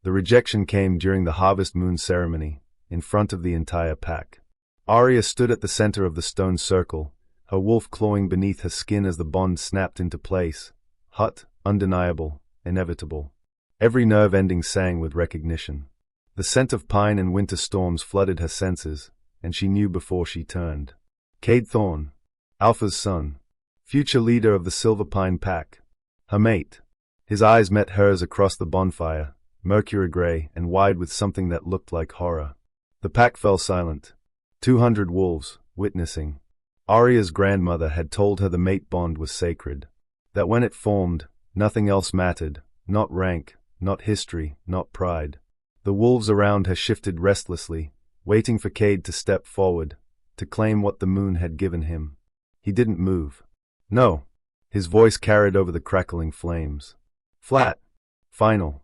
The rejection came during the harvest moon ceremony, in front of the entire pack. Aria stood at the center of the stone circle, her wolf clawing beneath her skin as the bond snapped into place. Hot, undeniable, inevitable. Every nerve ending sang with recognition. The scent of pine and winter storms flooded her senses, and she knew before she turned. Kade Thorne, Alpha's son, future leader of the Silver Pine Pack. Her mate. His eyes met hers across the bonfire, mercury gray and wide with something that looked like horror. The pack fell silent. 200 wolves, witnessing. Aria's grandmother had told her the mate bond was sacred. That when it formed, nothing else mattered, not rank, not history, not pride. The wolves around her shifted restlessly, waiting for Kade to step forward, to claim what the moon had given him. He didn't move. No. His voice carried over the crackling flames. Flat. Final.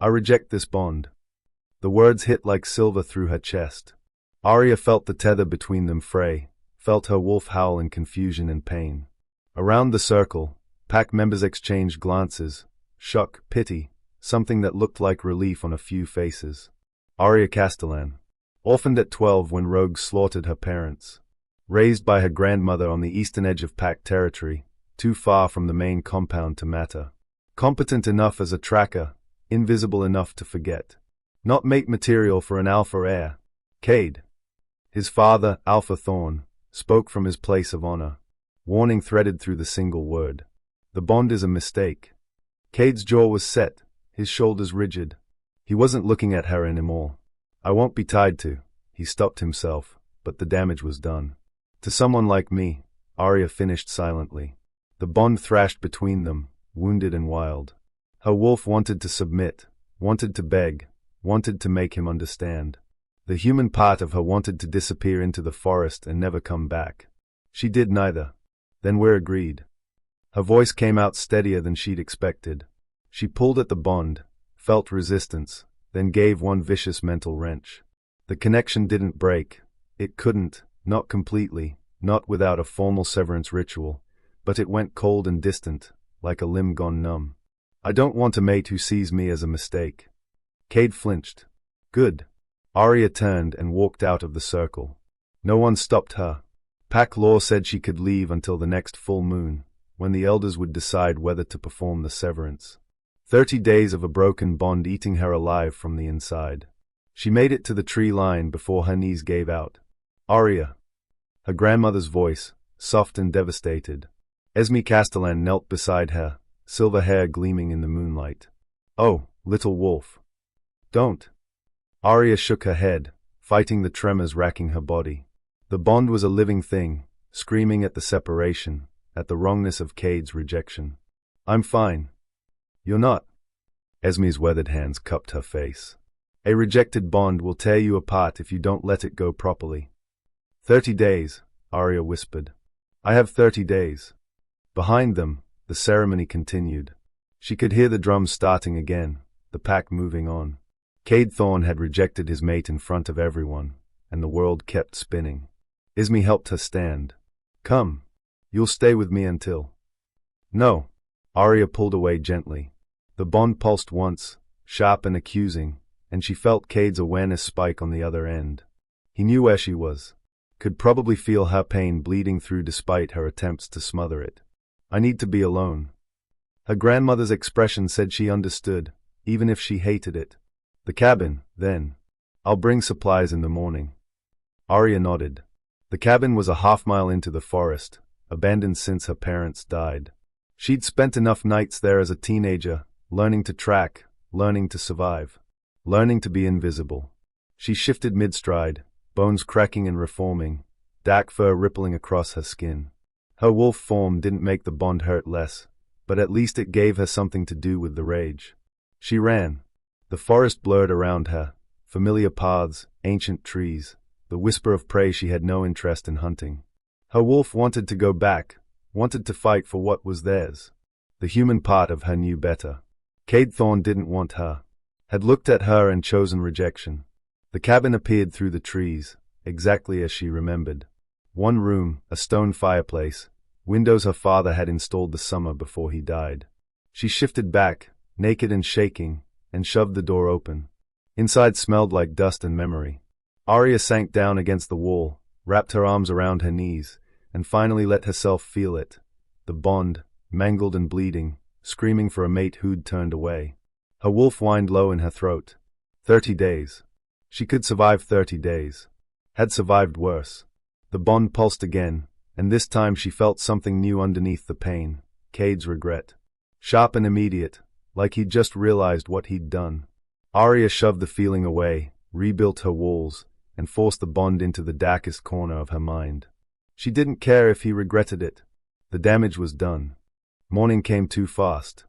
I reject this bond. The words hit like silver through her chest. Aria felt the tether between them fray, felt her wolf howl in confusion and pain. Around the circle, pack members exchanged glances, shock, pity, something that looked like relief on a few faces. Aria Castellan, orphaned at 12 when rogues slaughtered her parents. Raised by her grandmother on the eastern edge of pack territory, too far from the main compound to matter. Competent enough as a tracker, invisible enough to forget. Not mate material for an alpha heir. Kade. His father, Alpha Thorne, spoke from his place of honor. Warning threaded through the single word. The bond is a mistake. Kade's jaw was set, his shoulders rigid. He wasn't looking at her anymore. I won't be tied to. He stopped himself, but the damage was done. To someone like me, Aria finished silently. The bond thrashed between them, wounded and wild. Her wolf wanted to submit, wanted to beg, wanted to make him understand. The human part of her wanted to disappear into the forest and never come back. She did neither. Then we're agreed. Her voice came out steadier than she'd expected. She pulled at the bond, felt resistance, then gave one vicious mental wrench. The connection didn't break. It couldn't, not completely, not without a formal severance ritual, but it went cold and distant, like a limb gone numb. I don't want a mate who sees me as a mistake. Kade flinched. Good. Aria turned and walked out of the circle. No one stopped her. Pack law said she could leave until the next full moon, when the elders would decide whether to perform the severance. 30 days of a broken bond eating her alive from the inside. She made it to the tree line before her knees gave out. Aria. Her grandmother's voice, soft and devastated. Esme Castellan knelt beside her, silver hair gleaming in the moonlight. Oh, little wolf. Don't. Aria shook her head, fighting the tremors racking her body. The bond was a living thing, screaming at the separation, at the wrongness of Kade's rejection. I'm fine. You're not. Esme's weathered hands cupped her face. A rejected bond will tear you apart if you don't let it go properly. 30 days, Aria whispered. I have 30 days. Behind them, the ceremony continued. She could hear the drums starting again, the pack moving on. Kade Thorne had rejected his mate in front of everyone, and the world kept spinning. Esme helped her stand. Come. You'll stay with me until... No. Aria pulled away gently. The bond pulsed once, sharp and accusing, and she felt Kade's awareness spike on the other end. He knew where she was. Could probably feel her pain bleeding through despite her attempts to smother it. I need to be alone. Her grandmother's expression said she understood, even if she hated it. The cabin, then. I'll bring supplies in the morning. Aria nodded. The cabin was a half-mile into the forest, abandoned since her parents died. She'd spent enough nights there as a teenager, learning to track, learning to survive, learning to be invisible. She shifted mid-stride, bones cracking and reforming, dark fur rippling across her skin. Her wolf form didn't make the bond hurt less, but at least it gave her something to do with the rage. She ran. The forest blurred around her, familiar paths, ancient trees, the whisper of prey she had no interest in hunting. Her wolf wanted to go back, wanted to fight for what was theirs. The human part of her knew better. Kade Thorne didn't want her, had looked at her and chosen rejection. The cabin appeared through the trees, exactly as she remembered. One room, a stone fireplace, windows her father had installed the summer before he died. She shifted back, naked and shaking, and shoved the door open. Inside smelled like dust and memory. Aria sank down against the wall, wrapped her arms around her knees, and finally let herself feel it. The bond, mangled and bleeding, screaming for a mate who'd turned away. Her wolf whined low in her throat. 30 days. She could survive 30 days. Had survived worse. The bond pulsed again, and this time she felt something new underneath the pain. Kade's regret. Sharp and immediate, like he'd just realized what he'd done. Aria shoved the feeling away, rebuilt her walls, and forced the bond into the darkest corner of her mind. She didn't care if he regretted it. The damage was done. Morning came too fast.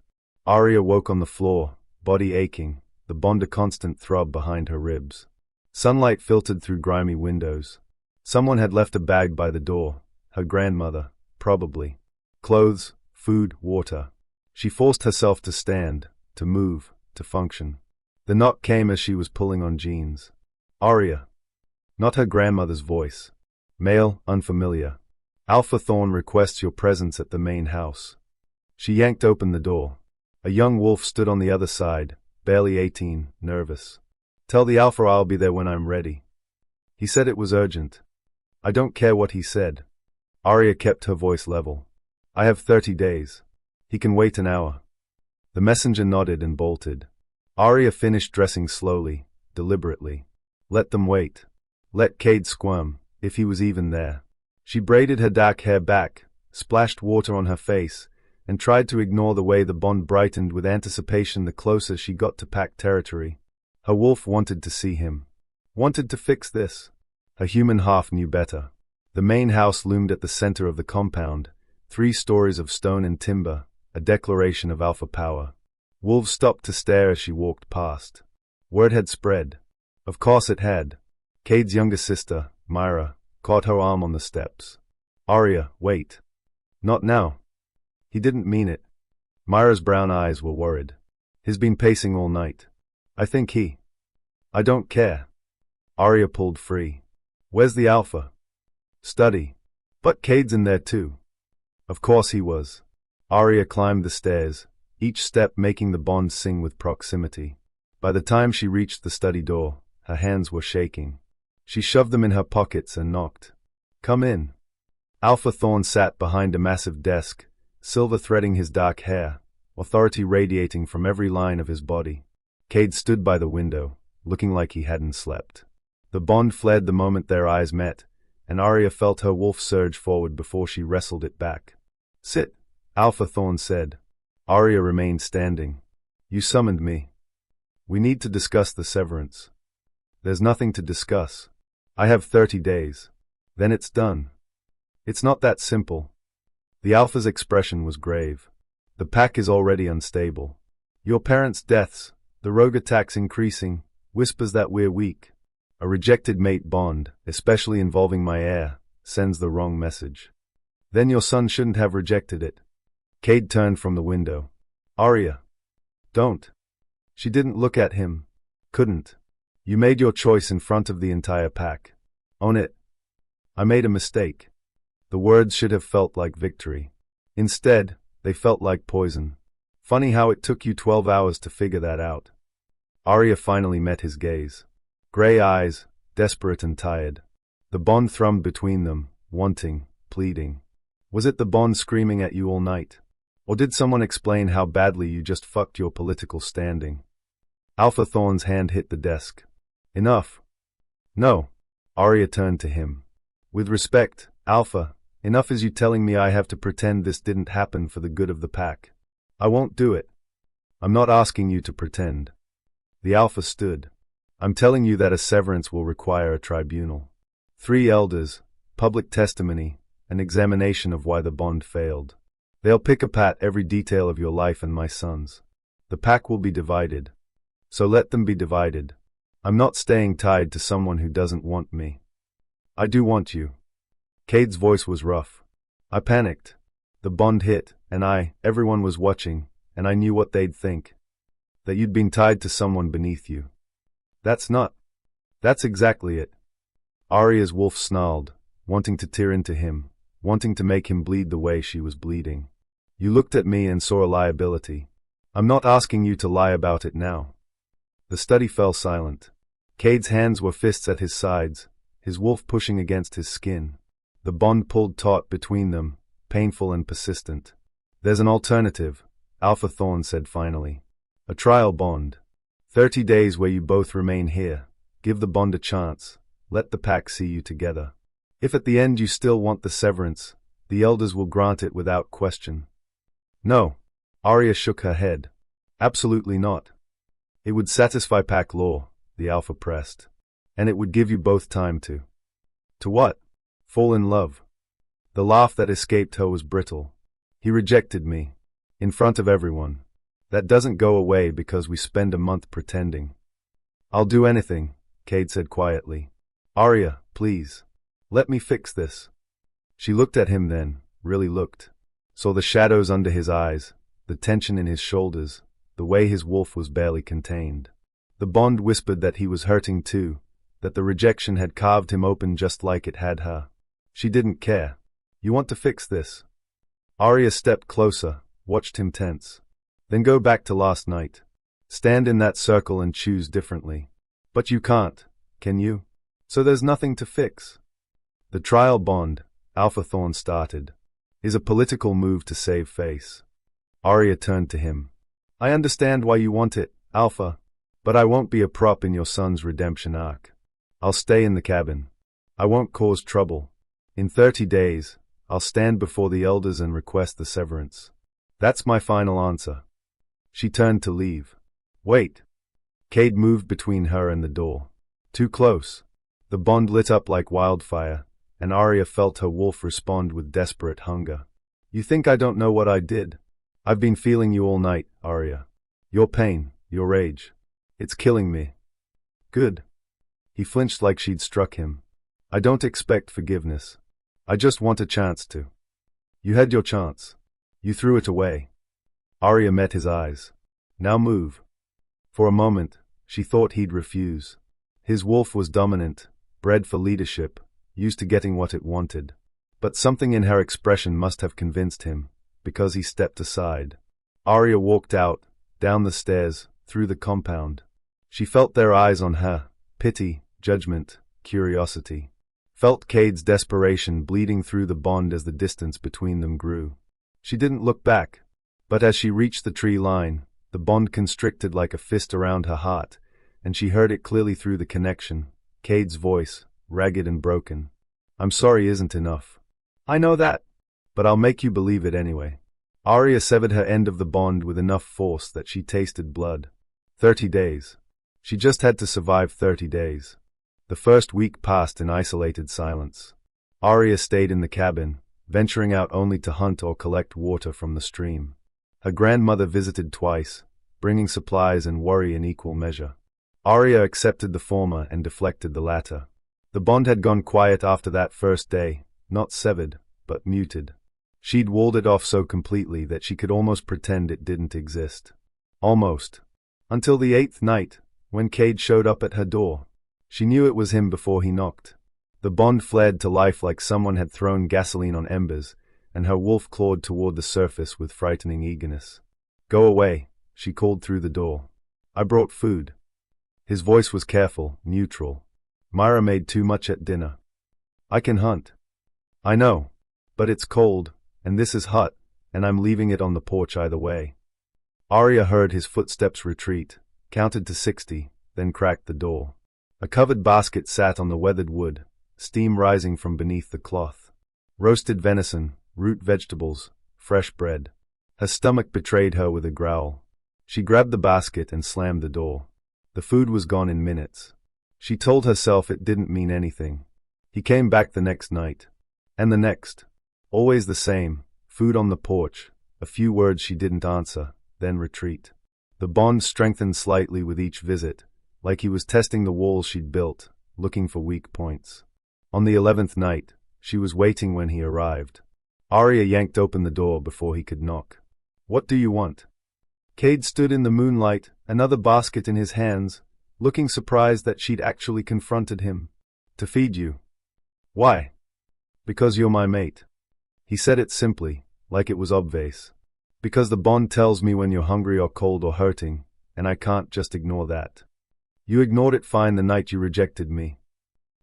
Aria woke on the floor, body aching, the bond a constant throb behind her ribs. Sunlight filtered through grimy windows. Someone had left a bag by the door. Her grandmother, probably. Clothes, food, water. She forced herself to stand, to move, to function. The knock came as she was pulling on jeans. Aria. Not her grandmother's voice. Male, unfamiliar. Alpha Thorne requests your presence at the main house. She yanked open the door. A young wolf stood on the other side, barely 18, nervous. Tell the Alpha I'll be there when I'm ready. He said it was urgent. I don't care what he said. Aria kept her voice level. I have 30 days. He can wait an hour. The messenger nodded and bolted. Aria finished dressing slowly, deliberately. Let them wait. Let Kade squirm, if he was even there. She braided her dark hair back, splashed water on her face, and tried to ignore the way the bond brightened with anticipation the closer she got to pack territory. Her wolf wanted to see him. Wanted to fix this. Her human half knew better. The main house loomed at the center of the compound, 3 stories of stone and timber, a declaration of alpha power. Wolves stopped to stare as she walked past. Word had spread. Of course it had. Kade's younger sister, Myra, caught her arm on the steps. Aria, wait. Not now. He didn't mean it. Myra's brown eyes were worried. He's been pacing all night. I think he. I don't care. Aria pulled free. Where's the alpha? Study. But Kade's in there too. Of course he was. Aria climbed the stairs, each step making the bond sing with proximity. By the time she reached the study door, her hands were shaking. She shoved them in her pockets and knocked. Come in. Alpha Thorne sat behind a massive desk, silver threading his dark hair, authority radiating from every line of his body. Kade stood by the window, looking like he hadn't slept. The bond fled the moment their eyes met, and Aria felt her wolf surge forward before she wrestled it back. Sit, Alpha Thorne said. Aria remained standing. You summoned me. We need to discuss the severance. There's nothing to discuss. I have 30 days. Then it's done. It's not that simple. The Alpha's expression was grave. The pack is already unstable. Your parents' deaths, the rogue attacks increasing, whispers that we're weak. A rejected mate bond, especially involving my heir, sends the wrong message. Then your son shouldn't have rejected it. Kade turned from the window. Aria. Don't. She didn't look at him. Couldn't. You made your choice in front of the entire pack. Own it. I made a mistake. The words should have felt like victory. Instead, they felt like poison. Funny how it took you 12 hours to figure that out. Aria finally met his gaze. Gray eyes, desperate and tired. The bond thrummed between them, wanting, pleading. Was it the bond screaming at you all night? Or did someone explain how badly you just fucked your political standing? Alpha Thorne's hand hit the desk. Enough. No. Aria turned to him. With respect, Alpha, enough is you telling me I have to pretend this didn't happen for the good of the pack. I won't do it. I'm not asking you to pretend. The Alpha stood. I'm telling you that a severance will require a tribunal. 3 elders, public testimony, an examination of why the bond failed. They'll pick apart every detail of your life and my son's. The pack will be divided. So let them be divided. I'm not staying tied to someone who doesn't want me. I do want you. Kade's voice was rough. I panicked. The bond hit, and everyone was watching, and I knew what they'd think. That you'd been tied to someone beneath you. That's exactly it. Aria's wolf snarled, wanting to tear into him, wanting to make him bleed the way she was bleeding. You looked at me and saw a liability. I'm not asking you to lie about it now. The study fell silent. Kade's hands were fists at his sides, his wolf pushing against his skin. The bond pulled taut between them, painful and persistent. There's an alternative, Alpha Thorne said finally. A trial bond. 30 days where you both remain here. Give the bond a chance. Let the pack see you together. If at the end you still want the severance, the elders will grant it without question. No. Aria shook her head. Absolutely not. It would satisfy pack law, the Alpha pressed. And it would give you both time to. To what? Fall in love. The laugh that escaped her was brittle. He rejected me. In front of everyone. That doesn't go away because we spend a month pretending. I'll do anything, Kade said quietly. Aria, please. Let me fix this. She looked at him then, really looked. Saw the shadows under his eyes, the tension in his shoulders, the way his wolf was barely contained. The bond whispered that he was hurting too, that the rejection had carved him open just like it had her. She didn't care. You want to fix this? Aria stepped closer, watched him tense. Then go back to last night. Stand in that circle and choose differently. But you can't, can you? So there's nothing to fix. The trial bond, Alpha Thorne started, is a political move to save face. Aria turned to him. I understand why you want it, Alpha, but I won't be a prop in your son's redemption arc. I'll stay in the cabin. I won't cause trouble. In 30 days, I'll stand before the elders and request the severance. That's my final answer. She turned to leave. Wait. Kade moved between her and the door. Too close. The bond lit up like wildfire, and Aria felt her wolf respond with desperate hunger. You think I don't know what I did? I've been feeling you all night, Aria. Your pain, your rage. It's killing me. Good. He flinched like she'd struck him. I don't expect forgiveness. I just want a chance to. You had your chance. You threw it away. Aria met his eyes. Now move. For a moment, she thought he'd refuse. His wolf was dominant, bred for leadership, used to getting what it wanted. But something in her expression must have convinced him, because he stepped aside. Aria walked out, down the stairs, through the compound. She felt their eyes on her, pity, judgment, curiosity. Felt Kade's desperation bleeding through the bond as the distance between them grew. She didn't look back, but as she reached the tree line, the bond constricted like a fist around her heart, and she heard it clearly through the connection, Kade's voice, ragged and broken. I'm sorry isn't enough. I know that, but I'll make you believe it anyway. Aria severed her end of the bond with enough force that she tasted blood. 30 days. She just had to survive 30 days. The first week passed in isolated silence. Aria stayed in the cabin, venturing out only to hunt or collect water from the stream. Her grandmother visited twice, bringing supplies and worry in equal measure. Aria accepted the former and deflected the latter. The bond had gone quiet after that first day, not severed, but muted. She'd walled it off so completely that she could almost pretend it didn't exist. Almost. Until the 8th night, when Kade showed up at her door. She knew it was him before he knocked. The bond flared to life like someone had thrown gasoline on embers, and her wolf clawed toward the surface with frightening eagerness. Go away, she called through the door. I brought food. His voice was careful, neutral. Myra made too much at dinner. I can hunt. I know, but it's cold, and this is hot, and I'm leaving it on the porch either way. Aria heard his footsteps retreat, counted to 60, then cracked the door. A covered basket sat on the weathered wood, steam rising from beneath the cloth. Roasted venison, root vegetables, fresh bread. Her stomach betrayed her with a growl. She grabbed the basket and slammed the door. The food was gone in minutes. She told herself it didn't mean anything. He came back the next night. And the next. Always the same, food on the porch, a few words she didn't answer, then retreat. The bond strengthened slightly with each visit, like he was testing the walls she'd built, looking for weak points. On the 11th night, she was waiting when he arrived. Aria yanked open the door before he could knock. What do you want? Kade stood in the moonlight, another basket in his hands, looking surprised that she'd actually confronted him. To feed you. Why? Because you're my mate. He said it simply, like it was obvious. Because the bond tells me when you're hungry or cold or hurting, and I can't just ignore that. You ignored it fine the night you rejected me.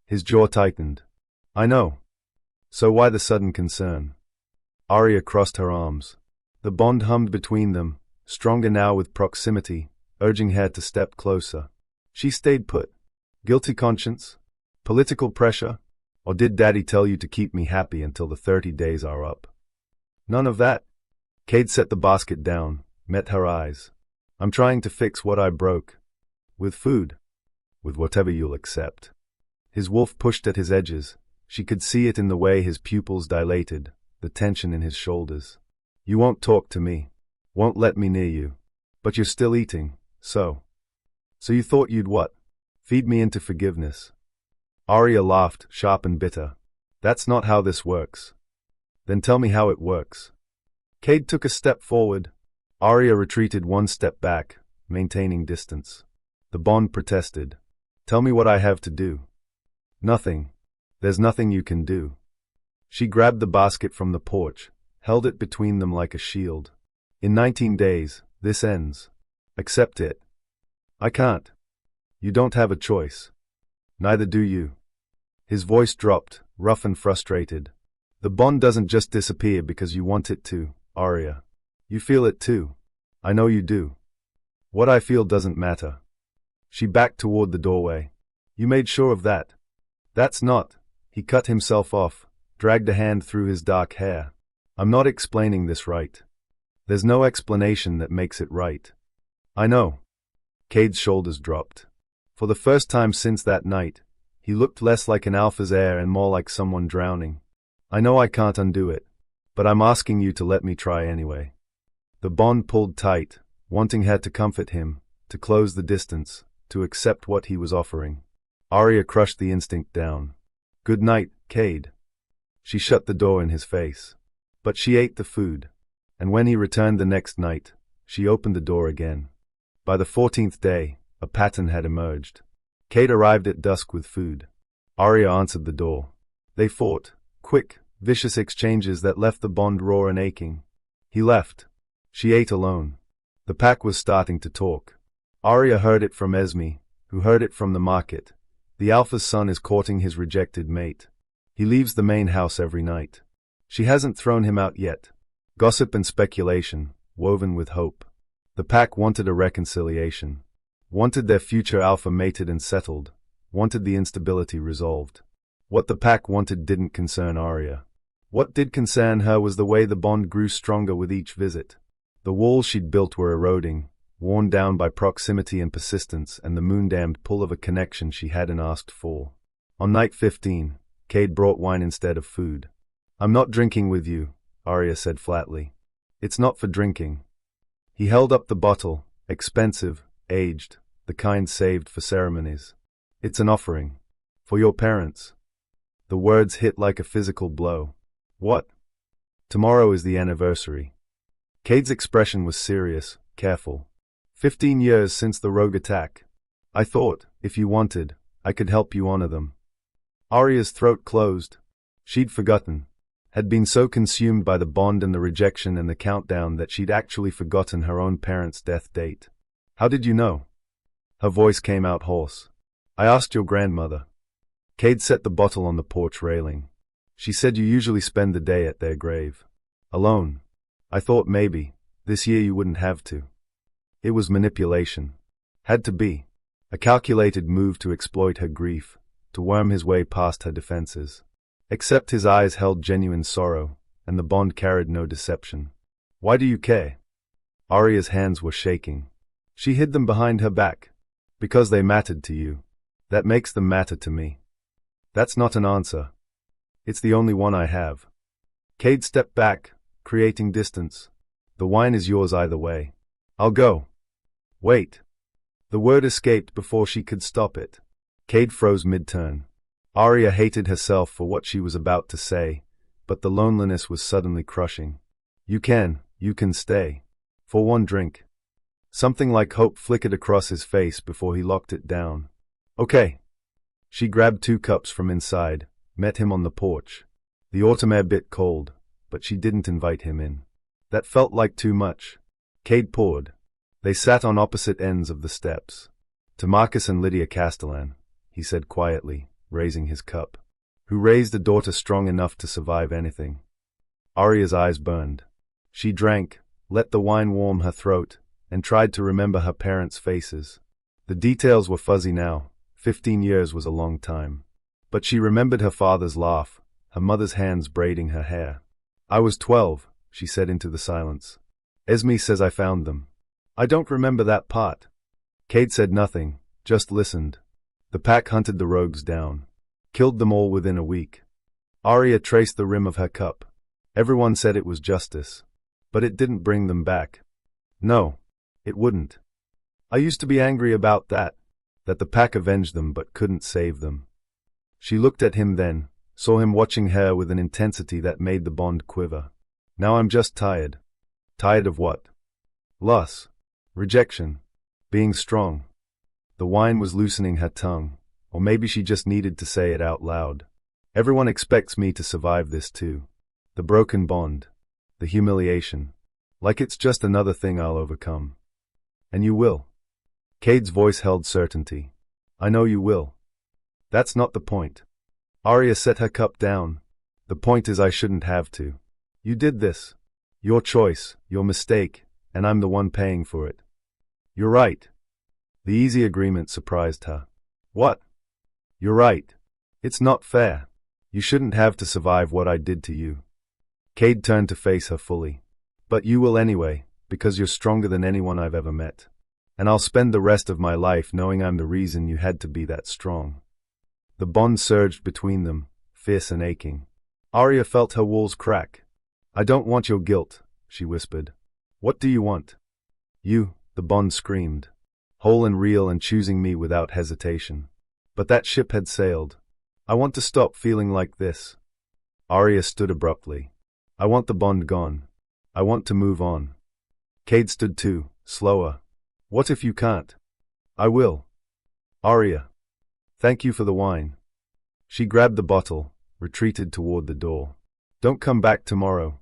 His jaw tightened. I know. So why the sudden concern? Aria crossed her arms. The bond hummed between them, stronger now with proximity, urging her to step closer. She stayed put. Guilty conscience? Political pressure? Or did Daddy tell you to keep me happy until the 30 days are up? None of that. Kade set the basket down, met her eyes. I'm trying to fix what I broke. With food. With whatever you'll accept. His wolf pushed at his edges. She could see it in the way his pupils dilated, the tension in his shoulders. You won't talk to me. Won't let me near you. But you're still eating, so. So you thought you'd what? Feed me into forgiveness. Aria laughed, sharp and bitter. That's not how this works. Then tell me how it works. Kade took a step forward. Aria retreated one step back, maintaining distance. The bond protested. Tell me what I have to do. Nothing. There's nothing you can do. She grabbed the basket from the porch, held it between them like a shield. In 19 days, this ends. Accept it. I can't. You don't have a choice. Neither do you. His voice dropped, rough and frustrated. The bond doesn't just disappear because you want it to, Aria. You feel it too. I know you do. What I feel doesn't matter. She backed toward the doorway. You made sure of that. That's not. He cut himself off, dragged a hand through his dark hair. I'm not explaining this right. There's no explanation that makes it right. I know. Kade's shoulders dropped. For the first time since that night, he looked less like an alpha's heir and more like someone drowning. I know I can't undo it, but I'm asking you to let me try anyway. The bond pulled tight, wanting her to comfort him, to close the distance, to accept what he was offering. Aria crushed the instinct down. Good night, Kade. She shut the door in his face. But she ate the food. And when he returned the next night, she opened the door again. By the 14th day, a pattern had emerged. Kade arrived at dusk with food. Aria answered the door. They fought, quick, vicious exchanges that left the bond raw and aching. He left. She ate alone. The pack was starting to talk. Aria heard it from Esme, who heard it from the market. The alpha's son is courting his rejected mate. He leaves the main house every night. She hasn't thrown him out yet. Gossip and speculation, woven with hope. The pack wanted a reconciliation. Wanted their future alpha mated and settled. Wanted the instability resolved. What the pack wanted didn't concern Aria. What did concern her was the way the bond grew stronger with each visit. The walls she'd built were eroding, worn down by proximity and persistence and the moon-damned pull of a connection she hadn't asked for. On night 15, Kade brought wine instead of food. I'm not drinking with you, Aria said flatly. It's not for drinking. He held up the bottle, expensive, aged, the kind saved for ceremonies. It's an offering. For your parents. The words hit like a physical blow. What? Tomorrow is the anniversary. Kade's expression was serious, careful. 15 years since the rogue attack. I thought, if you wanted, I could help you honor them. Aria's throat closed. She'd forgotten. Had been so consumed by the bond and the rejection and the countdown that she'd actually forgotten her own parents' death date. How did you know? Her voice came out hoarse. I asked your grandmother. Kade set the bottle on the porch railing. She said you usually spend the day at their grave. Alone. I thought maybe, this year you wouldn't have to. It was manipulation. Had to be. A calculated move to exploit her grief, to worm his way past her defenses. Except his eyes held genuine sorrow, and the bond carried no deception. Why do you care? Aria's hands were shaking. She hid them behind her back. Because they mattered to you. That makes them matter to me. That's not an answer. It's the only one I have. Kade stepped back, creating distance. The wine is yours either way. I'll go. Wait. The word escaped before she could stop it. Kade froze mid-turn. Aria hated herself for what she was about to say, but the loneliness was suddenly crushing. You can stay. For one drink. Something like hope flickered across his face before he locked it down. Okay. She grabbed 2 cups from inside, met him on the porch. The autumn air bit cold, but she didn't invite him in. That felt like too much. Kade poured. They sat on opposite ends of the steps. To Marcus and Lydia Castellan, he said quietly, raising his cup. Who raised a daughter strong enough to survive anything. Aria's eyes burned. She drank, let the wine warm her throat, and tried to remember her parents' faces. The details were fuzzy now. 15 years was a long time. But she remembered her father's laugh, her mother's hands braiding her hair. I was 12, she said into the silence. Esme says I found them. I don't remember that part. Kade said nothing, just listened. The pack hunted the rogues down. Killed them all within a week. Aria traced the rim of her cup. Everyone said it was justice. But it didn't bring them back. No, it wouldn't. I used to be angry about that the pack avenged them but couldn't save them. She looked at him then, saw him watching her with an intensity that made the bond quiver. Now I'm just tired. Tired of what? Loss. Rejection. Being strong. The wine was loosening her tongue, or maybe she just needed to say it out loud. Everyone expects me to survive this too. The broken bond. The humiliation. Like it's just another thing I'll overcome. And you will. Kade's voice held certainty. I know you will. That's not the point. Aria set her cup down. The point is I shouldn't have to. You did this. Your choice, your mistake, and I'm the one paying for it. You're right. The easy agreement surprised her. What? You're right. It's not fair. You shouldn't have to survive what I did to you. Kade turned to face her fully. But you will anyway, because you're stronger than anyone I've ever met. And I'll spend the rest of my life knowing I'm the reason you had to be that strong. The bond surged between them, fierce and aching. Aria felt her walls crack. I don't want your guilt, she whispered. What do you want? You, the bond screamed. Whole and real and choosing me without hesitation. But that ship had sailed. I want to stop feeling like this. Aria stood abruptly. I want the bond gone. I want to move on. Kade stood too, slower. What if you can't? I will. Aria. Thank you for the wine. She grabbed the bottle, retreated toward the door. Don't come back tomorrow.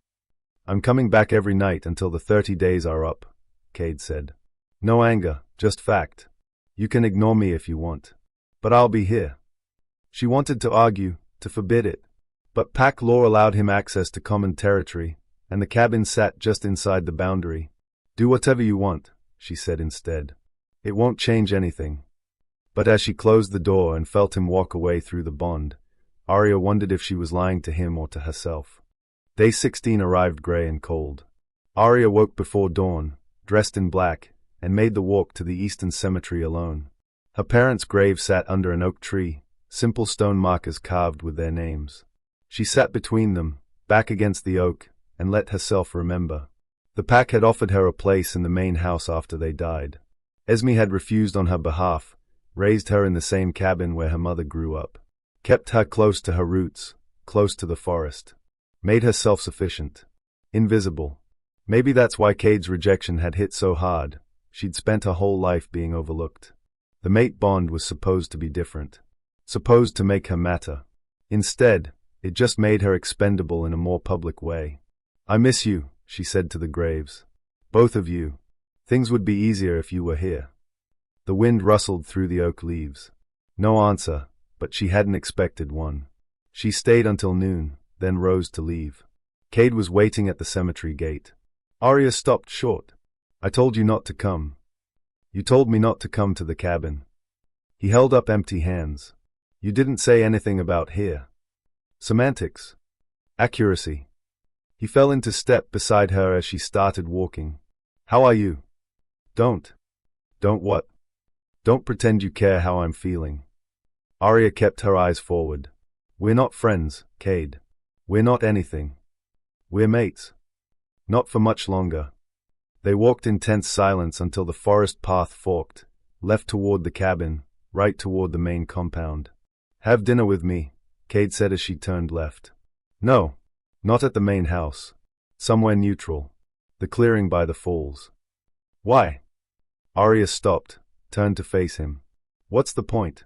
I'm coming back every night until the 30 days are up, Kade said. No anger, just fact. You can ignore me if you want. But I'll be here. She wanted to argue, to forbid it. But pack law allowed him access to common territory, and the cabin sat just inside the boundary. Do whatever you want, she said instead. It won't change anything. But as she closed the door and felt him walk away through the bond, Aria wondered if she was lying to him or to herself. Day 16 arrived gray and cold. Aria woke before dawn, dressed in black, and made the walk to the eastern cemetery alone. Her parents' grave sat under an oak tree, simple stone markers carved with their names. She sat between them, back against the oak, and let herself remember. The pack had offered her a place in the main house after they died. Esme had refused on her behalf, raised her in the same cabin where her mother grew up, kept her close to her roots, close to the forest, made her self-sufficient, invisible. Maybe that's why Kade's rejection had hit so hard. She'd spent her whole life being overlooked. The mate bond was supposed to be different, supposed to make her matter. Instead, it just made her expendable in a more public way. I miss you, she said to the graves. Both of you. Things would be easier if you were here. The wind rustled through the oak leaves. No answer, but she hadn't expected one. She stayed until noon, then rose to leave. Kade was waiting at the cemetery gate. Aria stopped short. I told you not to come. You told me not to come to the cabin. He held up empty hands. You didn't say anything about here. Semantics. Accuracy. He fell into step beside her as she started walking. How are you? Don't what? Don't pretend you care how I'm feeling. Aria kept her eyes forward. We're not friends, Kade. We're not anything. We're mates. Not for much longer. They walked in tense silence until the forest path forked, left toward the cabin, right toward the main compound. Have dinner with me, Kade said as she turned left. No, not at the main house. Somewhere neutral. The clearing by the falls. Why? Aria stopped, turned to face him. What's the point?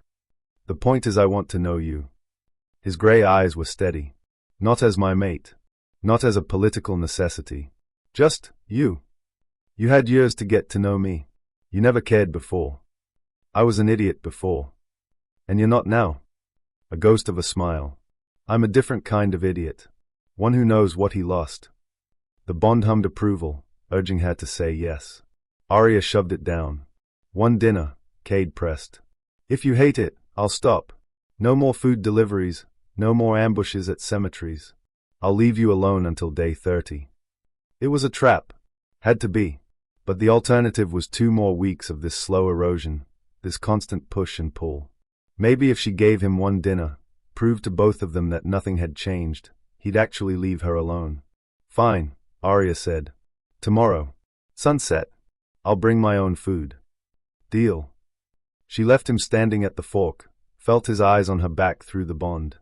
The point is I want to know you. His gray eyes were steady. Not as my mate. Not as a political necessity. Just, you. You had years to get to know me. You never cared before. I was an idiot before. And you're not now. A ghost of a smile. I'm a different kind of idiot. One who knows what he lost. The bond hummed approval, urging her to say yes. Aria shoved it down. One dinner, Kade pressed. If you hate it, I'll stop. No more food deliveries, no more ambushes at cemeteries. I'll leave you alone until day 30. It was a trap. Had to be. But the alternative was 2 more weeks of this slow erosion, this constant push and pull. Maybe if she gave him one dinner, proved to both of them that nothing had changed, he'd actually leave her alone. Fine, Aria said. Tomorrow. Sunset. I'll bring my own food. Deal. She left him standing at the fork, felt his eyes on her back through the bond.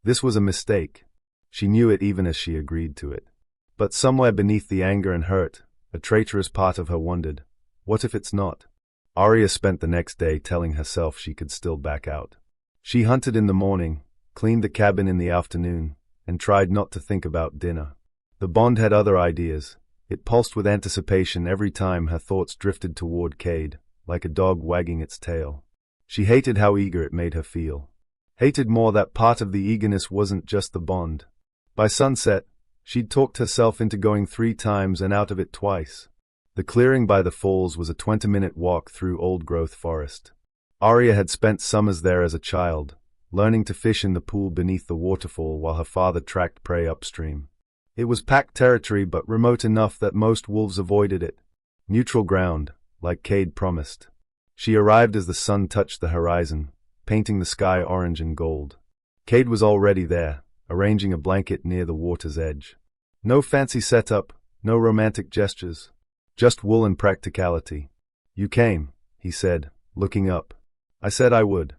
This was a mistake. She knew it even as she agreed to it. But somewhere beneath the anger and hurt, a traitorous part of her wondered, what if it's not? Aria spent the next day telling herself she could still back out. She hunted in the morning, cleaned the cabin in the afternoon, and tried not to think about dinner. The bond had other ideas. It pulsed with anticipation every time her thoughts drifted toward Kade, like a dog wagging its tail. She hated how eager it made her feel. Hated more that part of the eagerness wasn't just the bond. By sunset, she'd talked herself into going 3 times and out of it twice. The clearing by the falls was a 20-minute walk through old-growth forest. Aria had spent summers there as a child, learning to fish in the pool beneath the waterfall while her father tracked prey upstream. It was packed territory but remote enough that most wolves avoided it. Neutral ground, like Kade promised. She arrived as the sun touched the horizon, painting the sky orange and gold. Kade was already there, arranging a blanket near the water's edge. No fancy setup, no romantic gestures. Just wool and practicality. You came, he said, looking up. I said I would.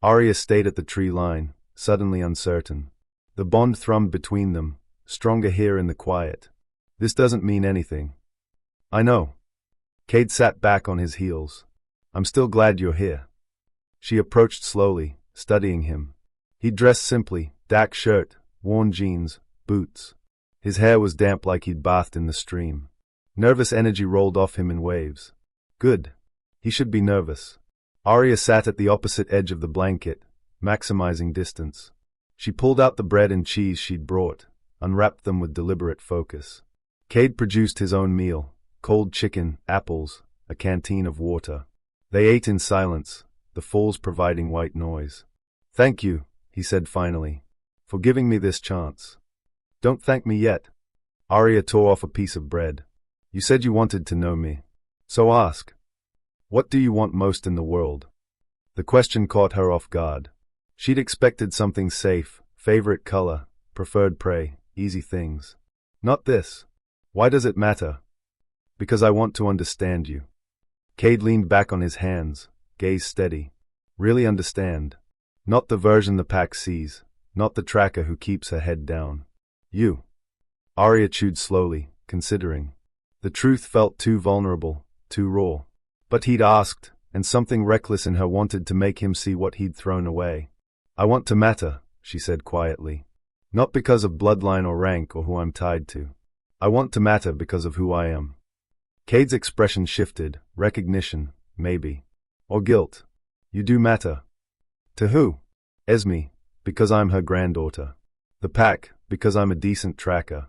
Aria stayed at the tree line, suddenly uncertain. The bond thrummed between them, stronger here in the quiet. This doesn't mean anything. I know. Kade sat back on his heels. I'm still glad you're here. She approached slowly, studying him. He dressed simply, dark shirt, worn jeans, boots. His hair was damp like he'd bathed in the stream. Nervous energy rolled off him in waves. Good. He should be nervous. Aria sat at the opposite edge of the blanket, maximizing distance. She pulled out the bread and cheese she'd brought, unwrapped them with deliberate focus. Kade produced his own meal, cold chicken, apples, a canteen of water. They ate in silence, the falls providing white noise. Thank you, he said finally, for giving me this chance. Don't thank me yet. Aria tore off a piece of bread. You said you wanted to know me. So ask. What do you want most in the world? The question caught her off guard. She'd expected something safe, favorite color, preferred prey, easy things. Not this. Why does it matter? Because I want to understand you. Kade leaned back on his hands, gaze steady. Really understand. Not the version the pack sees, not the tracker who keeps her head down. You. Aria chewed slowly, considering. The truth felt too vulnerable, too raw. But he'd asked, and something reckless in her wanted to make him see what he'd thrown away. I want to matter, she said quietly. Not because of bloodline or rank or who I'm tied to. I want to matter because of who I am. Kade's expression shifted, recognition, maybe. Or guilt. You do matter. To who? Esme, because I'm her granddaughter. The pack, because I'm a decent tracker.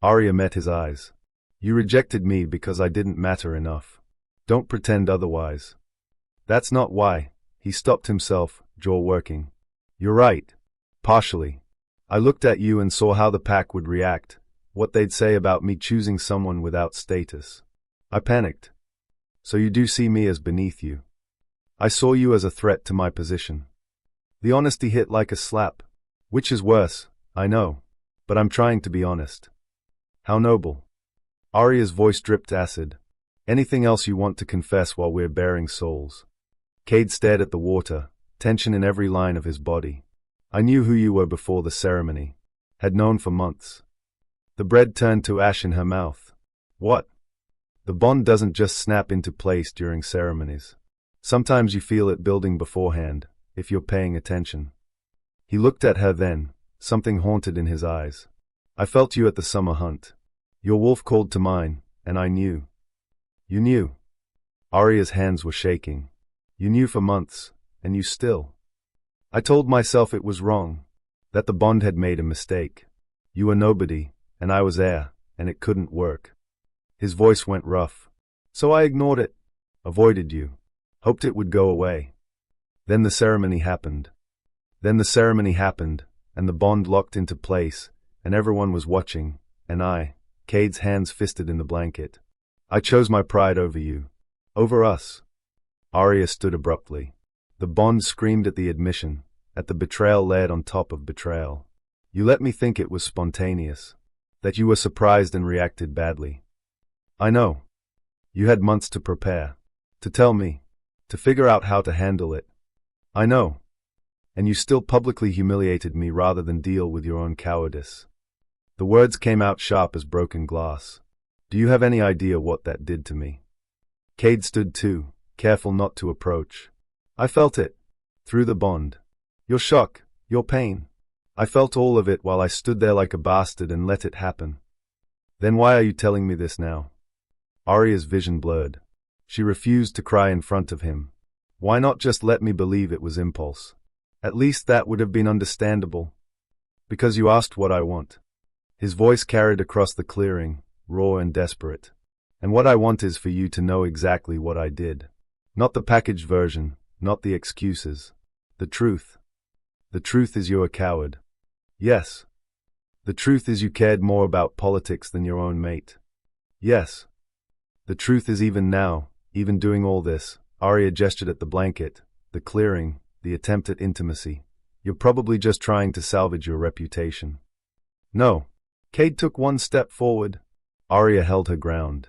Aria met his eyes. You rejected me because I didn't matter enough. Don't pretend otherwise. That's not why. He stopped himself, jaw working. You're right. Partially. I looked at you and saw how the pack would react, what they'd say about me choosing someone without status. I panicked. So you do see me as beneath you. I saw you as a threat to my position. The honesty hit like a slap. Which is worse, I know. But I'm trying to be honest. How noble. Aria's voice dripped acid. Anything else you want to confess while we're bearing souls? Kade stared at the water, tension in every line of his body. I knew who you were before the ceremony. Had known for months. The bread turned to ash in her mouth. What? The bond doesn't just snap into place during ceremonies. Sometimes you feel it building beforehand, if you're paying attention. He looked at her then, something haunted in his eyes. I felt you at the summer hunt. Your wolf called to mine, and I knew. You knew. Aria's hands were shaking. You knew for months, and you still. I told myself it was wrong, that the bond had made a mistake. You were nobody, and I was heir, and it couldn't work. His voice went rough. So I ignored it, avoided you, hoped it would go away. Then the ceremony happened. And the bond locked into place, and everyone was watching, and I, Kade's hands fisted in the blanket. I chose my pride over you. Over us. Aria stood abruptly. The bond screamed at the admission, at the betrayal layered on top of betrayal. You let me think it was spontaneous, that you were surprised and reacted badly. I know. You had months to prepare, to tell me, to figure out how to handle it. I know. And you still publicly humiliated me rather than deal with your own cowardice. The words came out sharp as broken glass. Do you have any idea what that did to me? Kade stood too, careful not to approach. I felt it. Through the bond. Your shock, your pain. I felt all of it while I stood there like a bastard and let it happen. Then why are you telling me this now? Aria's vision blurred. She refused to cry in front of him. Why not just let me believe it was impulse? At least that would have been understandable. Because you asked what I want. His voice carried across the clearing, raw and desperate. And what I want is for you to know exactly what I did. Not the packaged version, not the excuses. The truth. The truth is you're a coward. Yes. The truth is you cared more about politics than your own mate. Yes. The truth is even now, even doing all this, Aria gestured at the blanket, the clearing, the attempt at intimacy. You're probably just trying to salvage your reputation. No. Kade took one step forward. Aria held her ground.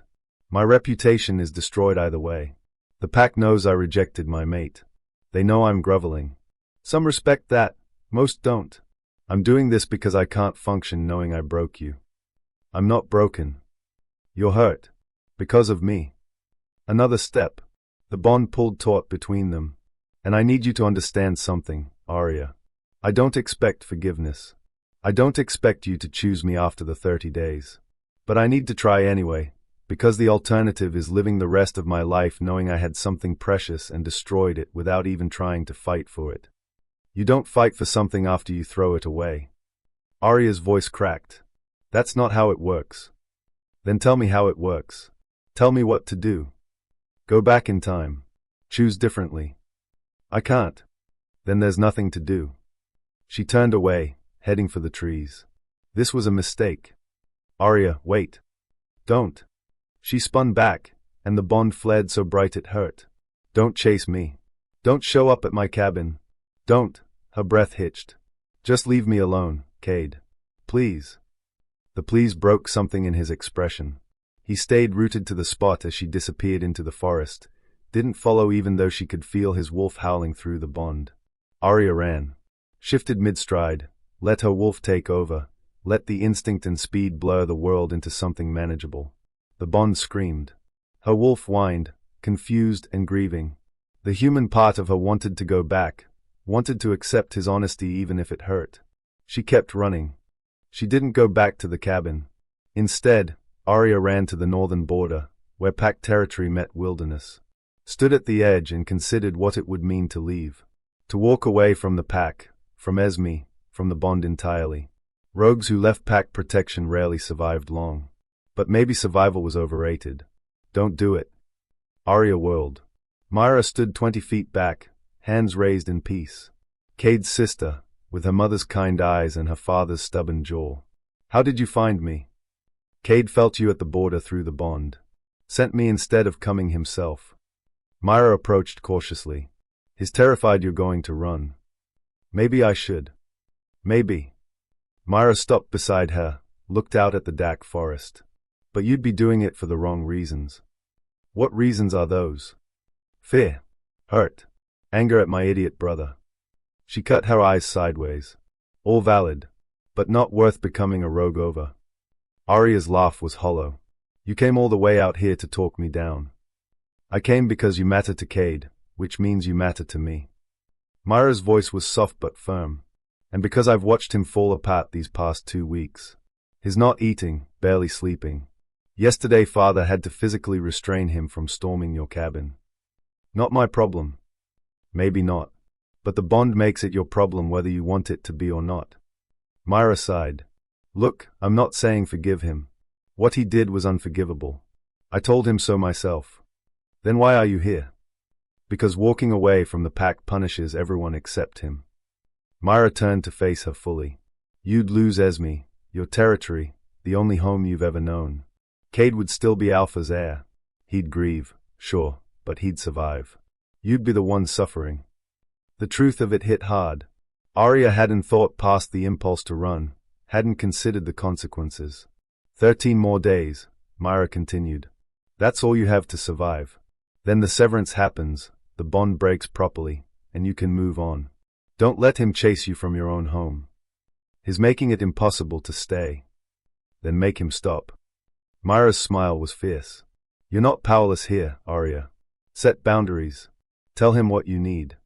My reputation is destroyed either way. The pack knows I rejected my mate. They know I'm groveling. Some respect that, most don't. I'm doing this because I can't function knowing I broke you. I'm not broken. You're hurt. Because of me. Another step. The bond pulled taut between them. And I need you to understand something, Aria. I don't expect forgiveness. I don't expect you to choose me after the 30 days. But I need to try anyway, because the alternative is living the rest of my life knowing I had something precious and destroyed it without even trying to fight for it. You don't fight for something after you throw it away. Aria's voice cracked. That's not how it works. Then tell me how it works. Tell me what to do. Go back in time. Choose differently. I can't. Then there's nothing to do. She turned away, heading for the trees. This was a mistake. Aria, wait. Don't. She spun back, and the bond fled so bright it hurt. Don't chase me. Don't show up at my cabin. Don't. Her breath hitched. Just leave me alone, Kade. Please. The please broke something in his expression. He stayed rooted to the spot as she disappeared into the forest, didn't follow even though she could feel his wolf howling through the bond. Aria ran. Shifted mid-stride, let her wolf take over, let the instinct and speed blur the world into something manageable. The bond screamed. Her wolf whined, confused and grieving. The human part of her wanted to go back, wanted to accept his honesty even if it hurt. She kept running. She didn't go back to the cabin. Instead, Aria ran to the northern border, where pack territory met wilderness. Stood at the edge and considered what it would mean to leave. To walk away from the pack, from Esme, from the bond entirely. Rogues who left pack protection rarely survived long. But maybe survival was overrated. Don't do it. Aria whirled. Myra stood 20 feet back, hands raised in peace. Kade's sister, with her mother's kind eyes and her father's stubborn jaw. How did you find me? Kade felt you at the border through the bond. Sent me instead of coming himself. Myra approached cautiously. He's terrified you're going to run. Maybe I should. Maybe. Myra stopped beside her, looked out at the dark forest. But you'd be doing it for the wrong reasons. What reasons are those? Fear. Hurt. Anger at my idiot brother. She cut her eyes sideways. All valid, but not worth becoming a rogue over. Aria's laugh was hollow. You came all the way out here to talk me down. I came because you matter to Kade, which means you matter to me. Myra's voice was soft but firm. And because I've watched him fall apart these past 2 weeks. His not eating, barely sleeping. Yesterday father had to physically restrain him from storming your cabin. Not my problem. Maybe not. But the bond makes it your problem whether you want it to be or not. Myra sighed. Look, I'm not saying forgive him. What he did was unforgivable. I told him so myself. Then why are you here? Because walking away from the pack punishes everyone except him. Myra turned to face her fully. You'd lose Esme, your territory, the only home you've ever known. Kade would still be Alpha's heir. He'd grieve, sure, but he'd survive. You'd be the one suffering. The truth of it hit hard. Aria hadn't thought past the impulse to run, hadn't considered the consequences. 13 more days, Myra continued. That's all you have to survive. Then the severance happens, the bond breaks properly, and you can move on. Don't let him chase you from your own home. He's making it impossible to stay. Then make him stop. Myra's smile was fierce. You're not powerless here, Aria. Set boundaries. Tell him what you need.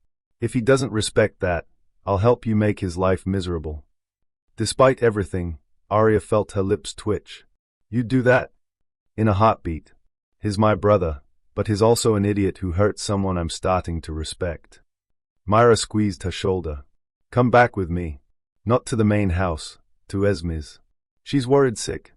If he doesn't respect that, I'll help you make his life miserable. Despite everything, Aria felt her lips twitch. You'd do that? In a heartbeat. He's my brother, but he's also an idiot who hurt someone I'm starting to respect. Myra squeezed her shoulder. Come back with me. Not to the main house, to Esme's. She's worried sick.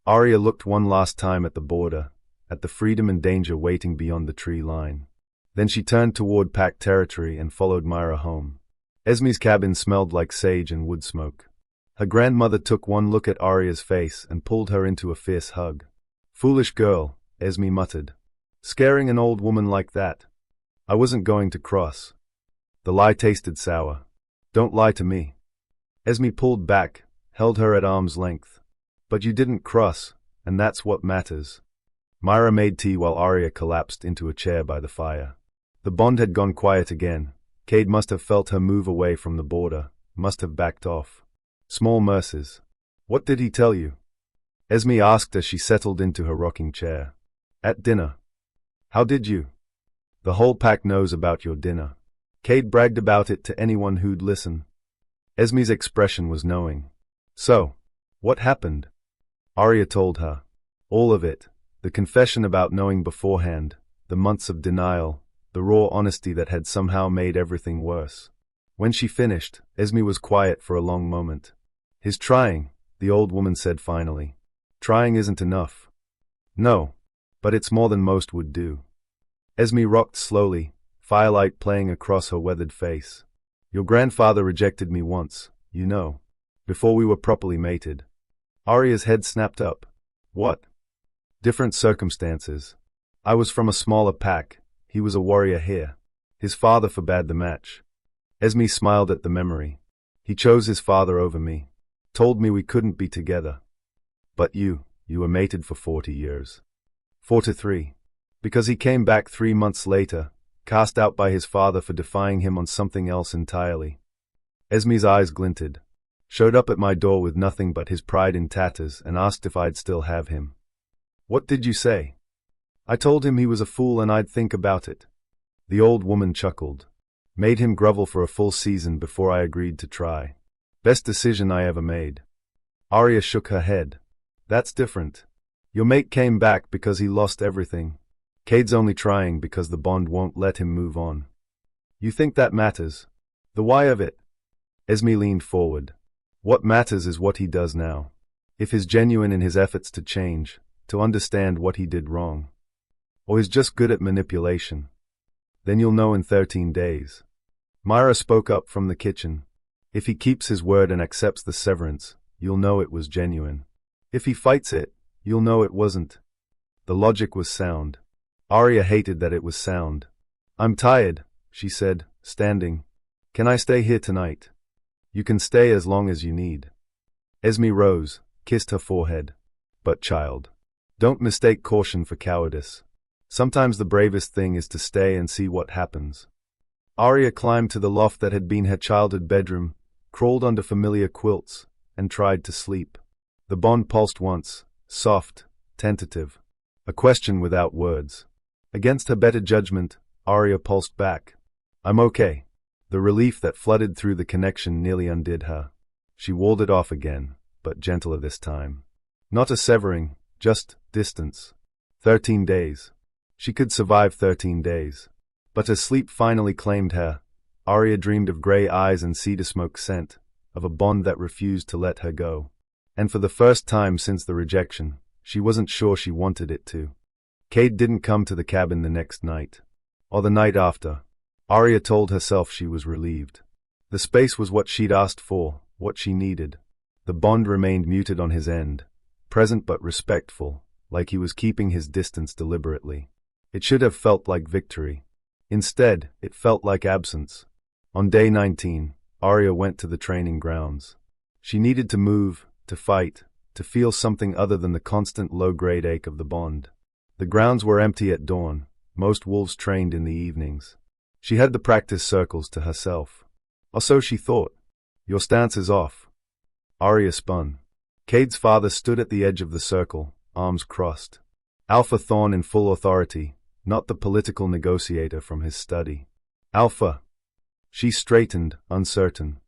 Aria looked one last time at the border, at the freedom and danger waiting beyond the tree line. Then she turned toward pack territory and followed Myra home. Esme's cabin smelled like sage and wood smoke. Her grandmother took one look at Aria's face and pulled her into a fierce hug. Foolish girl, Esme muttered. Scaring an old woman like that. I wasn't going to cross. The lie tasted sour. Don't lie to me. Esme pulled back, held her at arm's length. But you didn't cross, and that's what matters. Myra made tea while Aria collapsed into a chair by the fire. The bond had gone quiet again. Kade must have felt her move away from the border, must have backed off. Small mercies. What did he tell you? Esme asked as she settled into her rocking chair. At dinner. How did you? The whole pack knows about your dinner. Kade bragged about it to anyone who'd listen. Esme's expression was knowing. So, what happened? Aria told her. All of it. The confession about knowing beforehand, the months of denial, the raw honesty that had somehow made everything worse. When she finished, Esme was quiet for a long moment. He's trying, the old woman said finally. Trying isn't enough. No, but it's more than most would do. Esme rocked slowly, firelight playing across her weathered face. Your grandfather rejected me once, you know, before we were properly mated. Aria's head snapped up. What? Different circumstances. I was from a smaller pack. He was a warrior here. His father forbade the match. Esme smiled at the memory. He chose his father over me. Told me we couldn't be together. But you were mated for 40 years. 43. Because he came back 3 months later, cast out by his father for defying him on something else entirely. Esme's eyes glinted. Showed up at my door with nothing but his pride in tatters and asked if I'd still have him. What did you say? I told him he was a fool and I'd think about it. The old woman chuckled. Made him grovel for a full season before I agreed to try. Best decision I ever made. Aria shook her head. That's different. Your mate came back because he lost everything. Kade's only trying because the bond won't let him move on. You think that matters? The why of it? Esme leaned forward. What matters is what he does now. If he's genuine in his efforts to change, to understand what he did wrong. Or he's just good at manipulation. Then you'll know in 13 days. Myra spoke up from the kitchen. If he keeps his word and accepts the severance, you'll know it was genuine. If he fights it, you'll know it wasn't. The logic was sound. Aria hated that it was sound. I'm tired, she said, standing. Can I stay here tonight? You can stay as long as you need. Esme rose, kissed her forehead. But child, don't mistake caution for cowardice. Sometimes the bravest thing is to stay and see what happens. Aria climbed to the loft that had been her childhood bedroom, crawled under familiar quilts, and tried to sleep. The bond pulsed once, soft, tentative. A question without words. Against her better judgment, Aria pulsed back. I'm okay. The relief that flooded through the connection nearly undid her. She walled it off again, but gentler this time. Not a severing, just distance. 13 days. She could survive 13 days. But as sleep finally claimed her, Aria dreamed of grey eyes and cedar smoke scent, of a bond that refused to let her go. And for the first time since the rejection, she wasn't sure she wanted it to. Kade didn't come to the cabin the next night. Or the night after. Aria told herself she was relieved. The space was what she'd asked for, what she needed. The bond remained muted on his end, present but respectful, like he was keeping his distance deliberately. It should have felt like victory. Instead, it felt like absence. On day 19, Aria went to the training grounds. She needed to move, to fight, to feel something other than the constant low-grade ache of the bond. The grounds were empty at dawn. Most wolves trained in the evenings. She had the practice circles to herself. Or so she thought. Your stance is off. Aria spun. Kade's father stood at the edge of the circle, arms crossed. Alpha Thorne in full authority, not the political negotiator from his study. Alpha. She straightened, uncertain.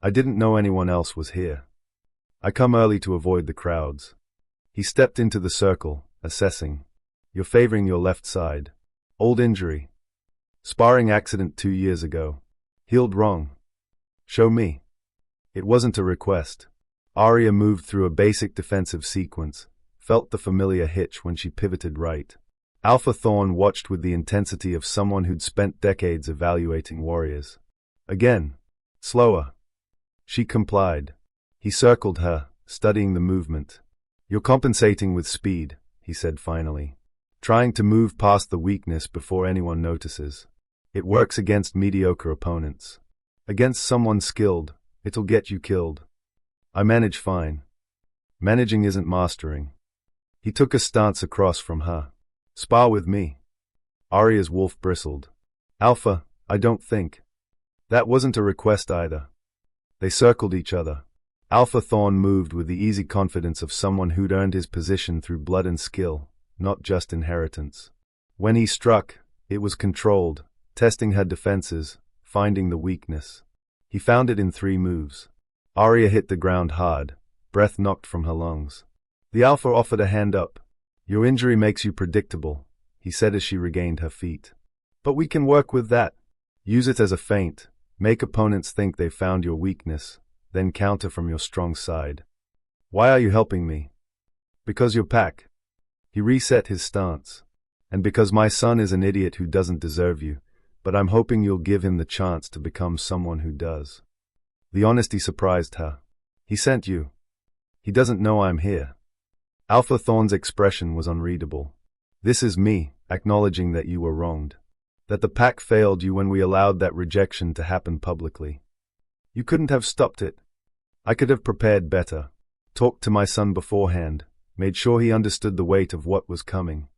I didn't know anyone else was here. I come early to avoid the crowds. He stepped into the circle, assessing. You're favoring your left side. Old injury. Sparring accident 2 years ago. Healed wrong. Show me. It wasn't a request. Aria moved through a basic defensive sequence, felt the familiar hitch when she pivoted right. Alpha Thorne watched with the intensity of someone who'd spent decades evaluating warriors. Again. Slower. She complied. He circled her, studying the movement. You're compensating with speed, he said finally. Trying to move past the weakness before anyone notices. It works against mediocre opponents. Against someone skilled, it'll get you killed. I manage fine. Managing isn't mastering. He took a stance across from her. Spar with me. Aria's wolf bristled. Alpha, I don't think. That wasn't a request either. They circled each other. Alpha Thorne moved with the easy confidence of someone who'd earned his position through blood and skill, not just inheritance. When he struck, it was controlled, testing her defenses, finding the weakness. He found it in 3 moves. Aria hit the ground hard, breath knocked from her lungs. The Alpha offered a hand up. Your injury makes you predictable, he said as she regained her feet. But we can work with that. Use it as a feint. Make opponents think they've found your weakness, then counter from your strong side. Why are you helping me? Because you're pack. He reset his stance. And because my son is an idiot who doesn't deserve you, but I'm hoping you'll give him the chance to become someone who does. The honesty surprised her. He sent you. He doesn't know I'm here. Alpha Thorne's expression was unreadable. This is me, acknowledging that you were wronged. That the pack failed you when we allowed that rejection to happen publicly. You couldn't have stopped it. I could have prepared better. Talked to my son beforehand, made sure he understood the weight of what was coming.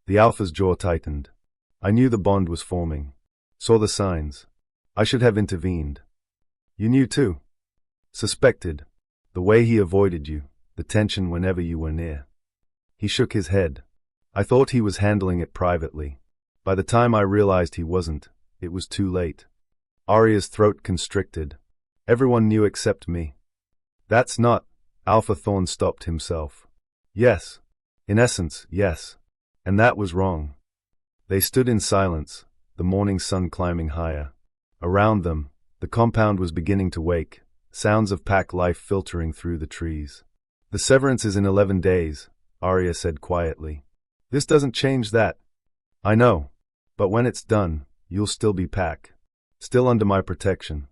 The Alpha's jaw tightened. I knew the bond was forming. Saw the signs. I should have intervened. You knew too. Suspected. The way he avoided you, the tension whenever you were near. He shook his head. I thought he was handling it privately. By the time I realized he wasn't, it was too late. Aria's throat constricted. Everyone knew except me. That's not. Alpha Thorne stopped himself. Yes. In essence, yes. And that was wrong. They stood in silence, the morning sun climbing higher. Around them, the compound was beginning to wake, sounds of pack life filtering through the trees. The severance is in 11 days, Aria said quietly. This doesn't change that. I know. But when it's done, you'll still be pack. Still under my protection.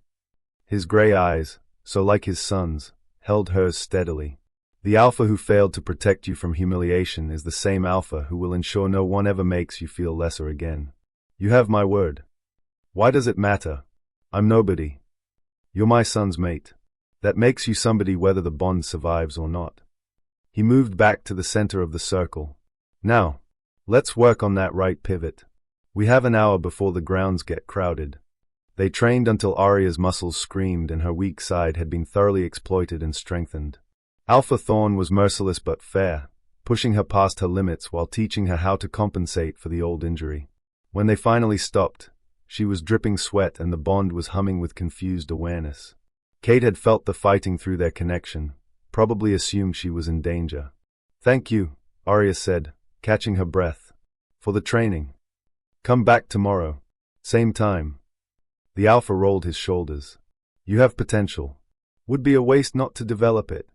His gray eyes, so like his son's, held hers steadily. The Alpha who failed to protect you from humiliation is the same Alpha who will ensure no one ever makes you feel lesser again. You have my word. Why does it matter? I'm nobody. You're my son's mate. That makes you somebody whether the bond survives or not. He moved back to the center of the circle. Now, let's work on that right pivot. We have an hour before the grounds get crowded. They trained until Aria's muscles screamed and her weak side had been thoroughly exploited and strengthened. Alpha Thorne was merciless but fair, pushing her past her limits while teaching her how to compensate for the old injury. When they finally stopped, she was dripping sweat and the bond was humming with confused awareness. Kade had felt the fighting through their connection, probably assumed she was in danger. Thank you, Aria said, catching her breath. For the training. Come back tomorrow. Same time. The alpha rolled his shoulders. You have potential. Would be a waste not to develop it.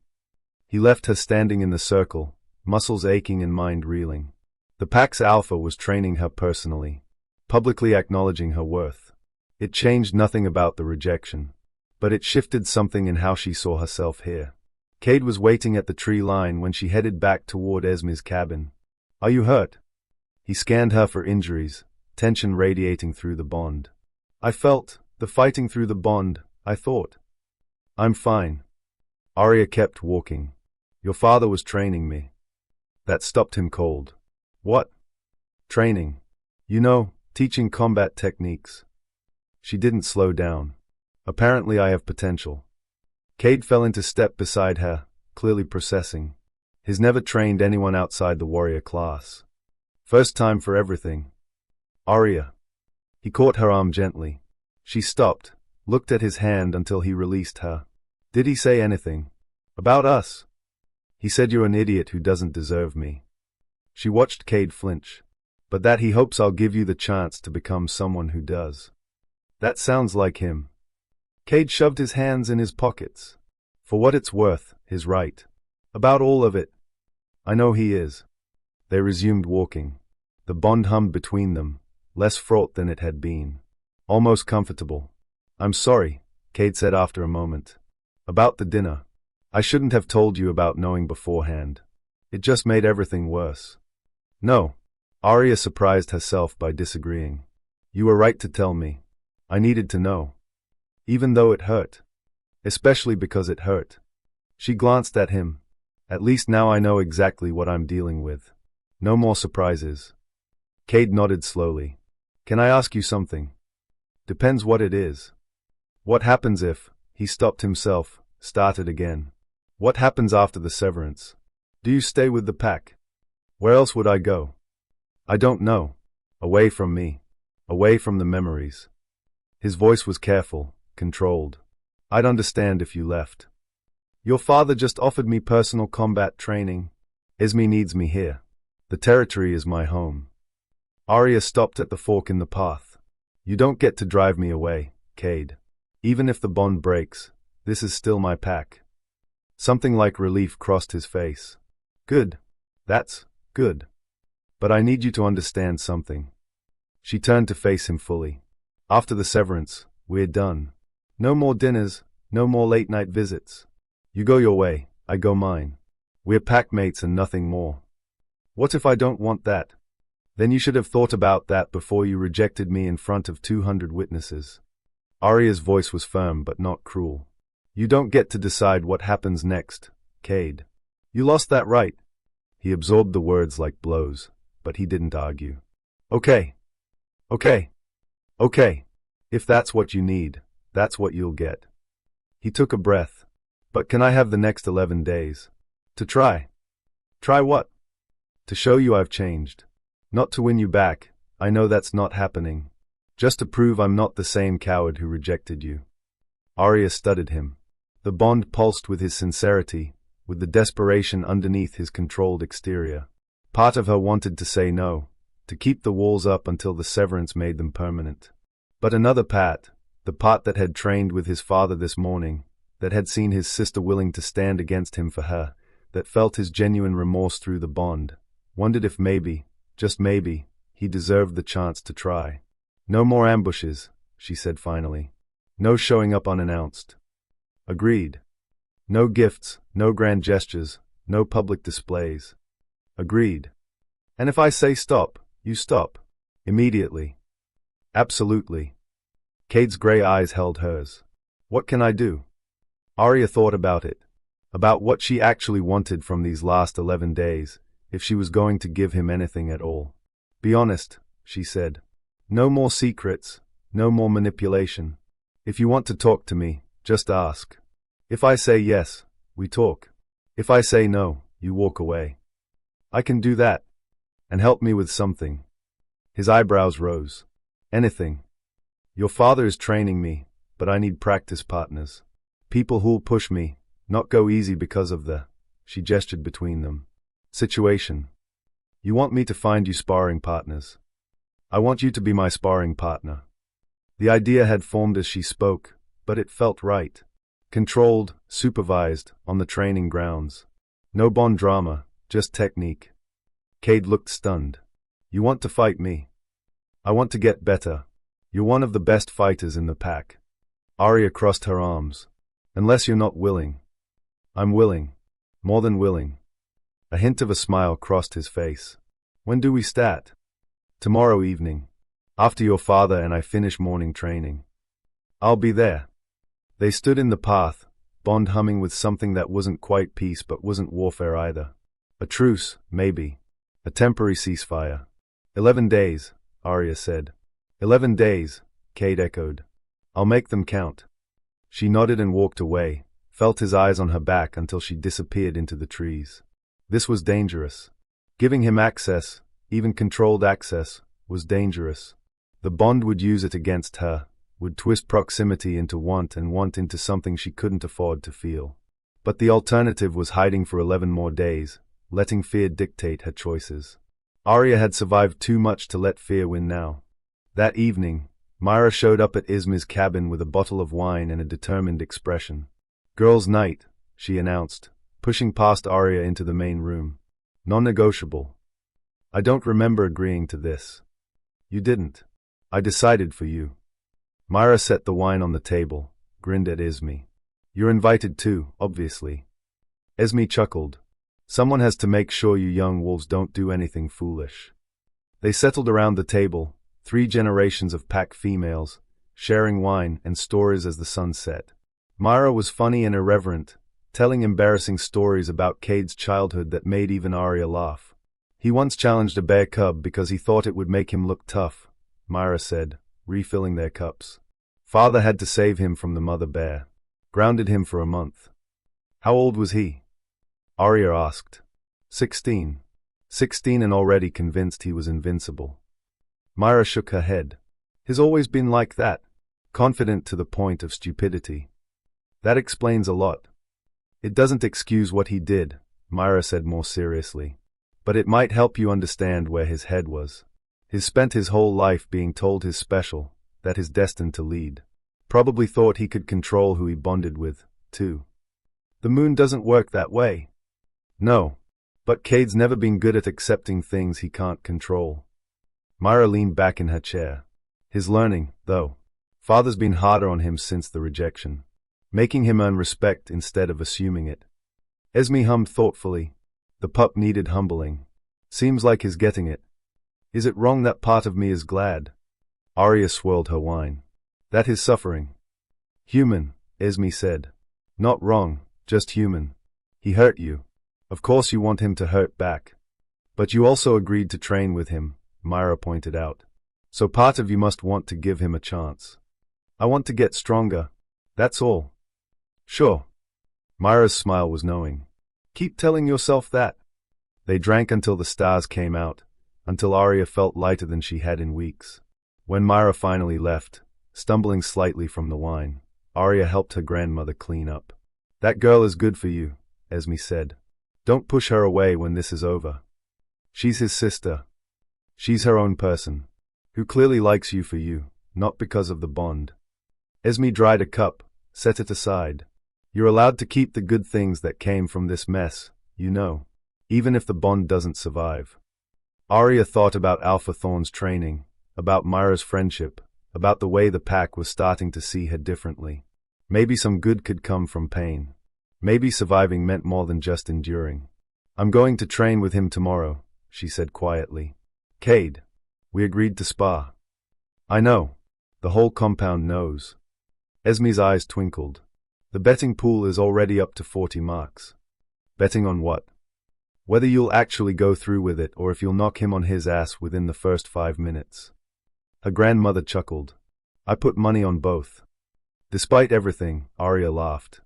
He left her standing in the circle, muscles aching and mind reeling. The pack's alpha was training her personally, publicly acknowledging her worth. It changed nothing about the rejection, but it shifted something in how she saw herself here. Kade was waiting at the tree line when she headed back toward Esme's cabin. Are you hurt? He scanned her for injuries, tension radiating through the bond. I felt the fighting through the bond, I thought. I'm fine. Aria kept walking. Your father was training me. That stopped him cold. What? Training. You know, teaching combat techniques. She didn't slow down. Apparently I have potential. Kade fell into step beside her, clearly processing. He's never trained anyone outside the warrior class. First time for everything. Aria. He caught her arm gently. She stopped, looked at his hand until he released her. Did he say anything? About us? He said you're an idiot who doesn't deserve me. She watched Kade flinch. But that he hopes I'll give you the chance to become someone who does. That sounds like him. Kade shoved his hands in his pockets. For what it's worth, he's right. About all of it. I know he is. They resumed walking. The bond hummed between them, less fraught than it had been. Almost comfortable. I'm sorry, Kade said after a moment. About the dinner. I shouldn't have told you about knowing beforehand. It just made everything worse. No. Aria surprised herself by disagreeing. You were right to tell me. I needed to know. Even though it hurt. Especially because it hurt. She glanced at him. At least now I know exactly what I'm dealing with. No more surprises. Kade nodded slowly. Can I ask you something? Depends what it is. What happens if, he stopped himself, started again. What happens after the severance? Do you stay with the pack? Where else would I go? I don't know. Away from me. Away from the memories. His voice was careful, controlled. I'd understand if you left. Your father just offered me personal combat training. Esme needs me here. The territory is my home. Aria stopped at the fork in the path. You don't get to drive me away, Kade. Even if the bond breaks, this is still my pack. Something like relief crossed his face. Good. That's good. But I need you to understand something. She turned to face him fully. After the severance, we're done. No more dinners, no more late-night visits. You go your way, I go mine. We're packmates and nothing more. What if I don't want that? Then you should have thought about that before you rejected me in front of 200 witnesses. Aria's voice was firm but not cruel. You don't get to decide what happens next, Kade. You lost that right. He absorbed the words like blows, but he didn't argue. Okay. Okay. Okay. If that's what you need, that's what you'll get. He took a breath. But can I have the next 11 days? To try. Try what? To show you I've changed. Not to win you back, I know that's not happening. Just to prove I'm not the same coward who rejected you. Aria studied him. The bond pulsed with his sincerity, with the desperation underneath his controlled exterior. Part of her wanted to say no, to keep the walls up until the severance made them permanent. But another part, the part that had trained with his father this morning, that had seen his sister willing to stand against him for her, that felt his genuine remorse through the bond, wondered if maybe, just maybe, he deserved the chance to try. No more ambushes, she said finally. No showing up unannounced. Agreed. No gifts, no grand gestures, no public displays. Agreed. And if I say stop, you stop. Immediately. Absolutely. Kade's gray eyes held hers. What can I do? Aria thought about it. About what she actually wanted from these last 11 days, if she was going to give him anything at all. Be honest, she said. No more secrets, no more manipulation. If you want to talk to me, just ask. If I say yes, we talk. If I say no, you walk away. I can do that. And help me with something. His eyebrows rose. Anything. Your father is training me, but I need practice partners. People who'll push me, not go easy because of the, she gestured between them, situation. You want me to find you sparring partners. I want you to be my sparring partner. The idea had formed as she spoke, but it felt right. Controlled, supervised, on the training grounds. No bond drama, just technique. Kade looked stunned. You want to fight me? I want to get better. You're one of the best fighters in the pack. Aria crossed her arms. Unless you're not willing. I'm willing. More than willing. A hint of a smile crossed his face. When do we start? Tomorrow evening. After your father and I finish morning training. I'll be there. They stood in the path, Bond humming with something that wasn't quite peace but wasn't warfare either. A truce, maybe. A temporary ceasefire. 11 days, Aria said. 11 days, Kade echoed. I'll make them count. She nodded and walked away, felt his eyes on her back until she disappeared into the trees. This was dangerous. Giving him access, even controlled access, was dangerous. The Bond would use it against her, would twist proximity into want and want into something she couldn't afford to feel. But the alternative was hiding for 11 more days, letting fear dictate her choices. Aria had survived too much to let fear win now. That evening, Myra showed up at Isma's cabin with a bottle of wine and a determined expression. Girls' night, she announced, pushing past Aria into the main room. Non-negotiable. I don't remember agreeing to this. You didn't. I decided for you. Myra set the wine on the table, grinned at Isma. You're invited too, obviously. Isma chuckled. Someone has to make sure you young wolves don't do anything foolish. They settled around the table, 3 generations of pack females, sharing wine and stories as the sun set. Myra was funny and irreverent, telling embarrassing stories about Kade's childhood that made even Aria laugh. He once challenged a bear cub because he thought it would make him look tough, Myra said, refilling their cups. Father had to save him from the mother bear. Grounded him for a month. How old was he? Aria asked. 16. 16 and already convinced he was invincible. Myra shook her head. He's always been like that, confident to the point of stupidity. That explains a lot. It doesn't excuse what he did, Myra said more seriously. But it might help you understand where his head was. He's spent his whole life being told he's special, that he's destined to lead. Probably thought he could control who he bonded with, too. The moon doesn't work that way. No. But Kade's never been good at accepting things he can't control. Myra leaned back in her chair. His learning, though. Father's been harder on him since the rejection. Making him earn respect instead of assuming it. Esme hummed thoughtfully. The pup needed humbling. Seems like he's getting it. Is it wrong that part of me is glad? Aria swirled her wine. That is suffering. Human, Esme said. Not wrong, just human. He hurt you. Of course you want him to hurt back. But you also agreed to train with him, Myra pointed out. So part of you must want to give him a chance. I want to get stronger. That's all. Sure. Myra's smile was knowing. Keep telling yourself that. They drank until the stars came out, until Aria felt lighter than she had in weeks. When Myra finally left, stumbling slightly from the wine, Aria helped her grandmother clean up. That girl is good for you, Esme said. Don't push her away when this is over. She's his sister. She's her own person, who clearly likes you for you, not because of the bond. Esme dried a cup, set it aside. You're allowed to keep the good things that came from this mess, you know, even if the bond doesn't survive. Aria thought about Alpha Thorne's training, about Myra's friendship, about the way the pack was starting to see her differently. Maybe some good could come from pain. Maybe surviving meant more than just enduring. I'm going to train with him tomorrow, she said quietly. Kade, we agreed to spar. I know. The whole compound knows. Esme's eyes twinkled. The betting pool is already up to 40 marks. Betting on what? Whether you'll actually go through with it or if you'll knock him on his ass within the first 5 minutes. Her grandmother chuckled. I put money on both. Despite everything, Aria laughed.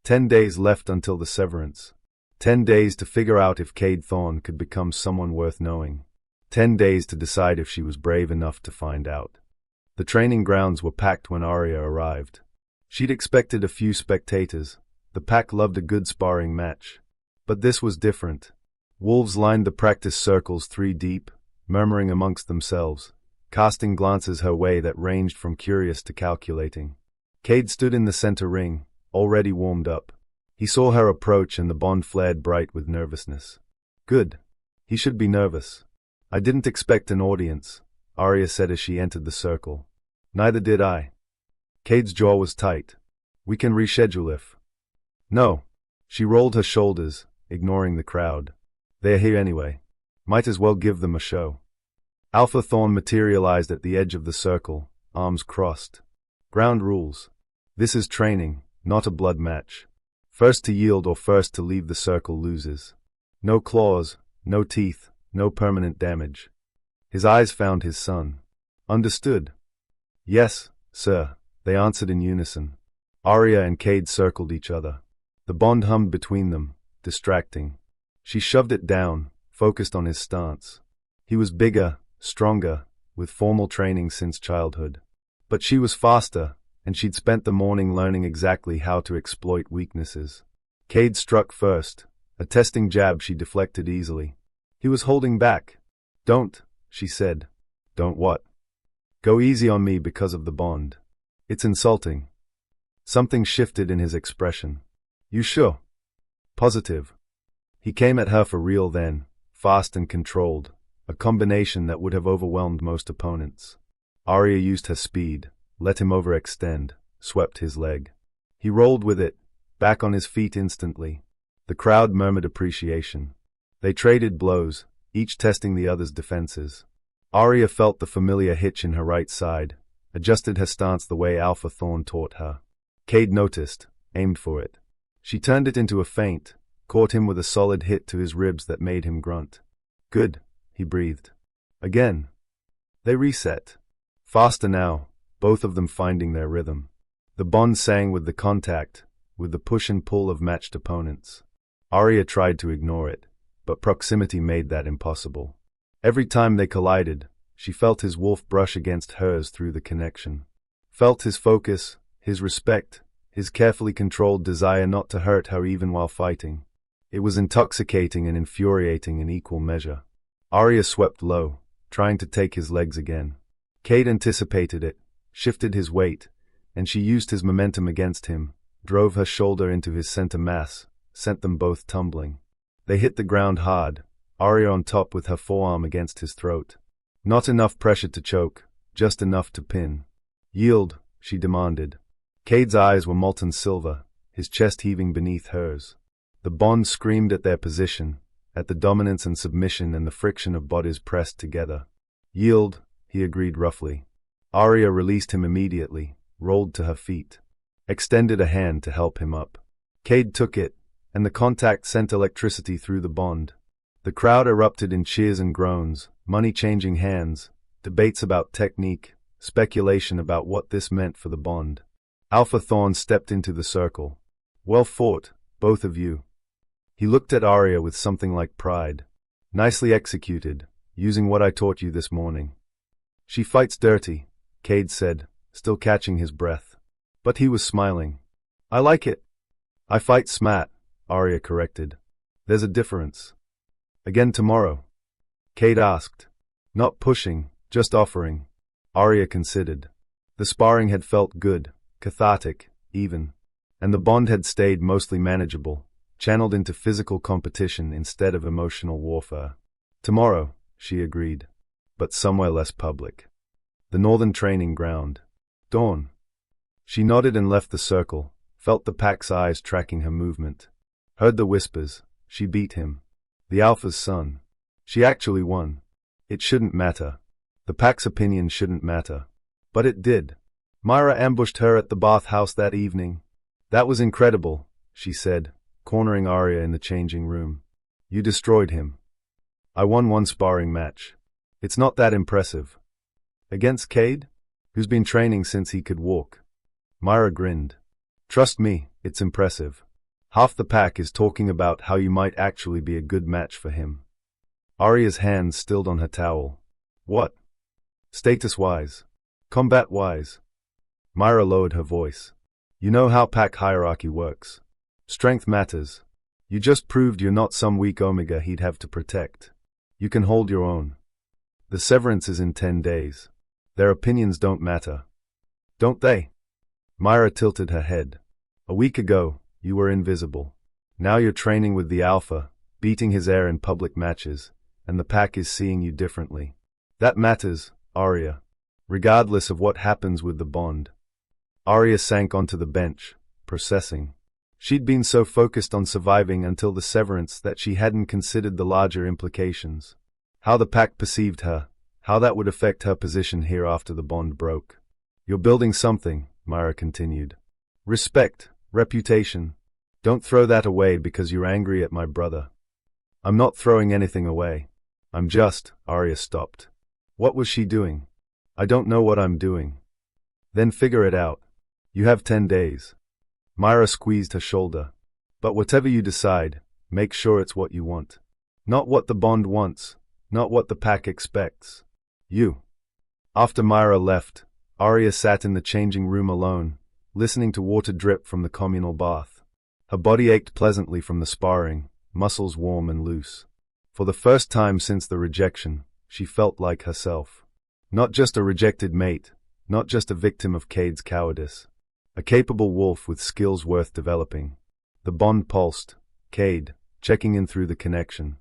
10 days left until the severance. 10 days to figure out if Kade Thorne could become someone worth knowing. 10 days to decide if she was brave enough to find out. The training grounds were packed when Aria arrived. She'd expected a few spectators. The pack loved a good sparring match. But this was different. Wolves lined the practice circles 3 deep, murmuring amongst themselves, casting glances her way that ranged from curious to calculating. Kade stood in the center ring, already warmed up. He saw her approach and the bond flared bright with nervousness. Good. He should be nervous. I didn't expect an audience, Aria said as she entered the circle. Neither did I. Kade's jaw was tight. We can reschedule if. No. She rolled her shoulders, ignoring the crowd. They're here anyway. Might as well give them a show. Alpha Thorne materialized at the edge of the circle, arms crossed. Ground rules. This is training, not a blood match. First to yield or first to leave the circle loses. No claws, no teeth, no permanent damage. His eyes found his son. Understood. Yes, sir, they answered in unison. Aria and Kade circled each other. The bond hummed between them, distracting. She shoved it down, focused on his stance. He was bigger, stronger, with formal training since childhood. But she was faster, and she'd spent the morning learning exactly how to exploit weaknesses. Kade struck first, a testing jab she deflected easily. He was holding back. Don't, she said. Don't what? Go easy on me because of the bond. It's insulting. Something shifted in his expression. You sure? Positive. He came at her for real then, fast and controlled, a combination that would have overwhelmed most opponents. Aria used her speed, let him overextend, swept his leg. He rolled with it, back on his feet instantly. The crowd murmured appreciation. They traded blows, each testing the other's defenses. Aria felt the familiar hitch in her right side, adjusted her stance the way Alpha Thorne taught her. Kade noticed, aimed for it. She turned it into a feint, caught him with a solid hit to his ribs that made him grunt. Good, he breathed. Again. They reset. Faster now, both of them finding their rhythm. The bond sang with the contact, with the push and pull of matched opponents. Aria tried to ignore it, but proximity made that impossible. Every time they collided, she felt his wolf brush against hers through the connection. Felt his focus, his respect, his carefully controlled desire not to hurt her even while fighting. It was intoxicating and infuriating in equal measure. Aria swept low, trying to take his legs again. Kade anticipated it, shifted his weight, and she used his momentum against him, drove her shoulder into his center mass, sent them both tumbling. They hit the ground hard, Aria on top with her forearm against his throat. Not enough pressure to choke, just enough to pin. Yield, she demanded. Kade's eyes were molten silver, his chest heaving beneath hers. The bond screamed at their position, at the dominance and submission and the friction of bodies pressed together. Yield, he agreed roughly. Aria released him immediately, rolled to her feet. Extended a hand to help him up. Kade took it, and the contact sent electricity through the bond. The crowd erupted in cheers and groans, money changing hands, debates about technique, speculation about what this meant for the bond. Alpha Thorne stepped into the circle. Well fought, both of you. He looked at Aria with something like pride. Nicely executed, using what I taught you this morning. She fights dirty, Kade said, still catching his breath. But he was smiling. I like it. I fight smart, Aria corrected. There's a difference. Again tomorrow? Kade asked. Not pushing, just offering. Aria considered. The sparring had felt good, cathartic, even. And the bond had stayed mostly manageable, channeled into physical competition instead of emotional warfare. Tomorrow, she agreed. But somewhere less public. The northern training ground. Dawn. She nodded and left the circle, felt the pack's eyes tracking her movement. Heard the whispers. She beat him. The Alpha's son. She actually won. It shouldn't matter. The pack's opinion shouldn't matter. But it did. Myra ambushed her at the bathhouse that evening. That was incredible, she said, cornering Aria in the changing room. You destroyed him. I won one sparring match. It's not that impressive. Against Kade? Who's been training since he could walk. Myra grinned. Trust me, it's impressive. Half the pack is talking about how you might actually be a good match for him. Aria's hands stilled on her towel. What? Status-wise. Combat-wise. Myra lowered her voice. You know how pack hierarchy works. Strength matters. You just proved you're not some weak omega he'd have to protect. You can hold your own. The severance is in 10 days. Their opinions don't matter. Don't they? Myra tilted her head. A week ago, you were invisible. Now you're training with the Alpha, beating his heir in public matches, and the pack is seeing you differently. That matters, Aria. Regardless of what happens with the bond. Aria sank onto the bench, processing. She'd been so focused on surviving until the severance that she hadn't considered the larger implications. How the pack perceived her, how that would affect her position here after the bond broke. You're building something, Myra continued. Respect, reputation. Don't throw that away because you're angry at my brother. I'm not throwing anything away. I'm just, Aria stopped. What was she doing? I don't know what I'm doing. Then figure it out. You have 10 days. Myra squeezed her shoulder. But whatever you decide, make sure it's what you want. Not what the bond wants, not what the pack expects. You. After Myra left, Aria sat in the changing room alone, listening to water drip from the communal bath. Her body ached pleasantly from the sparring, muscles warm and loose. For the first time since the rejection, she felt like herself. Not just a rejected mate, not just a victim of Kade's cowardice. A capable wolf with skills worth developing. The bond pulsed, Kade, checking in through the connection.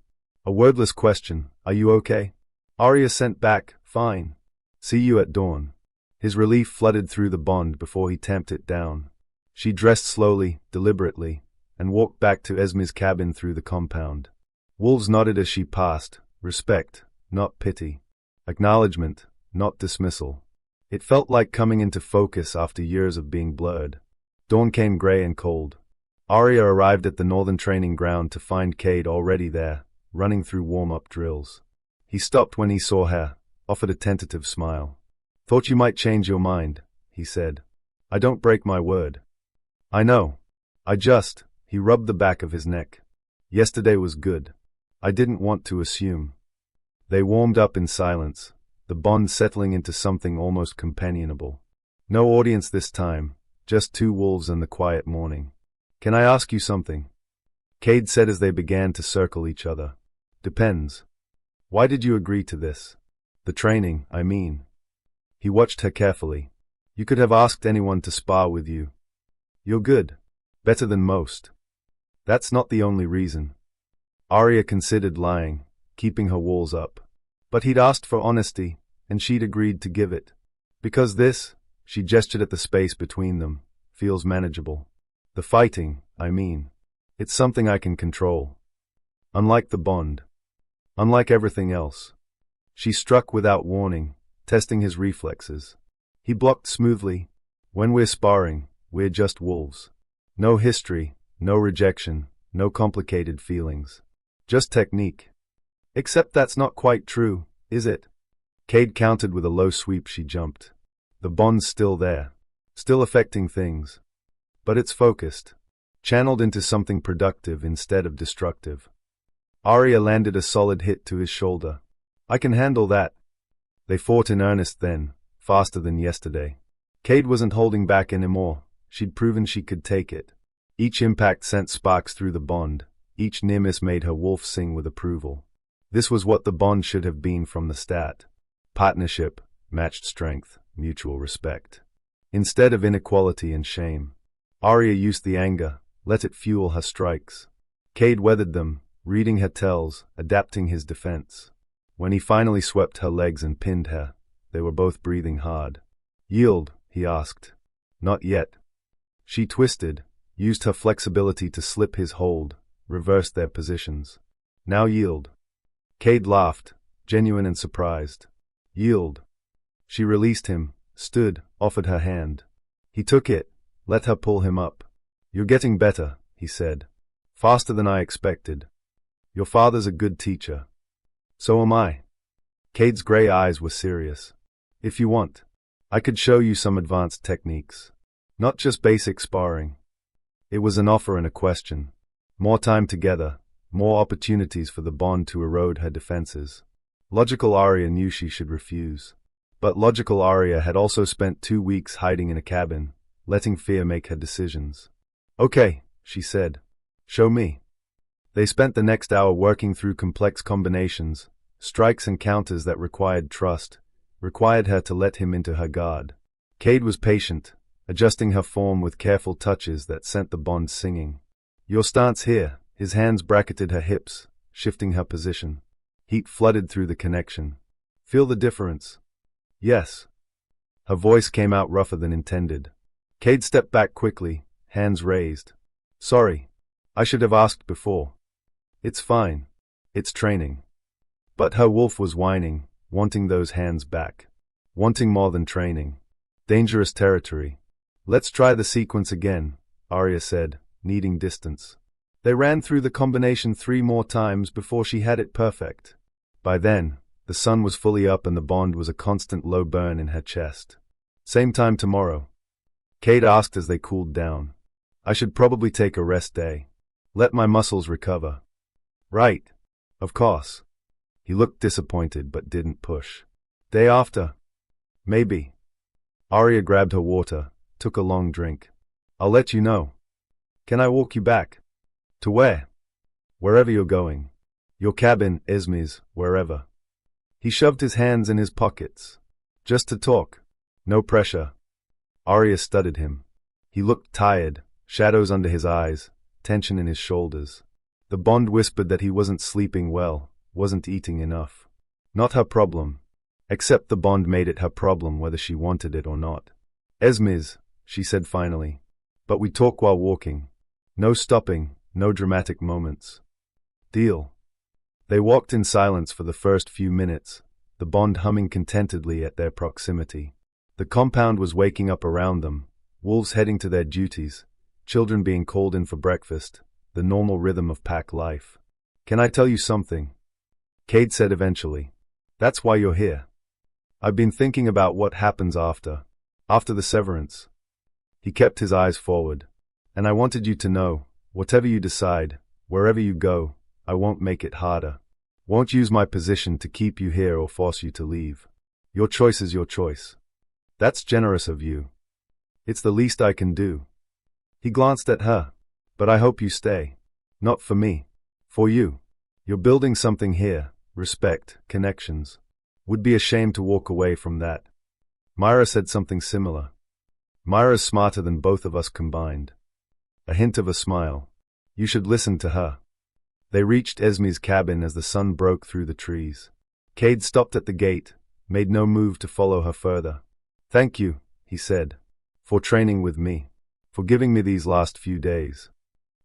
A wordless question, are you okay? Aria sent back, fine. See you at dawn. His relief flooded through the bond before he tamped it down. She dressed slowly, deliberately, and walked back to Esme's cabin through the compound. Wolves nodded as she passed, respect, not pity. Acknowledgement, not dismissal. It felt like coming into focus after years of being blurred. Dawn came gray and cold. Aria arrived at the northern training ground to find Kade already there, running through warm-up drills. He stopped when he saw her, offered a tentative smile. Thought you might change your mind, he said. I don't break my word. I know. He rubbed the back of his neck. Yesterday was good. I didn't want to assume. They warmed up in silence, the bond settling into something almost companionable. No audience this time, just two wolves and the quiet morning. Can I ask you something? Kade said as they began to circle each other. Depends. Why did you agree to this? The training, I mean. He watched her carefully. You could have asked anyone to spar with you. You're good. Better than most. That's not the only reason. Aria considered lying, keeping her walls up. But he'd asked for honesty, and she'd agreed to give it. Because this, she gestured at the space between them, feels manageable. The fighting, I mean. It's something I can control. Unlike the bond. Unlike everything else. She struck without warning, testing his reflexes. He blocked smoothly. When we're sparring, we're just wolves. No history, no rejection, no complicated feelings. Just technique. Except that's not quite true, is it? Kade countered with a low sweep. She jumped. The bond's still there. Still affecting things. But it's focused. Channeled into something productive instead of destructive. Aria landed a solid hit to his shoulder. I can handle that. They fought in earnest then, faster than yesterday. Kade wasn't holding back anymore. She'd proven she could take it. Each impact sent sparks through the bond. Each near miss made her wolf sing with approval. This was what the bond should have been from the start. Partnership, matched strength, mutual respect. Instead of inequality and shame. Aria used the anger, let it fuel her strikes. Kade weathered them, reading her tells, adapting his defense. When he finally swept her legs and pinned her, they were both breathing hard. Yield, he asked. Not yet. She twisted, used her flexibility to slip his hold, reversed their positions. Now yield. Kade laughed, genuine and surprised. Yield. She released him, stood, offered her hand. He took it, let her pull him up. You're getting better, he said. Faster than I expected. Your father's a good teacher. So am I. Kade's gray eyes were serious. If you want, I could show you some advanced techniques. Not just basic sparring. It was an offer and a question. More time together, more opportunities for the bond to erode her defenses. Logical Aria knew she should refuse. But logical Aria had also spent 2 weeks hiding in a cabin, letting fear make her decisions. Okay, she said. Show me. They spent the next hour working through complex combinations, strikes and counters that required trust, required her to let him into her guard. Kade was patient, adjusting her form with careful touches that sent the bond singing. Your stance here. His hands bracketed her hips, shifting her position. Heat flooded through the connection. Feel the difference? Yes. Her voice came out rougher than intended. Kade stepped back quickly, hands raised. Sorry. I should have asked before. It's fine. It's training. But her wolf was whining, wanting those hands back. Wanting more than training. Dangerous territory. Let's try the sequence again, Aria said, needing distance. They ran through the combination 3 more times before she had it perfect. By then, the sun was fully up and the bond was a constant low burn in her chest. Same time tomorrow. Kade asked as they cooled down. I should probably take a rest day. Let my muscles recover. Right. Of course. He looked disappointed but didn't push. Day after? Maybe. Aria grabbed her water, took a long drink. I'll let you know. Can I walk you back? To where? Wherever you're going. Your cabin, Esme's, wherever. He shoved his hands in his pockets. Just to talk. No pressure. Aria studied him. He looked tired, shadows under his eyes, tension in his shoulders. The bond whispered that he wasn't sleeping well, wasn't eating enough. Not her problem. Except the bond made it her problem whether she wanted it or not. Esme's, she said finally. But we talk while walking. No stopping, no dramatic moments. Deal. They walked in silence for the first few minutes, the bond humming contentedly at their proximity. The compound was waking up around them, wolves heading to their duties, children being called in for breakfast, the normal rhythm of pack life. Can I tell you something? Kade said eventually. That's why you're here. I've been thinking about what happens after the severance. He kept his eyes forward. And I wanted you to know, whatever you decide, wherever you go, I won't make it harder. Won't use my position to keep you here or force you to leave. Your choice is your choice. That's generous of you. It's the least I can do. He glanced at her. But I hope you stay. Not for me. For you. You're building something here, respect, connections. Would be ashamed to walk away from that. Myra said something similar. Myra's smarter than both of us combined. A hint of a smile. You should listen to her. They reached Esme's cabin as the sun broke through the trees. Kade stopped at the gate, made no move to follow her further. Thank you, he said, for training with me, for giving me these last few days.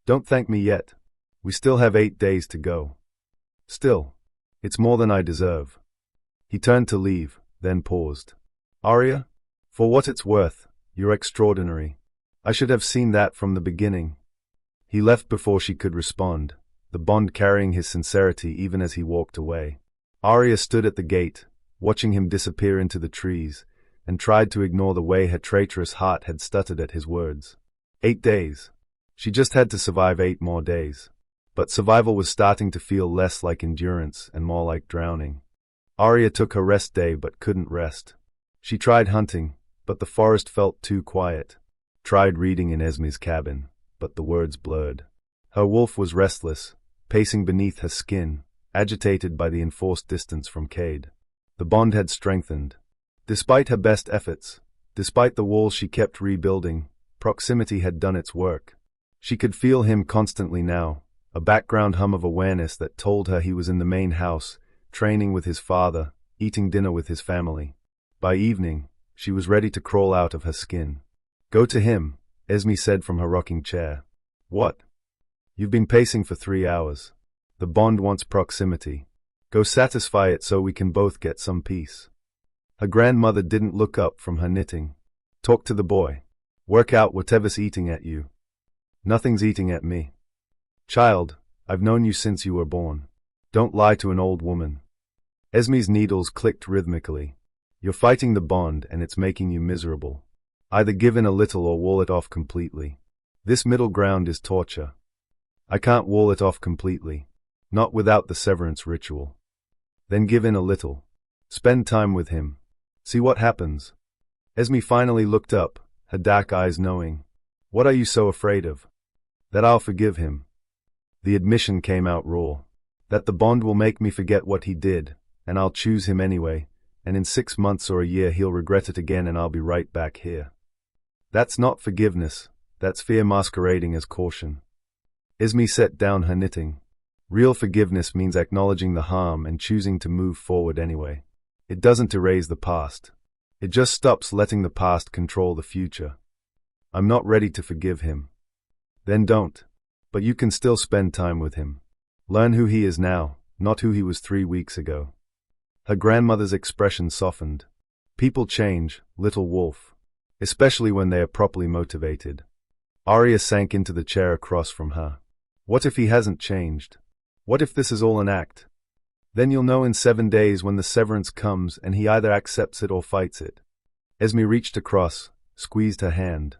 Don't thank me yet. We still have 8 days to go. Still, it's more than I deserve. He turned to leave, then paused. Aria, for what it's worth, you're extraordinary. I should have seen that from the beginning. He left before she could respond, the bond carrying his sincerity even as he walked away. Aria stood at the gate, watching him disappear into the trees, and tried to ignore the way her traitorous heart had stuttered at his words. 8 days. She just had to survive 8 more days. But survival was starting to feel less like endurance and more like drowning. Aria took her rest day but couldn't rest. She tried hunting, but the forest felt too quiet. Tried reading in Esme's cabin, but the words blurred. Her wolf was restless, pacing beneath her skin, agitated by the enforced distance from Kade. The bond had strengthened. Despite her best efforts, despite the walls she kept rebuilding, proximity had done its work. She could feel him constantly now, a background hum of awareness that told her he was in the main house, training with his father, eating dinner with his family. By evening, she was ready to crawl out of her skin. Go to him, Esme said from her rocking chair. What? You've been pacing for 3 hours. The bond wants proximity. Go satisfy it so we can both get some peace. Her grandmother didn't look up from her knitting. Talk to the boy. Work out whatever's eating at you. Nothing's eating at me. Child, I've known you since you were born. Don't lie to an old woman. Esme's needles clicked rhythmically. You're fighting the bond and it's making you miserable. Either give in a little or wall it off completely. This middle ground is torture. I can't wall it off completely. Not without the severance ritual. Then give in a little. Spend time with him. See what happens. Esme finally looked up, her dark eyes knowing. What are you so afraid of? That I'll forgive him. The admission came out raw. That the bond will make me forget what he did, and I'll choose him anyway, and in 6 months or a year he'll regret it again and I'll be right back here. That's not forgiveness, that's fear masquerading as caution. Esme set down her knitting. Real forgiveness means acknowledging the harm and choosing to move forward anyway. It doesn't erase the past. It just stops letting the past control the future. I'm not ready to forgive him. Then don't. But you can still spend time with him. Learn who he is now, not who he was 3 weeks ago. Her grandmother's expression softened. People change, little wolf. Especially when they are properly motivated. Aria sank into the chair across from her. What if he hasn't changed? What if this is all an act? Then you'll know in 7 days when the severance comes and he either accepts it or fights it. Esme reached across, squeezed her hand.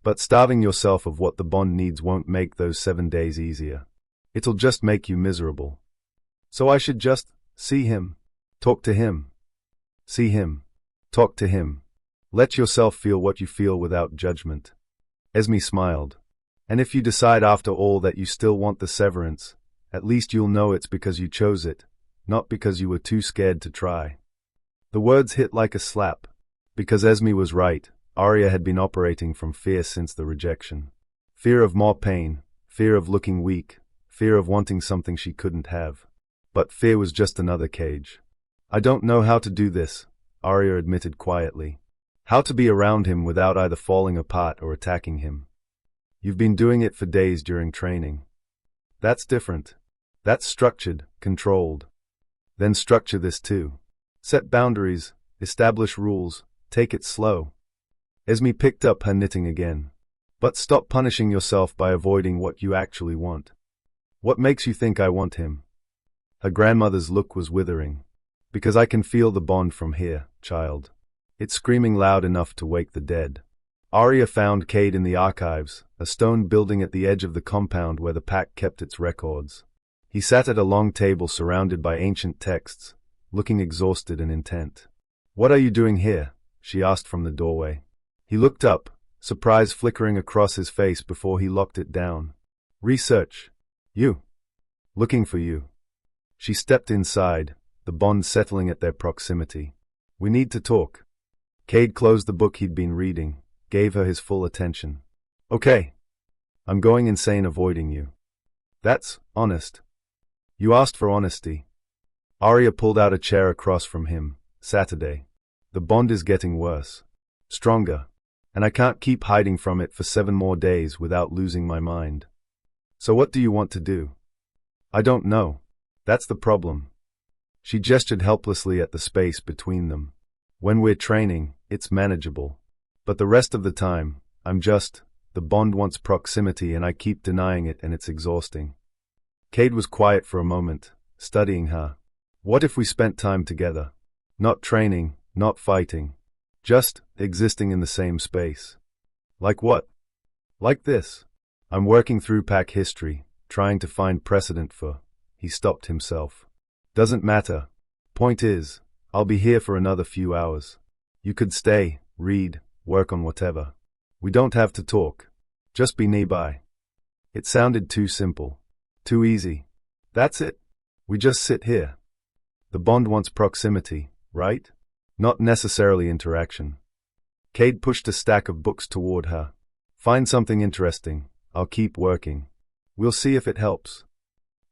But starving yourself of what the bond needs won't make those 7 days easier. It'll just make you miserable. So I should just see him. Talk to him. See him. Talk to him. Let yourself feel what you feel without judgment. Esme smiled. And if you decide after all that you still want the severance, at least you'll know it's because you chose it, not because you were too scared to try. The words hit like a slap. Because Esme was right, Aria had been operating from fear since the rejection. Fear of more pain, fear of looking weak, fear of wanting something she couldn't have. But fear was just another cage. I don't know how to do this, Aria admitted quietly. How to be around him without either falling apart or attacking him. You've been doing it for days during training. That's different. That's structured, controlled. Then structure this too. Set boundaries, establish rules, take it slow. Esme picked up her knitting again. But stop punishing yourself by avoiding what you actually want. What makes you think I want him? Her grandmother's look was withering. Because I can feel the bond from here, child. It's screaming loud enough to wake the dead. Aria found Kade in the archives, a stone building at the edge of the compound where the pack kept its records. He sat at a long table surrounded by ancient texts, looking exhausted and intent. What are you doing here? She asked from the doorway. He looked up, surprise flickering across his face before he locked it down. Research. You. Looking for you. She stepped inside, the bond settling at their proximity. We need to talk. Kade closed the book he'd been reading, gave her his full attention. Okay. I'm going insane avoiding you. That's honest. You asked for honesty. Aria pulled out a chair across from him. Saturday. The bond is getting worse. Stronger. And I can't keep hiding from it for 7 more days without losing my mind. So what do you want to do? I don't know. That's the problem. She gestured helplessly at the space between them. When we're training, it's manageable. But the rest of the time, the bond wants proximity and I keep denying it and it's exhausting. Kade was quiet for a moment, studying her. What if we spent time together? Not training, not fighting. Just existing in the same space. Like what? Like this. I'm working through pack history, trying to find precedent for. He stopped himself. Doesn't matter. Point is, I'll be here for another few hours. You could stay, read, work on whatever. We don't have to talk. Just be nearby. It sounded too simple. Too easy. That's it. We just sit here. The bond wants proximity, right? Not necessarily interaction. Kade pushed a stack of books toward her. Find something interesting. I'll keep working. We'll see if it helps.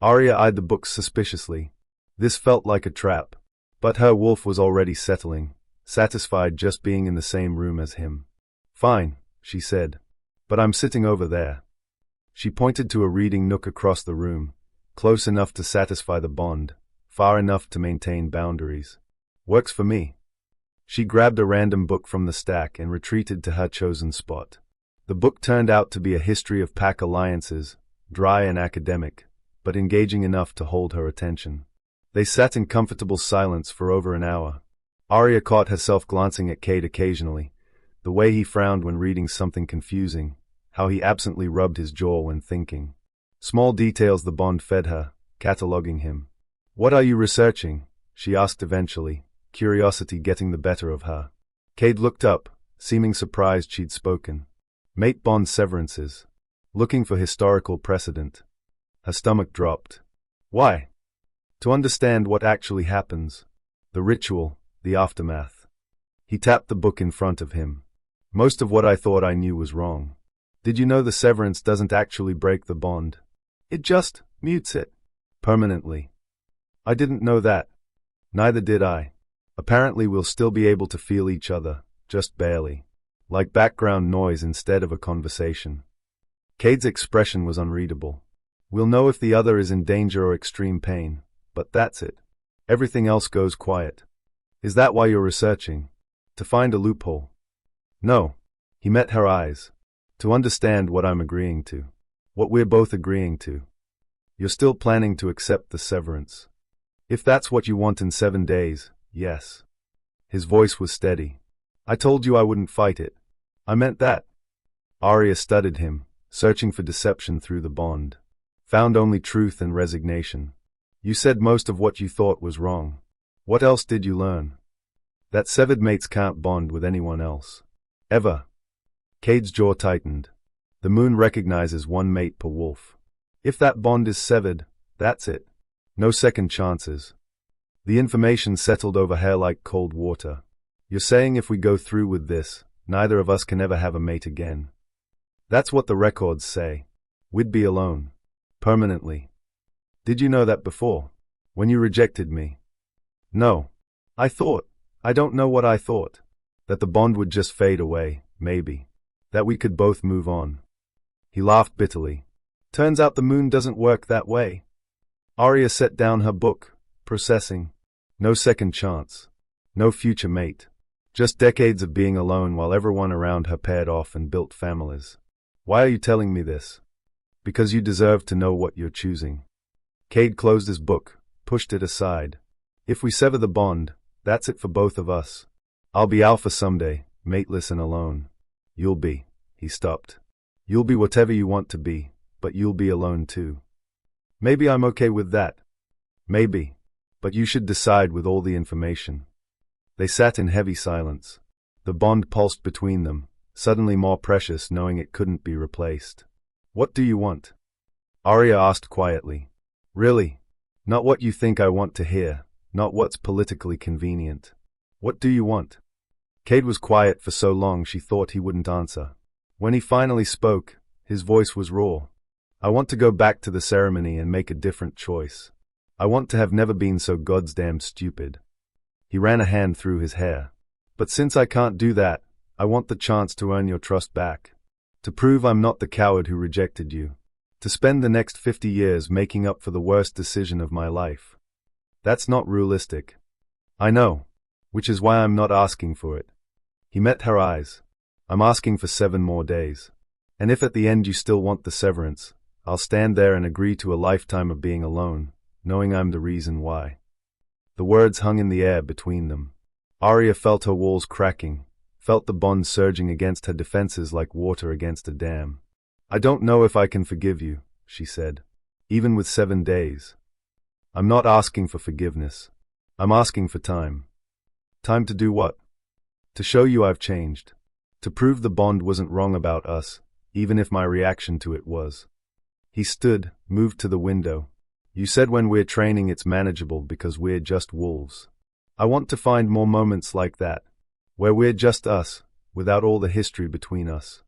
Aria eyed the books suspiciously. This felt like a trap. But her wolf was already settling, satisfied just being in the same room as him. Fine, she said. But I'm sitting over there. She pointed to a reading nook across the room, close enough to satisfy the bond, far enough to maintain boundaries. Works for me. She grabbed a random book from the stack and retreated to her chosen spot. The book turned out to be a history of pack alliances, dry and academic, but engaging enough to hold her attention. They sat in comfortable silence for over an hour. Aria caught herself glancing at Kade occasionally, the way he frowned when reading something confusing, how he absently rubbed his jaw when thinking. Small details the bond fed her, cataloguing him. What are you researching? She asked eventually, curiosity getting the better of her. Kade looked up, seeming surprised she'd spoken. Mate bond severances. Looking for historical precedent. Her stomach dropped. Why? To understand what actually happens. The ritual, The aftermath. He tapped the book in front of him. Most of what I thought I knew was wrong. Did you know the severance doesn't actually break the bond? It just mutes it. Permanently. I didn't know that. Neither did I. Apparently we'll still be able to feel each other, just barely. Like background noise instead of a conversation. Kade's expression was unreadable. We'll know if the other is in danger or extreme pain, but that's it. Everything else goes quiet. Is that why you're researching? To find a loophole? No. He met her eyes. To understand what I'm agreeing to. What we're both agreeing to. You're still planning to accept the severance. If that's what you want in 7 days, yes. His voice was steady. I told you I wouldn't fight it. I meant that. Aria studied him, searching for deception through the bond. Found only truth and resignation. You said most of what you thought was wrong. What else did you learn? That severed mates can't bond with anyone else. Ever. Kade's jaw tightened. The moon recognizes one mate per wolf. If that bond is severed, that's it. No second chances. The information settled over hair like cold water. You're saying if we go through with this, neither of us can ever have a mate again. That's what the records say. We'd be alone. Permanently. Did you know that before? When you rejected me? No. I don't know what I thought. That the bond would just fade away, maybe. That we could both move on. He laughed bitterly. Turns out the moon doesn't work that way. Aria set down her book, processing. No second chance. No future mate. Just decades of being alone while everyone around her paired off and built families. Why are you telling me this? Because you deserve to know what you're choosing. Kade closed his book, pushed it aside. If we sever the bond, that's it for both of us. I'll be alpha someday, mateless and alone. You'll be. He stopped. You'll be whatever you want to be, but you'll be alone too. Maybe I'm okay with that. Maybe. But you should decide with all the information. They sat in heavy silence. The bond pulsed between them, suddenly more precious knowing it couldn't be replaced. What do you want? Aria asked quietly. Really? Not what you think I want to hear, not what's politically convenient. What do you want? Kade was quiet for so long she thought he wouldn't answer. When he finally spoke, his voice was raw. I want to go back to the ceremony and make a different choice. I want to have never been so goddamn stupid. He ran a hand through his hair. But since I can't do that, I want the chance to earn your trust back. To prove I'm not the coward who rejected you. To spend the next 50 years making up for the worst decision of my life. That's not realistic. I know. Which is why I'm not asking for it. He met her eyes. I'm asking for 7 more days. And if at the end you still want the severance, I'll stand there and agree to a lifetime of being alone, knowing I'm the reason why. The words hung in the air between them. Aria felt her walls cracking, felt the bond surging against her defenses like water against a dam. I don't know if I can forgive you, she said, even with 7 days. I'm not asking for forgiveness. I'm asking for time. Time to do what? To show you I've changed. To prove the bond wasn't wrong about us, even if my reaction to it was. He stood, moved to the window. You said when we're training it's manageable because we're just wolves. I want to find more moments like that, where we're just us, without all the history between us.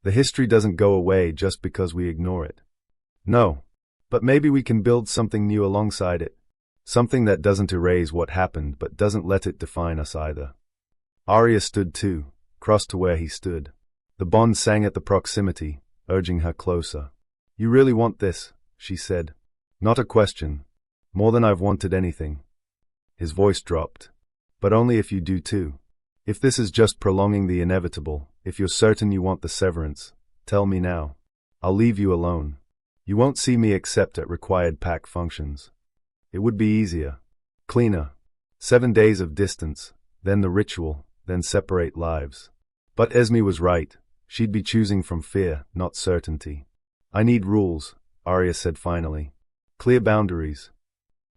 The history doesn't go away just because we ignore it. No, but maybe we can build something new alongside it. Something that doesn't erase what happened but doesn't let it define us either. Aria stood too, crossed to where he stood. The bond sang at the proximity, urging her closer. You really want this, she said. Not a question. More than I've wanted anything. His voice dropped. But only if you do too. If this is just prolonging the inevitable, if you're certain you want the severance, tell me now. I'll leave you alone. You won't see me except at required pack functions. It would be easier. Cleaner. 7 days of distance, then the ritual, then separate lives. But Esme was right. She'd be choosing from fear, not certainty. I need rules, Aria said finally. Clear boundaries.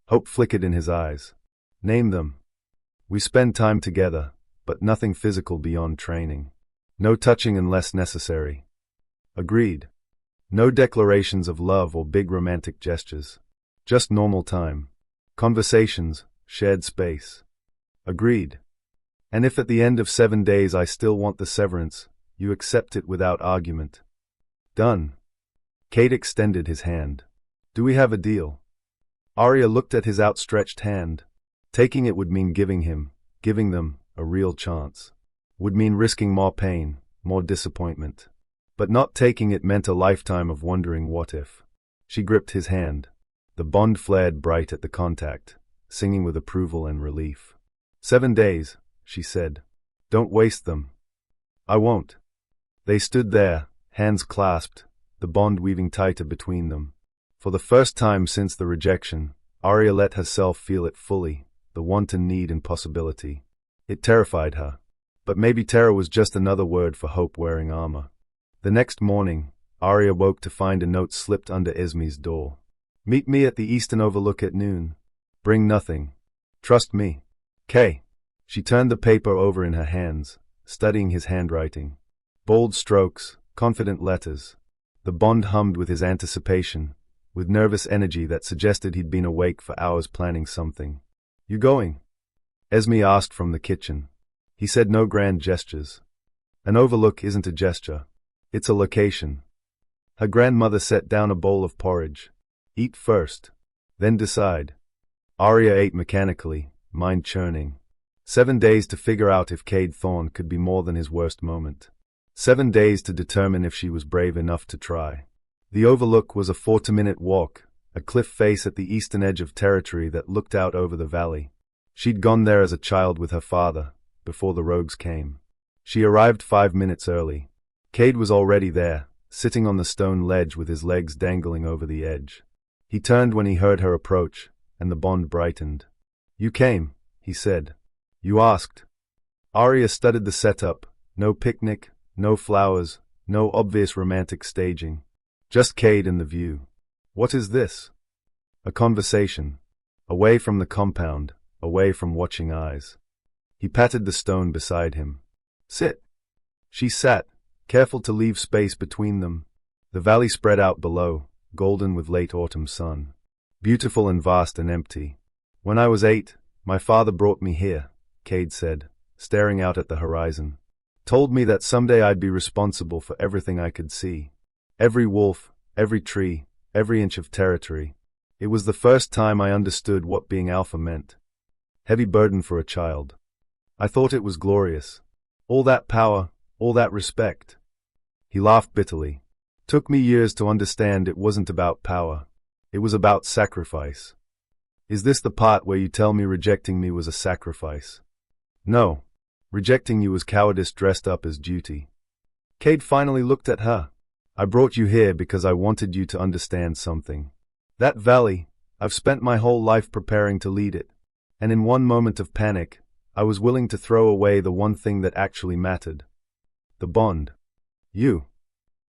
Hope flickered in his eyes. Name them. We spend time together, but nothing physical beyond training. No touching unless necessary. Agreed. No declarations of love or big romantic gestures. Just normal time. Conversations, shared space. Agreed. And if at the end of 7 days I still want the severance, you accept it without argument. Done. Kade extended his hand. Do we have a deal? Aria looked at his outstretched hand. Taking it would mean giving them, a real chance. Would mean risking more pain, more disappointment. But not taking it meant a lifetime of wondering what if. She gripped his hand. The bond flared bright at the contact, singing with approval and relief. 7 days, she said. Don't waste them. I won't. They stood there, hands clasped, the bond weaving tighter between them. For the first time since the rejection, Aria let herself feel it fully, the wanton need and possibility. It terrified her. But maybe terror was just another word for hope wearing armor. The next morning, Aria woke to find a note slipped under Esme's door. Meet me at the eastern overlook at noon. Bring nothing. Trust me. K. She turned the paper over in her hands, studying his handwriting. Bold strokes, confident letters. The bond hummed with his anticipation, with nervous energy that suggested he'd been awake for hours planning something. You going? Esme asked from the kitchen. He said no grand gestures. An overlook isn't a gesture. It's a location. Her grandmother set down a bowl of porridge. Eat first. Then decide. Aria ate mechanically, mind churning. 7 days to figure out if Kade Thorne could be more than his worst moment. 7 days to determine if she was brave enough to try. The overlook was a 40-minute walk, a cliff face at the eastern edge of territory that looked out over the valley. She'd gone there as a child with her father, before the rogues came. She arrived 5 minutes early. Kade was already there, sitting on the stone ledge with his legs dangling over the edge. He turned when he heard her approach, and the bond brightened. You came, he said. You asked. Aria studied the setup. No picnic, no flowers, no obvious romantic staging. Just Kade and the view. What is this? A conversation. Away from the compound, away from watching eyes. He patted the stone beside him. Sit. She sat, careful to leave space between them. The valley spread out below, golden with late autumn sun. Beautiful and vast and empty. When I was 8, my father brought me here, Kade said, staring out at the horizon. Told me that someday I'd be responsible for everything I could see. Every wolf, every tree, every inch of territory. It was the first time I understood what being alpha meant. Heavy burden for a child. I thought it was glorious. All that power, all that respect. He laughed bitterly. Took me years to understand it wasn't about power. It was about sacrifice. Is this the part where you tell me rejecting me was a sacrifice? No. Rejecting you was cowardice dressed up as duty. Kade finally looked at her. I brought you here because I wanted you to understand something. That valley, I've spent my whole life preparing to lead it. And in one moment of panic, I was willing to throw away the one thing that actually mattered. The bond. You.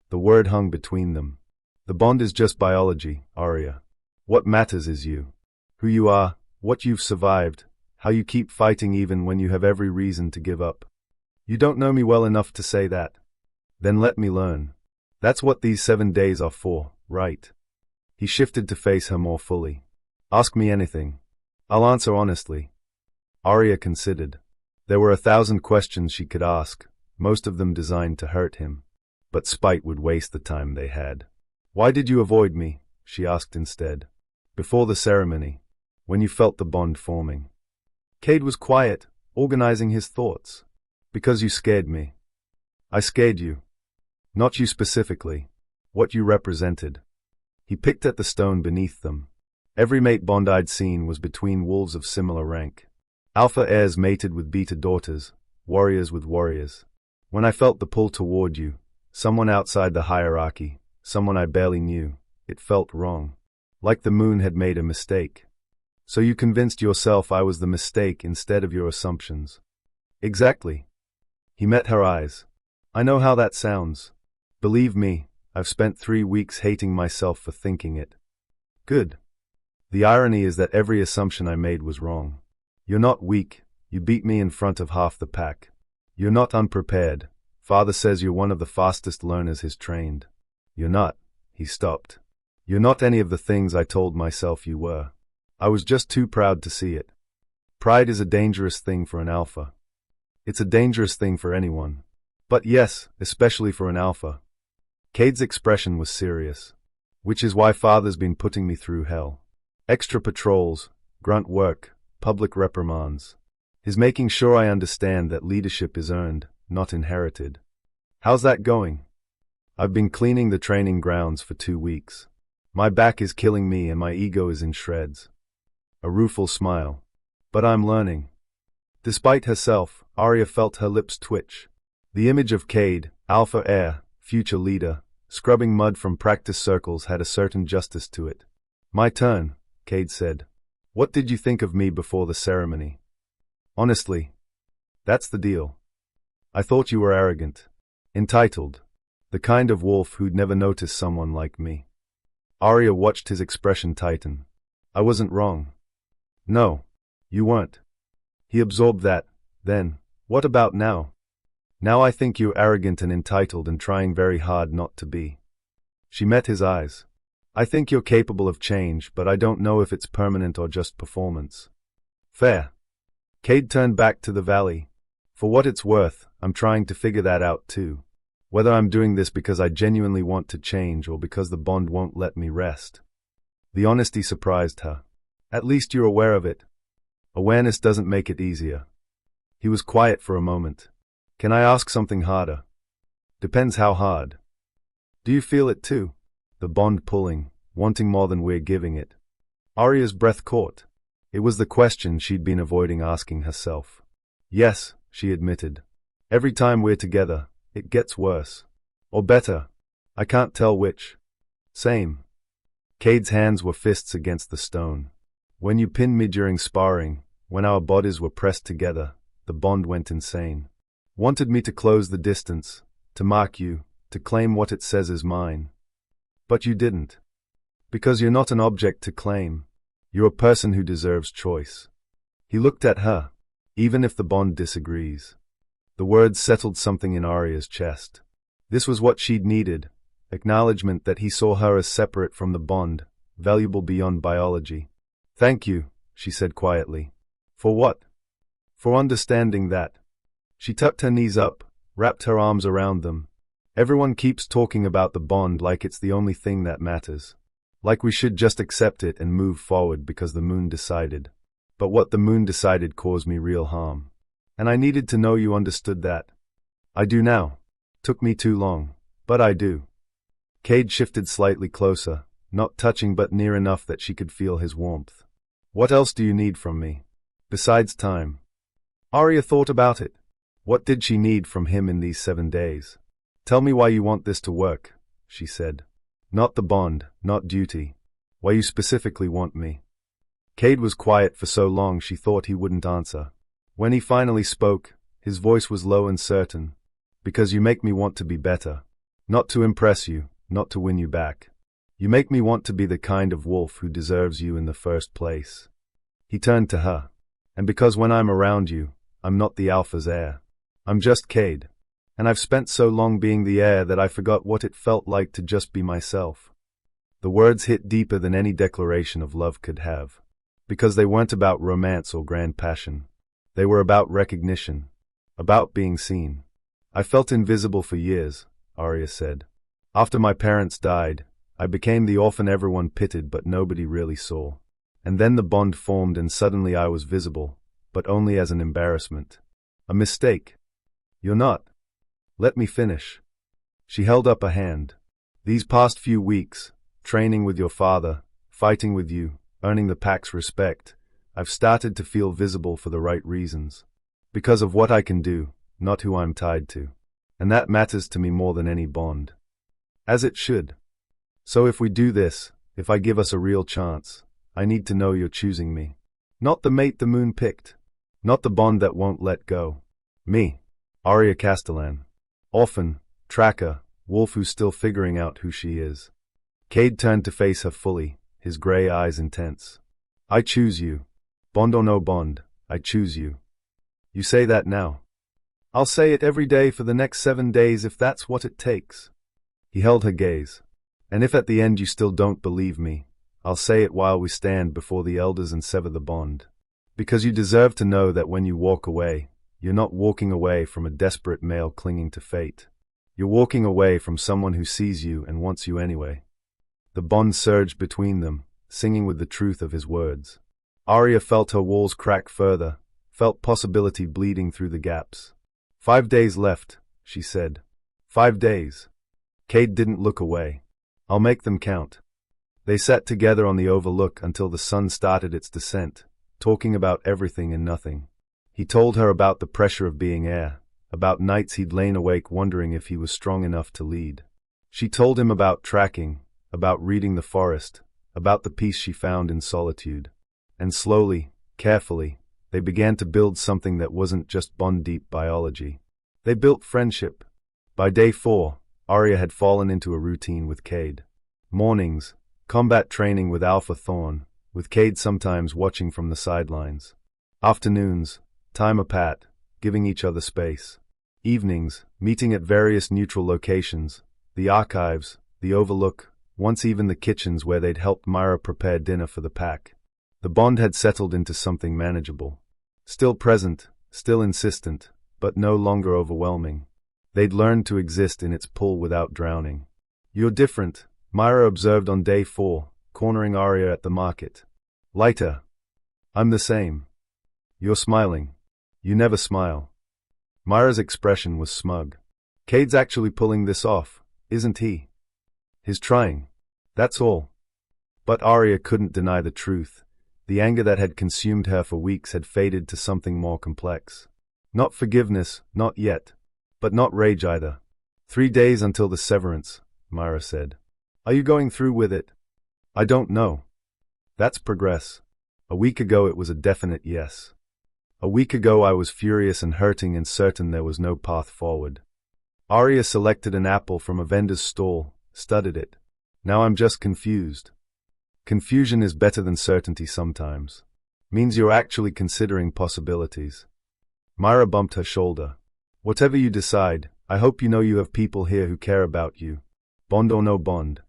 The word hung between them. The bond is just biology, Aria. What matters is you. Who you are, what you've survived, how you keep fighting even when you have every reason to give up. You don't know me well enough to say that. Then let me learn. That's what these 7 days are for, right? He shifted to face her more fully. Ask me anything. I'll answer honestly. Aria considered. There were 1,000 questions she could ask, most of them designed to hurt him. But spite would waste the time they had. Why did you avoid me? She asked instead. Before the ceremony, when you felt the bond forming. Kade was quiet, organizing his thoughts. Because you scared me. I scared you. Not you specifically. What you represented. He picked at the stone beneath them. Every mate bond I'd seen was between wolves of similar rank. Alpha heirs mated with beta daughters, warriors with warriors. When I felt the pull toward you, someone outside the hierarchy, someone I barely knew, it felt wrong. Like the moon had made a mistake. So you convinced yourself I was the mistake instead of your assumptions. Exactly. He met her eyes. I know how that sounds. Believe me, I've spent 3 weeks hating myself for thinking it. Good. The irony is that every assumption I made was wrong. You're not weak, you beat me in front of half the pack. You're not unprepared. Father says you're one of the fastest learners he's trained. You're not. He stopped. You're not any of the things I told myself you were. I was just too proud to see it. Pride is a dangerous thing for an alpha. It's a dangerous thing for anyone. But yes, especially for an alpha. Kade's expression was serious. Which is why Father's been putting me through hell. Extra patrols, grunt work, public reprimands. He's making sure I understand that leadership is earned, not inherited. How's that going? I've been cleaning the training grounds for 2 weeks. My back is killing me and my ego is in shreds. A rueful smile. But I'm learning. Despite herself, Aria felt her lips twitch. The image of Kade, alpha heir, future leader, scrubbing mud from practice circles had a certain justice to it. My turn, Kade said. What did you think of me before the ceremony? Honestly, that's the deal. I thought you were arrogant. Entitled. The kind of wolf who'd never notice someone like me. Aria watched his expression tighten. I wasn't wrong. No, you weren't. He absorbed that. Then, what about now? Now I think you're arrogant and entitled and trying very hard not to be. She met his eyes. I think you're capable of change, but I don't know if it's permanent or just performance. Fair. Kade turned back to the valley. For what it's worth, I'm trying to figure that out too. Whether I'm doing this because I genuinely want to change or because the bond won't let me rest. The honesty surprised her. At least you're aware of it. Awareness doesn't make it easier. He was quiet for a moment. Can I ask something harder? Depends how hard. Do you feel it too? The bond pulling, wanting more than we're giving it. Aria's breath caught. It was the question she'd been avoiding asking herself. Yes, she admitted. Every time we're together, it gets worse. Or better. I can't tell which. Same. Kade's hands were fists against the stone. When you pinned me during sparring, when our bodies were pressed together, the bond went insane. Wanted me to close the distance, to mark you, to claim what it says is mine. But you didn't. Because you're not an object to claim. You're a person who deserves choice. He looked at her. Even if the bond disagrees. The words settled something in Aria's chest. This was what she'd needed. Acknowledgement that he saw her as separate from the bond, valuable beyond biology. Thank you, she said quietly. For what? For understanding that. She tucked her knees up, wrapped her arms around them. Everyone keeps talking about the bond like it's the only thing that matters. Like we should just accept it and move forward because the moon decided. But what the moon decided caused me real harm. And I needed to know you understood that. I do now. Took me too long. But I do. Kade shifted slightly closer, not touching but near enough that she could feel his warmth. What else do you need from me? Besides time. Aria thought about it. What did she need from him in these 7 days? Tell me why you want this to work, she said. Not the bond, not duty. Why you specifically want me. Kade was quiet for so long she thought he wouldn't answer. When he finally spoke, his voice was low and certain. Because you make me want to be better. Not to impress you, not to win you back. You make me want to be the kind of wolf who deserves you in the first place. He turned to her. And because when I'm around you, I'm not the alpha's heir. I'm just Kade. And I've spent so long being the heir that I forgot what it felt like to just be myself. The words hit deeper than any declaration of love could have. Because they weren't about romance or grand passion. They were about recognition. About being seen. I felt invisible for years, Aria said. After my parents died, I became the orphan everyone pitied but nobody really saw. And then the bond formed and suddenly I was visible, but only as an embarrassment. A mistake. You're not. Let me finish. She held up a hand. These past few weeks, training with your father, fighting with you, earning the pack's respect, I've started to feel visible for the right reasons. Because of what I can do, not who I'm tied to. And that matters to me more than any bond. As it should. So if we do this, if I give us a real chance, I need to know you're choosing me. Not the mate the moon picked. Not the bond that won't let go. Me. Aria Castellan. Orphan, tracker, wolf who's still figuring out who she is. Kade turned to face her fully, his grey eyes intense. I choose you. Bond or no bond, I choose you. You say that now. I'll say it every day for the next 7 days if that's what it takes. He held her gaze. And if at the end you still don't believe me, I'll say it while we stand before the elders and sever the bond. Because you deserve to know that when you walk away, you're not walking away from a desperate male clinging to fate. You're walking away from someone who sees you and wants you anyway. The bond surged between them, singing with the truth of his words. Aria felt her walls crack further, felt possibility bleeding through the gaps. 5 days left, she said. 5 days. Kade didn't look away. I'll make them count. They sat together on the overlook until the sun started its descent, talking about everything and nothing. He told her about the pressure of being heir, about nights he'd lain awake wondering if he was strong enough to lead. She told him about tracking, about reading the forest, about the peace she found in solitude. And slowly, carefully, they began to build something that wasn't just bond-deep biology. They built friendship. By day 4, Aria had fallen into a routine with Kade. Mornings, combat training with Alpha Thorne, with Kade sometimes watching from the sidelines. Afternoons, time apart, giving each other space. Evenings, meeting at various neutral locations, the archives, the overlook, once even the kitchens where they'd helped Myra prepare dinner for the pack. The bond had settled into something manageable. Still present, still insistent, but no longer overwhelming. They'd learned to exist in its pull without drowning. You're different, Myra observed on day 4, cornering Aria at the market. Lighter. I'm the same. You're smiling. You never smile. Myra's expression was smug. Kade's actually pulling this off, isn't he? He's trying. That's all. But Aria couldn't deny the truth. The anger that had consumed her for weeks had faded to something more complex. Not forgiveness, not yet. But not rage either. 3 days until the severance, Myra said. Are you going through with it? I don't know. That's progress. A week ago it was a definite yes. A week ago I was furious and hurting and certain there was no path forward. Aria selected an apple from a vendor's stall, studied it. Now I'm just confused. Confusion is better than certainty sometimes. Means you're actually considering possibilities. Myra bumped her shoulder. Whatever you decide, I hope you know you have people here who care about you. Bond or no bond.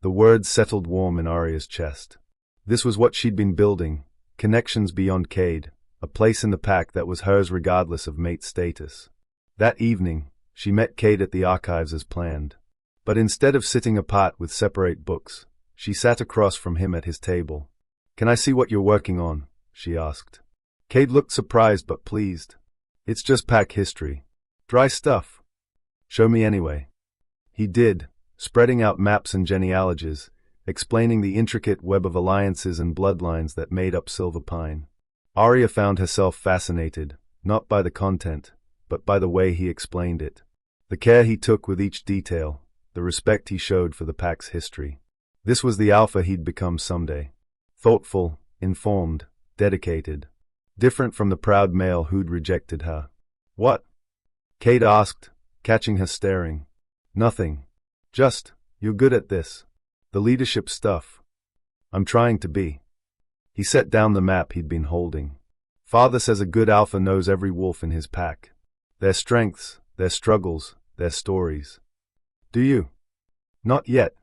The words settled warm in Aria's chest. This was what she'd been building, connections beyond Kade, a place in the pack that was hers regardless of mate status. That evening, she met Kade at the archives as planned. But instead of sitting apart with separate books, she sat across from him at his table. Can I see what you're working on? She asked. Kade looked surprised but pleased. It's just pack history. Dry stuff. Show me anyway. He did, spreading out maps and genealogies, explaining the intricate web of alliances and bloodlines that made up Silver Pine. Aria found herself fascinated, not by the content, but by the way he explained it. The care he took with each detail, the respect he showed for the pack's history. This was the alpha he'd become someday. Thoughtful, informed, dedicated. Different from the proud male who'd rejected her. What? Kade asked, catching her staring. Nothing. Just, you're good at this. The leadership stuff. I'm trying to be. He set down the map he'd been holding. Father says a good alpha knows every wolf in his pack. Their strengths, their struggles, their stories. Do you? Not yet,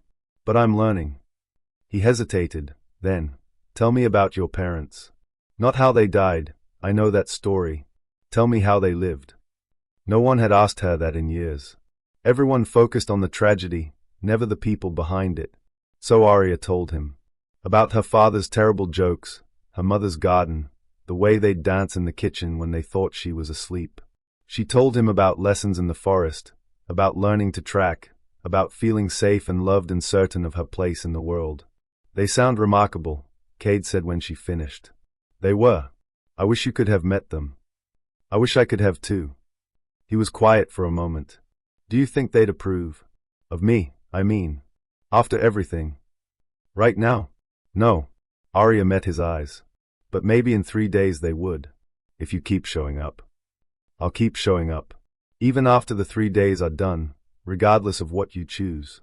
but I'm learning. He hesitated, then, tell me about your parents. Not how they died, I know that story. Tell me how they lived. No one had asked her that in years. Everyone focused on the tragedy, never the people behind it. So Aria told him. About her father's terrible jokes, her mother's garden, the way they'd dance in the kitchen when they thought she was asleep. She told him about lessons in the forest, about learning to track, about feeling safe and loved and certain of her place in the world. They sound remarkable, Kade said when she finished. They were. I wish you could have met them. I wish I could have too. He was quiet for a moment. Do you think they'd approve? Of me, I mean. After everything. Right now? No. Aria met his eyes. But maybe in 3 days they would. If you keep showing up. I'll keep showing up. Even after the 3 days are done, regardless of what you choose.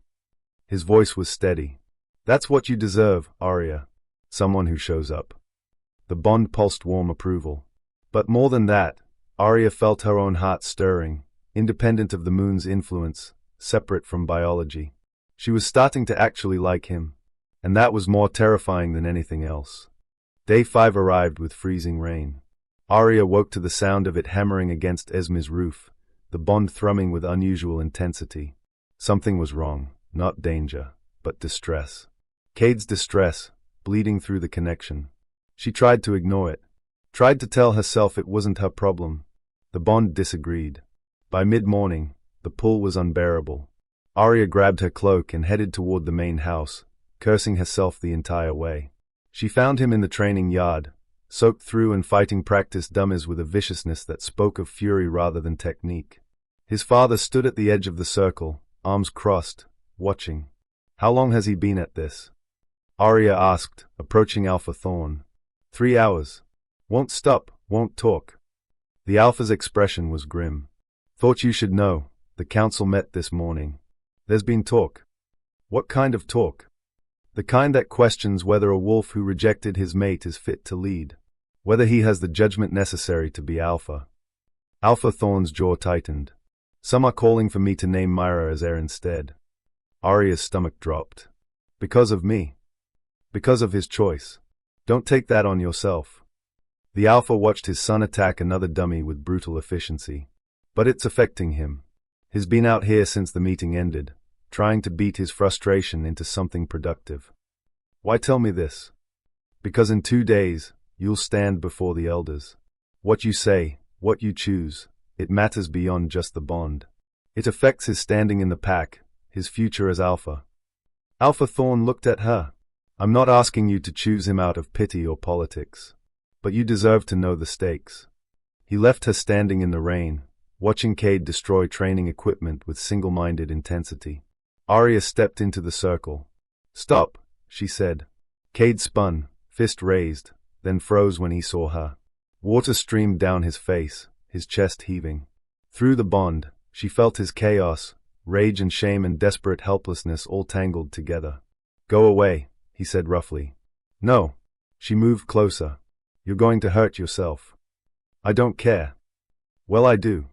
His voice was steady. That's what you deserve, Aria. Someone who shows up. The bond pulsed warm approval. But more than that, Aria felt her own heart stirring, independent of the moon's influence, separate from biology. She was starting to actually like him, and that was more terrifying than anything else. Day 5 arrived with freezing rain. Aria woke to the sound of it hammering against Esme's roof, the bond thrumming with unusual intensity. Something was wrong, not danger, but distress. Kade's distress, bleeding through the connection. She tried to ignore it, tried to tell herself it wasn't her problem. The bond disagreed. By mid-morning, the pull was unbearable. Aria grabbed her cloak and headed toward the main house, cursing herself the entire way. She found him in the training yard, soaked through and fighting practice dummies with a viciousness that spoke of fury rather than technique. His father stood at the edge of the circle, arms crossed, watching. "How long has he been at this?" Aria asked, approaching Alpha Thorne. 3 hours. Won't stop, won't talk. The Alpha's expression was grim. "Thought you should know, the council met this morning. There's been talk." "What kind of talk?" "The kind that questions whether a wolf who rejected his mate is fit to lead. Whether he has the judgment necessary to be Alpha." Alpha Thorne's jaw tightened. "Some are calling for me to name Myra as heir instead." Aria's stomach dropped. "Because of me. Because of his choice. Don't take that on yourself." The Alpha watched his son attack another dummy with brutal efficiency. "But it's affecting him. He's been out here since the meeting ended, trying to beat his frustration into something productive." "Why tell me this?" "Because in 2 days, you'll stand before the elders. What you say, what you choose, it matters beyond just the bond. It affects his standing in the pack, his future as Alpha." Alpha Thorne looked at her. "I'm not asking you to choose him out of pity or politics. But you deserve to know the stakes." He left her standing in the rain, watching Kade destroy training equipment with single-minded intensity. Aria stepped into the circle. "Stop," she said. Kade spun, fist raised, then froze when he saw her. Water streamed down his face, his chest heaving. Through the bond, she felt his chaos, rage and shame and desperate helplessness all tangled together. "Go away," he said roughly. "No." She moved closer. "You're going to hurt yourself." "I don't care." "Well, I do."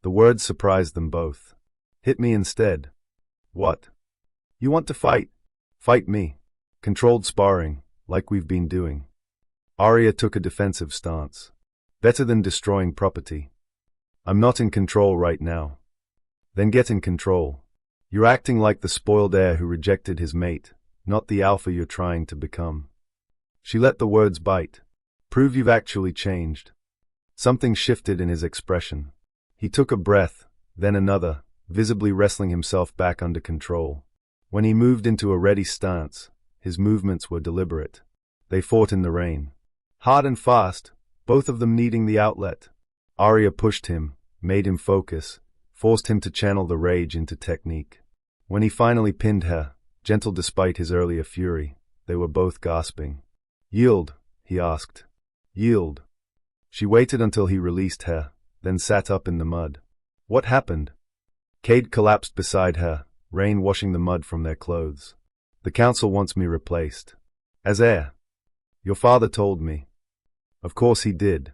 The words surprised them both. "Hit me instead." "What? You want to fight?" "Fight me. Controlled sparring, like we've been doing." Aria took a defensive stance. "Better than destroying property." "I'm not in control right now." "Then get in control. You're acting like the spoiled heir who rejected his mate, not the Alpha you're trying to become." She let the words bite. "Prove you've actually changed." Something shifted in his expression. He took a breath, then another, visibly wrestling himself back under control. When he moved into a ready stance, his movements were deliberate. They fought in the rain. Hard and fast, both of them needing the outlet. Aria pushed him, made him focus, forced him to channel the rage into technique. When he finally pinned her, gentle despite his earlier fury, they were both gasping. "Yield," he asked. "Yield." She waited until he released her, then sat up in the mud. "What happened?" Kade collapsed beside her, rain washing the mud from their clothes. "The council wants me replaced. As heir. Your father told me." "Of course he did."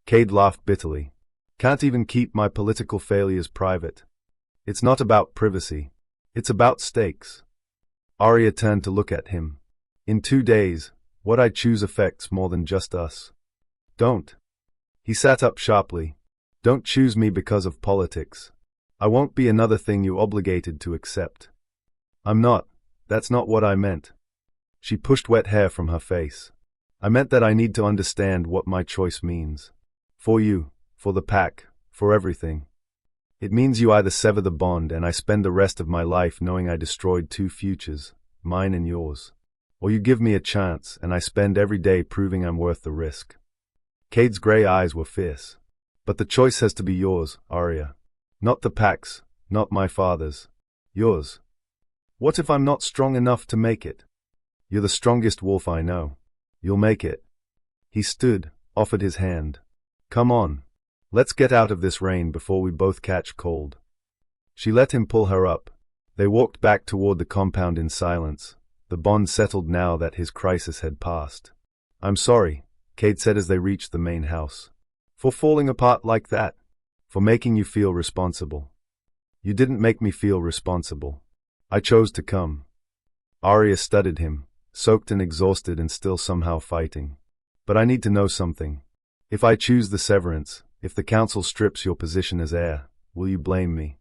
Kade laughed bitterly. "Can't even keep my political failures private. It's not about privacy. It's about stakes." Aria turned to look at him. "In 2 days, what I choose affects more than just us." "Don't." He sat up sharply. "Don't choose me because of politics. I won't be another thing you're obligated to accept." "I'm not. That's not what I meant." She pushed wet hair from her face. "I meant that I need to understand what my choice means. For you, for the pack, for everything. It means you either sever the bond and I spend the rest of my life knowing I destroyed 2 futures, mine and yours. Or you give me a chance and I spend every day proving I'm worth the risk." Kade's gray eyes were fierce. "But the choice has to be yours, Aria. Not the pack's, not my father's. Yours. What if I'm not strong enough to make it? You're the strongest wolf I know. You'll make it." He stood, offered his hand. "Come on. Let's get out of this rain before we both catch cold." She let him pull her up. They walked back toward the compound in silence, the bond settled now that his crisis had passed. "I'm sorry," Kade said as they reached the main house. "For falling apart like that. For making you feel responsible." "You didn't make me feel responsible. I chose to come." Aria studied him, soaked and exhausted and still somehow fighting. But I need to know something. If I choose the severance, if the council strips your position as heir, will you blame me?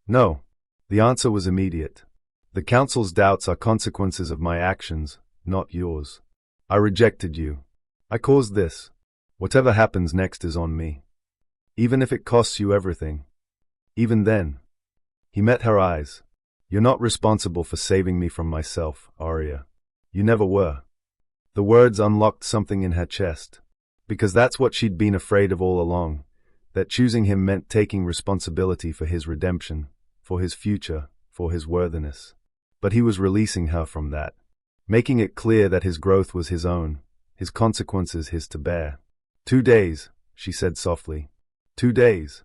No. The answer was immediate. The council's doubts are consequences of my actions, not yours. I rejected you. I caused this. Whatever happens next is on me. Even if it costs you everything. Even then. He met her eyes. You're not responsible for saving me from myself, Aria. You never were. The words unlocked something in her chest. Because that's what she'd been afraid of all along, that choosing him meant taking responsibility for his redemption, for his future, for his worthiness. But he was releasing her from that, making it clear that his growth was his own, his consequences his to bear. 2 days, she said softly. 2 days.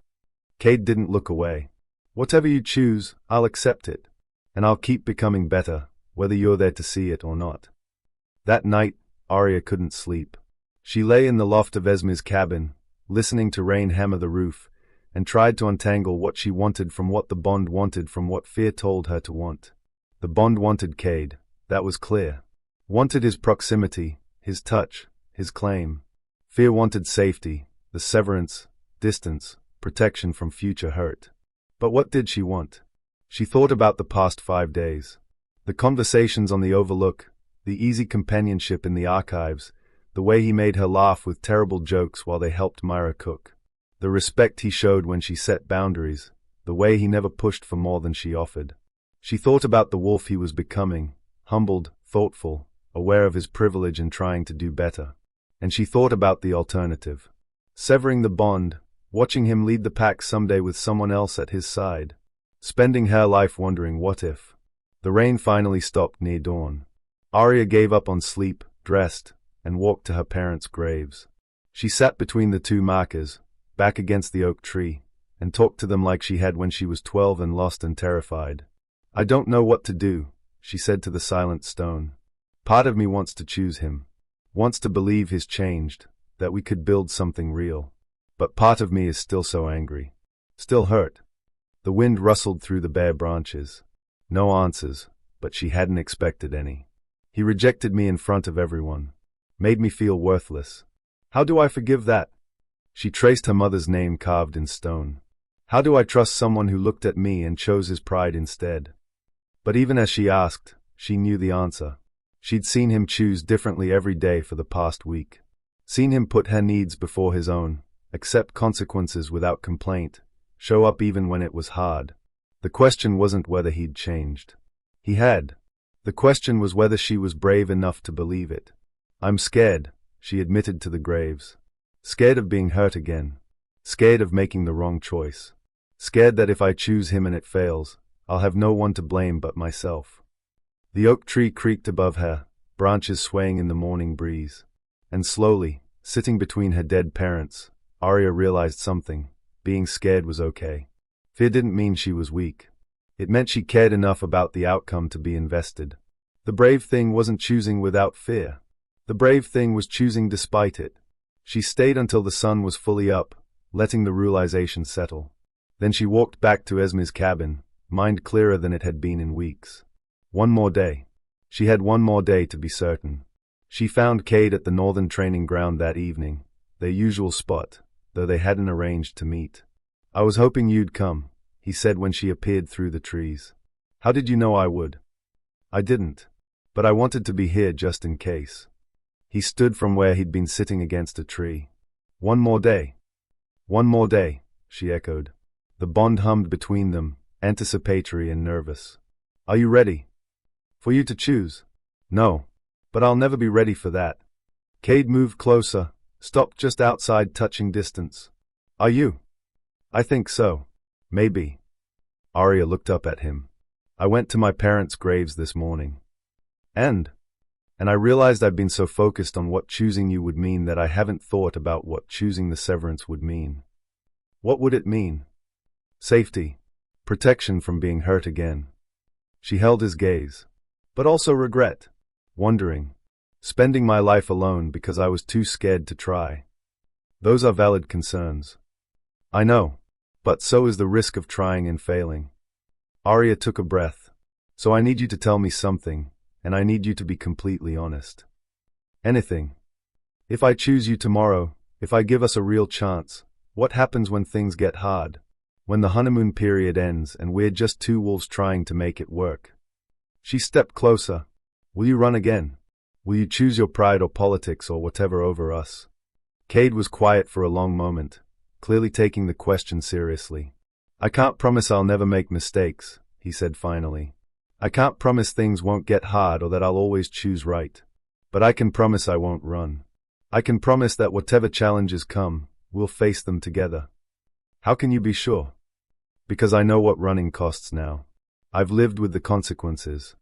Kade didn't look away. Whatever you choose, I'll accept it. And I'll keep becoming better, whether you're there to see it or not. That night, Aria couldn't sleep. She lay in the loft of Esme's cabin, listening to rain hammer the roof, and tried to untangle what she wanted from what the bond wanted from what fear told her to want. The bond wanted Kade, that was clear. Wanted his proximity, his touch, his claim. Fear wanted safety, the severance, distance, protection from future hurt. But what did she want? She thought about the past 5 days. The conversations on the Overlook, the easy companionship in the archives, the way he made her laugh with terrible jokes while they helped Myra cook. The respect he showed when she set boundaries, the way he never pushed for more than she offered. She thought about the wolf he was becoming, humbled, thoughtful, aware of his privilege and trying to do better. And she thought about the alternative. Severing the bond, watching him lead the pack someday with someone else at his side. Spending her life wondering what if. The rain finally stopped near dawn. Aria gave up on sleep, dressed, and walked to her parents' graves. She sat between the 2 markers, back against the oak tree, and talked to them like she had when she was 12 and lost and terrified. I don't know what to do, she said to the silent stone. Part of me wants to choose him. Wants to believe he's changed, that we could build something real. But part of me is still so angry. Still hurt. The wind rustled through the bare branches. No answers, but she hadn't expected any. He rejected me in front of everyone. Made me feel worthless. How do I forgive that? She traced her mother's name carved in stone. How do I trust someone who looked at me and chose his pride instead? But even as she asked, she knew the answer. She'd seen him choose differently every day for the past week. Seen him put her needs before his own, accept consequences without complaint, show up even when it was hard. The question wasn't whether he'd changed. He had. The question was whether she was brave enough to believe it. I'm scared, she admitted to the graves. Scared of being hurt again. Scared of making the wrong choice. Scared that if I choose him and it fails, I'll have no one to blame but myself. The oak tree creaked above her, branches swaying in the morning breeze. And slowly, sitting between her dead parents, Aria realized something. Being scared was okay. Fear didn't mean she was weak. It meant she cared enough about the outcome to be invested. The brave thing wasn't choosing without fear. The brave thing was choosing despite it. She stayed until the sun was fully up, letting the realization settle. Then she walked back to Esme's cabin, mind clearer than it had been in weeks. One more day. She had one more day to be certain. She found Kade at the northern training ground that evening, their usual spot, though they hadn't arranged to meet. I was hoping you'd come, he said when she appeared through the trees. How did you know I would? I didn't. But I wanted to be here just in case. He stood from where he'd been sitting against a tree. One more day. One more day, she echoed. The bond hummed between them, anticipatory and nervous. Are you ready? For you to choose? No. But I'll never be ready for that. Kade moved closer, stopped just outside touching distance. Are you? I think so. Maybe. Aria looked up at him. I went to my parents' graves this morning. And I realized I've been so focused on what choosing you would mean that I haven't thought about what choosing the severance would mean. What would it mean? Safety. Protection from being hurt again. She held his gaze. But also regret. Wondering. Spending my life alone because I was too scared to try. Those are valid concerns. I know. But so is the risk of trying and failing. Aria took a breath. So I need you to tell me something, and I need you to be completely honest. Anything. If I choose you tomorrow, if I give us a real chance, what happens when things get hard? When the honeymoon period ends and we're just two wolves trying to make it work? She stepped closer. Will you run again? Will you choose your pride or politics or whatever over us? Kade was quiet for a long moment, clearly taking the question seriously. I can't promise I'll never make mistakes, he said finally. I can't promise things won't get hard or that I'll always choose right. But I can promise I won't run. I can promise that whatever challenges come, we'll face them together. How can you be sure? Because I know what running costs now. I've lived with the consequences.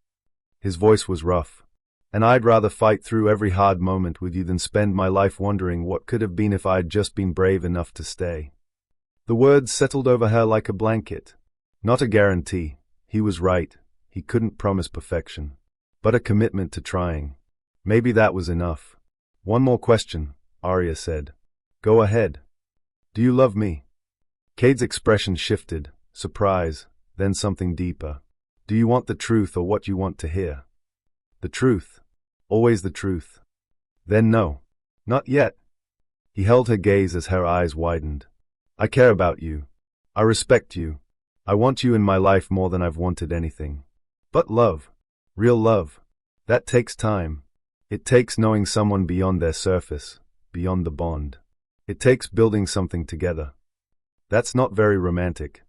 His voice was rough. And I'd rather fight through every hard moment with you than spend my life wondering what could have been if I'd just been brave enough to stay. The words settled over her like a blanket. Not a guarantee. He was right. He couldn't promise perfection. But a commitment to trying. Maybe that was enough. One more question, Aria said. Go ahead. Do you love me? Kade's expression shifted, surprise, then something deeper. Do you want the truth or what you want to hear? The truth. Always the truth. Then no. Not yet. He held her gaze as her eyes widened. I care about you. I respect you. I want you in my life more than I've wanted anything. But love. Real love. That takes time. It takes knowing someone beyond their surface, beyond the bond. It takes building something together. That's not very romantic.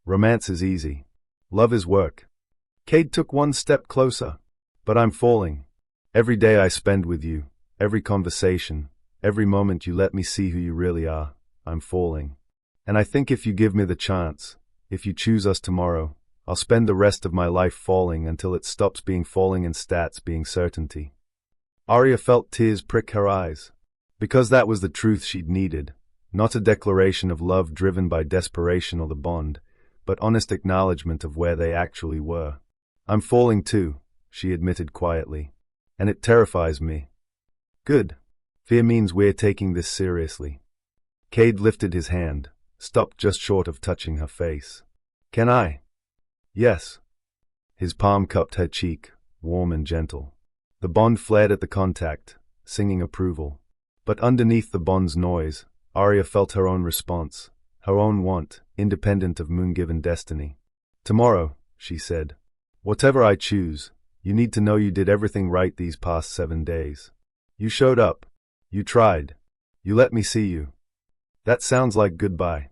Romance is easy. Love is work. Kade took one step closer. But I'm falling. Every day I spend with you, every conversation, every moment you let me see who you really are, I'm falling. And I think if you give me the chance, if you choose us tomorrow, I'll spend the rest of my life falling until it stops being falling and starts being certainty. Aria felt tears prick her eyes. Because that was the truth she'd needed. Not a declaration of love driven by desperation or the bond, but honest acknowledgement of where they actually were. I'm falling too, she admitted quietly. And it terrifies me. Good. Fear means we're taking this seriously. Kade lifted his hand, stopped just short of touching her face. Can I? Yes. His palm cupped her cheek, warm and gentle. The bond flared at the contact, singing approval. But underneath the bond's noise, Aria felt her own response, her own want, independent of moon-given destiny. Tomorrow, she said. Whatever I choose, you need to know you did everything right these past 7 days. You showed up. You tried. You let me see you. That sounds like goodbye.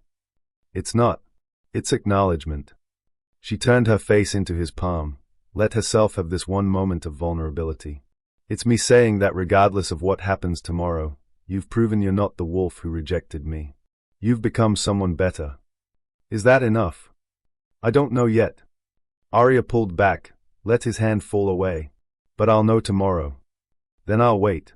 It's not. It's acknowledgement. She turned her face into his palm, let herself have this one moment of vulnerability. It's me saying that regardless of what happens tomorrow, you've proven you're not the wolf who rejected me. You've become someone better. Is that enough? I don't know yet. Aria pulled back, let his hand fall away. But I'll know tomorrow. Then I'll wait.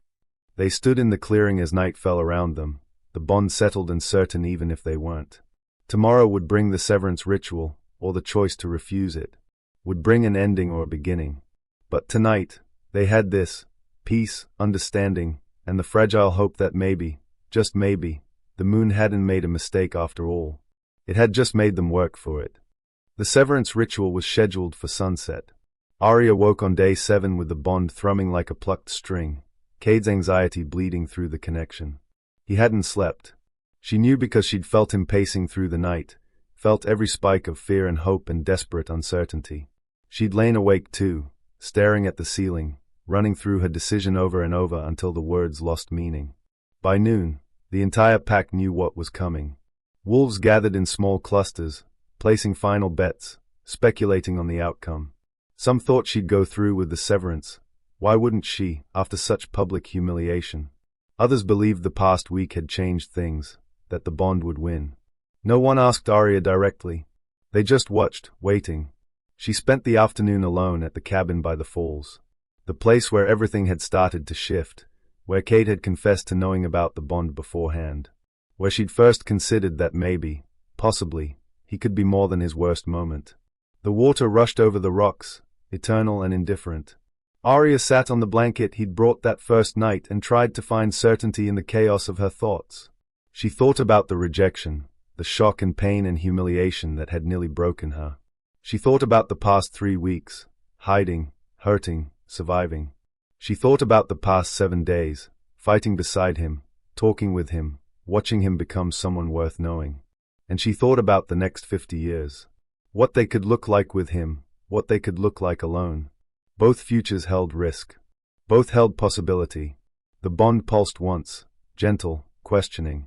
They stood in the clearing as night fell around them, the bond settled and certain even if they weren't. Tomorrow would bring the severance ritual, or the choice to refuse it. Would bring an ending or a beginning. But tonight, they had this, peace, understanding, and the fragile hope that maybe, just maybe, the moon hadn't made a mistake after all. It had just made them work for it. The severance ritual was scheduled for sunset. Aria woke on day 7 with the bond thrumming like a plucked string, Kade's anxiety bleeding through the connection. He hadn't slept. She knew because she'd felt him pacing through the night, felt every spike of fear and hope and desperate uncertainty. She'd lain awake too, staring at the ceiling, running through her decision over and over until the words lost meaning. By noon, the entire pack knew what was coming. Wolves gathered in small clusters, placing final bets, speculating on the outcome. Some thought she'd go through with the severance. Why wouldn't she, after such public humiliation? Others believed the past week had changed things, that the bond would win. No one asked Aria directly. They just watched, waiting. She spent the afternoon alone at the cabin by the falls. The place where everything had started to shift, where Kade had confessed to knowing about the bond beforehand. Where she'd first considered that maybe, possibly, he could be more than his worst moment. The water rushed over the rocks, eternal and indifferent. Aria sat on the blanket he'd brought that first night and tried to find certainty in the chaos of her thoughts. She thought about the rejection, the shock and pain and humiliation that had nearly broken her. She thought about the past 3 weeks, hiding, hurting, surviving. She thought about the past 7 days, fighting beside him, talking with him, watching him become someone worth knowing. And she thought about the next 50 years. What they could look like with him, what they could look like alone. Both futures held risk. Both held possibility. The bond pulsed once, gentle, questioning.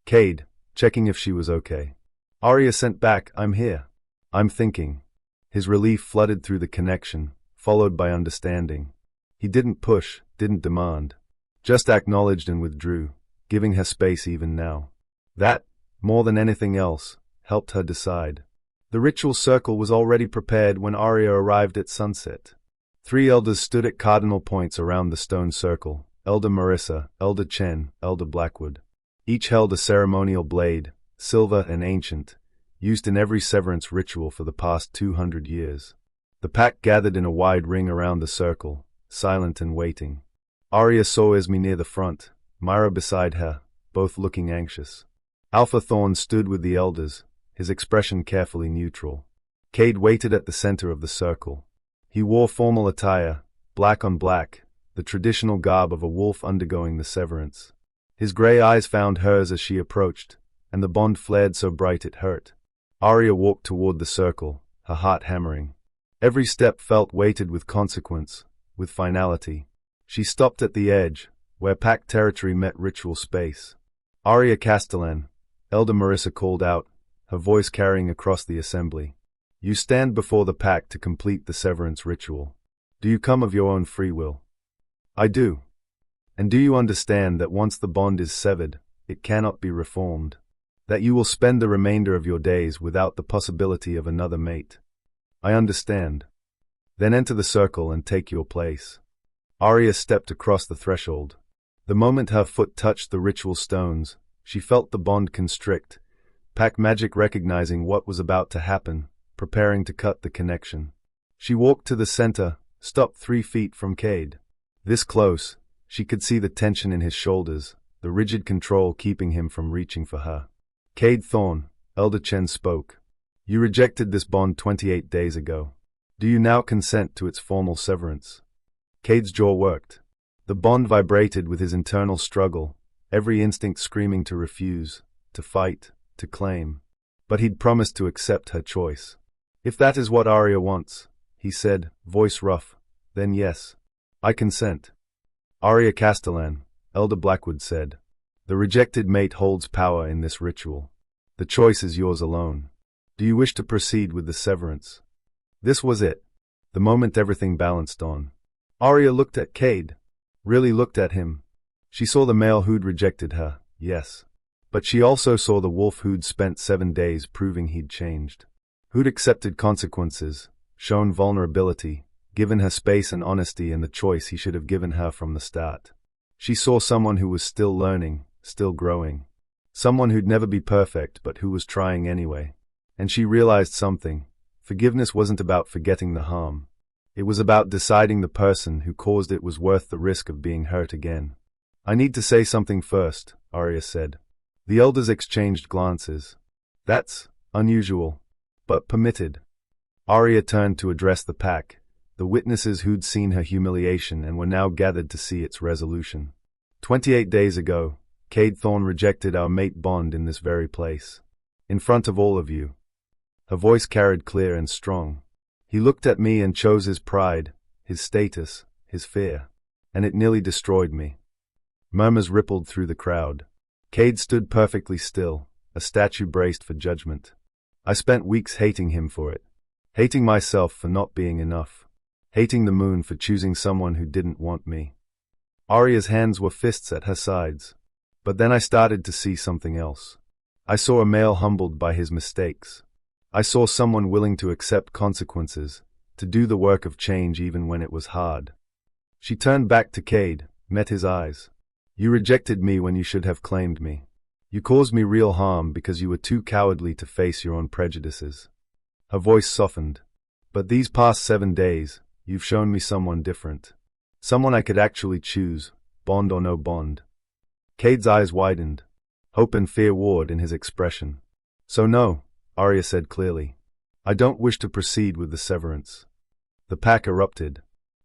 Kade, checking if she was okay. Aria sent back, I'm here. I'm thinking. His relief flooded through the connection, followed by understanding. He didn't push, didn't demand. Just acknowledged and withdrew, giving her space even now. That, more than anything else, helped her decide. The ritual circle was already prepared when Aria arrived at sunset. 3 elders stood at cardinal points around the stone circle, Elder Marissa, Elder Chen, Elder Blackwood. Each held a ceremonial blade, silver and ancient, used in every severance ritual for the past 200 years. The pack gathered in a wide ring around the circle, silent and waiting. Aria saw Esme near the front, Myra beside her, both looking anxious. Alpha Thorne stood with the elders, his expression carefully neutral. Kade waited at the center of the circle. He wore formal attire, black on black, the traditional garb of a wolf undergoing the severance. His gray eyes found hers as she approached, and the bond flared so bright it hurt. Aria walked toward the circle, her heart hammering. Every step felt weighted with consequence, with finality. She stopped at the edge, where pack territory met ritual space. Aria Castellan, Elder Marissa called out, her voice carrying across the assembly. You stand before the pack to complete the severance ritual. Do you come of your own free will? I do. And do you understand that once the bond is severed, it cannot be reformed? That you will spend the remainder of your days without the possibility of another mate? I understand. Then enter the circle and take your place. Aria stepped across the threshold. The moment her foot touched the ritual stones, she felt the bond constrict, pack magic recognizing what was about to happen, preparing to cut the connection. She walked to the center, stopped 3 feet from Kade. This close, she could see the tension in his shoulders, the rigid control keeping him from reaching for her. Kade Thorne, Elder Chen spoke. You rejected this bond 28 days ago. Do you now consent to its formal severance? Kade's jaw worked. The bond vibrated with his internal struggle, every instinct screaming to refuse, to fight, to claim. But he'd promised to accept her choice. If that is what Aria wants, he said, voice rough, then yes. I consent. Aria Castellan, Elder Blackwood said. The rejected mate holds power in this ritual. The choice is yours alone. Do you wish to proceed with the severance? This was it. The moment everything balanced on. Aria looked at Kade. Really looked at him. She saw the male who'd rejected her, yes. But she also saw the wolf who'd spent 7 days proving he'd changed. Who'd accepted consequences, shown vulnerability, given her space and honesty in the choice he should have given her from the start. She saw someone who was still learning, still growing. Someone who'd never be perfect but who was trying anyway. And she realized something. Forgiveness wasn't about forgetting the harm. It was about deciding the person who caused it was worth the risk of being hurt again. I need to say something first, Aria said. The elders exchanged glances. That's unusual, but permitted. Aria turned to address the pack, the witnesses who'd seen her humiliation and were now gathered to see its resolution. 28 days ago, Kade Thorne rejected our mate bond in this very place. In front of all of you. Her voice carried clear and strong. He looked at me and chose his pride, his status, his fear. And it nearly destroyed me. Murmurs rippled through the crowd. Kade stood perfectly still, a statue braced for judgment. I spent weeks hating him for it. Hating myself for not being enough. Hating the moon for choosing someone who didn't want me. Aria's hands were fists at her sides. But then I started to see something else. I saw a male humbled by his mistakes. I saw someone willing to accept consequences, to do the work of change even when it was hard. She turned back to Kade, met his eyes. You rejected me when you should have claimed me. You caused me real harm because you were too cowardly to face your own prejudices. Her voice softened. But these past 7 days, you've shown me someone different. Someone I could actually choose, bond or no bond. Kade's eyes widened. Hope and fear warred in his expression. So no, Aria said clearly. I don't wish to proceed with the severance. The pack erupted.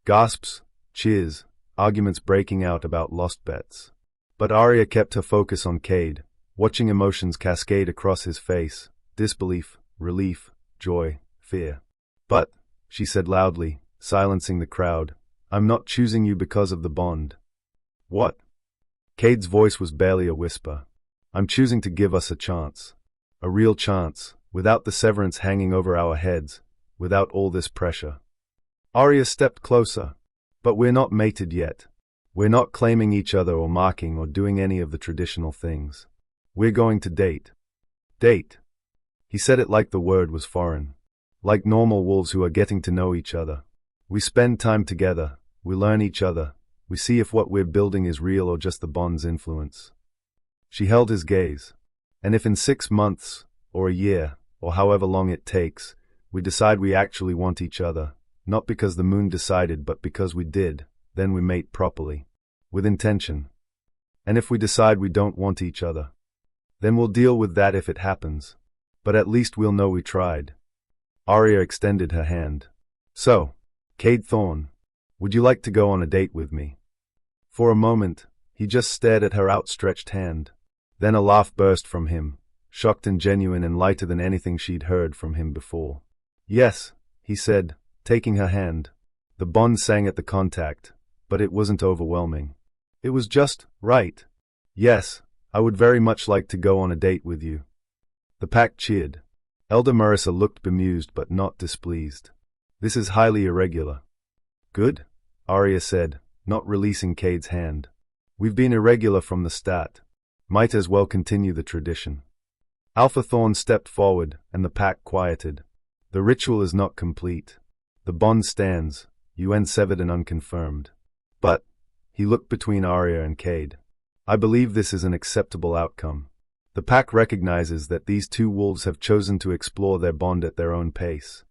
Gasps, cheers, arguments breaking out about lost bets. But Aria kept her focus on Kade, watching emotions cascade across his face: disbelief, relief, joy, fear. "But," she said loudly, silencing the crowd, "I'm not choosing you because of the bond." "What?" Kade's voice was barely a whisper. "I'm choosing to give us a chance. A real chance, without the severance hanging over our heads, without all this pressure." Aria stepped closer. "But we're not mated yet. We're not claiming each other or marking or doing any of the traditional things. We're going to date." "Date?" He said it like the word was foreign. "Like normal wolves who are getting to know each other. We spend time together, we learn each other, we see if what we're building is real or just the bond's influence." She held his gaze. "And if in 6 months, or a year, or however long it takes, we decide we actually want each other, not because the moon decided but because we did, then we mate properly. With intention. And if we decide we don't want each other, then we'll deal with that if it happens. But at least we'll know we tried." Aria extended her hand. "So, Kade Thorne, would you like to go on a date with me?" For a moment, he just stared at her outstretched hand. Then a laugh burst from him, shocked and genuine and lighter than anything she'd heard from him before. "Yes," he said, taking her hand. The bond sang at the contact, but it wasn't overwhelming. It was just right. "Yes, I would very much like to go on a date with you." The pack cheered. Elder Marissa looked bemused but not displeased. "This is highly irregular." "Good," Aria said, not releasing Kade's hand. "We've been irregular from the start. Might as well continue the tradition." Alpha Thorne stepped forward, and the pack quieted. "The ritual is not complete. The bond stands, UN severed and unconfirmed. But," he looked between Aria and Kade, "I believe this is an acceptable outcome. The pack recognizes that these two wolves have chosen to explore their bond at their own pace."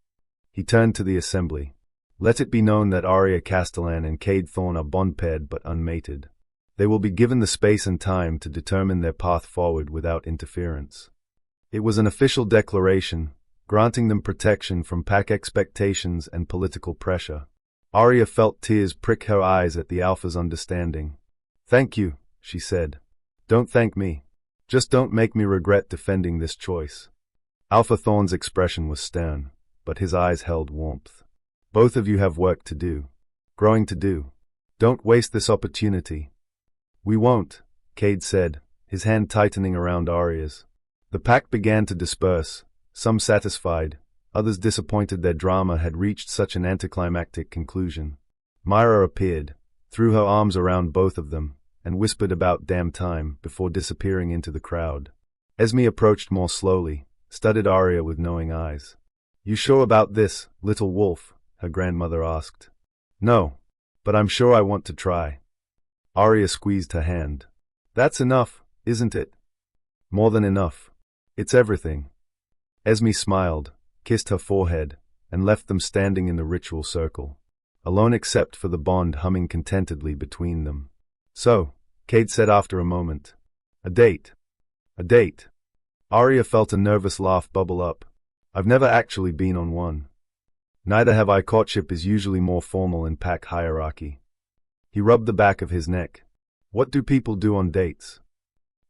He turned to the assembly. "Let it be known that Aria Castellan and Kade Thorne are bond-paired but unmated. They will be given the space and time to determine their path forward without interference." It was an official declaration, granting them protection from pack expectations and political pressure. Aria felt tears prick her eyes at the Alpha's understanding. "Thank you," she said. "Don't thank me. Just don't make me regret defending this choice." Alpha Thorne's expression was stern, but his eyes held warmth. "Both of you have work to do. Growing to do. Don't waste this opportunity." "We won't," Kade said, his hand tightening around Aria's. The pack began to disperse, some satisfied, others disappointed their drama had reached such an anticlimactic conclusion. Myra appeared, threw her arms around both of them, and whispered about damn time before disappearing into the crowd. Esme approached more slowly, studied Aria with knowing eyes. "You sure about this, little wolf?" her grandmother asked. "No, but I'm sure I want to try." Aria squeezed her hand. "That's enough, isn't it?" "More than enough. It's everything." Esme smiled, kissed her forehead, and left them standing in the ritual circle, alone except for the bond humming contentedly between them. "So," Kade said after a moment, "a date." "A date." Aria felt a nervous laugh bubble up. "I've never actually been on one. Neither have I. Courtship is usually more formal in pack hierarchy." He rubbed the back of his neck. "What do people do on dates?"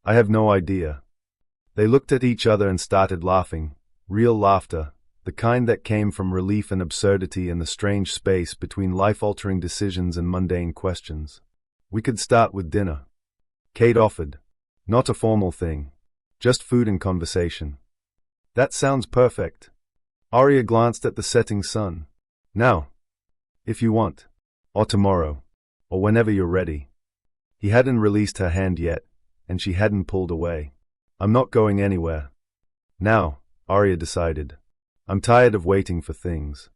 "I have no idea." They looked at each other and started laughing, real laughter, the kind that came from relief and absurdity in the strange space between life-altering decisions and mundane questions. "We could start with dinner," Kade offered. "Not a formal thing. Just food and conversation." "That sounds perfect." Aria glanced at the setting sun. "Now, if you want. Or tomorrow. Or whenever you're ready." He hadn't released her hand yet, and she hadn't pulled away. "I'm not going anywhere. Now," Aria decided. "I'm tired of waiting for things."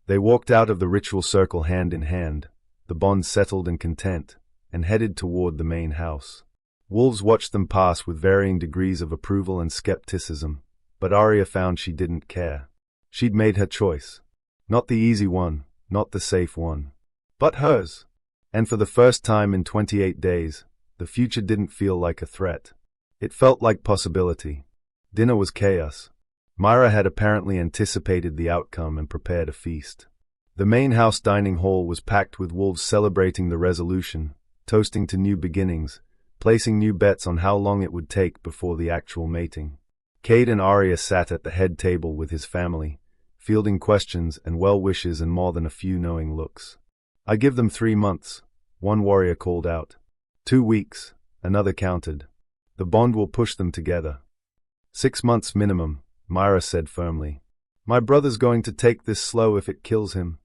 They walked out of the ritual circle hand in hand, the bond settled and content, and headed toward the main house. Wolves watched them pass with varying degrees of approval and skepticism, but Aria found she didn't care. She'd made her choice. Not the easy one, not the safe one, but hers. And for the first time in 28 days, the future didn't feel like a threat. It felt like possibility. Dinner was chaos. Myra had apparently anticipated the outcome and prepared a feast. The main house dining hall was packed with wolves celebrating the resolution, toasting to new beginnings, placing new bets on how long it would take before the actual mating. Kade and Aria sat at the head table with his family, fielding questions and well wishes and more than a few knowing looks. "I give them 3 months," one warrior called out. 2 weeks, another countered. "The bond will push them together." 6 months minimum, Myra said firmly. "My brother's going to take this slow if it kills him."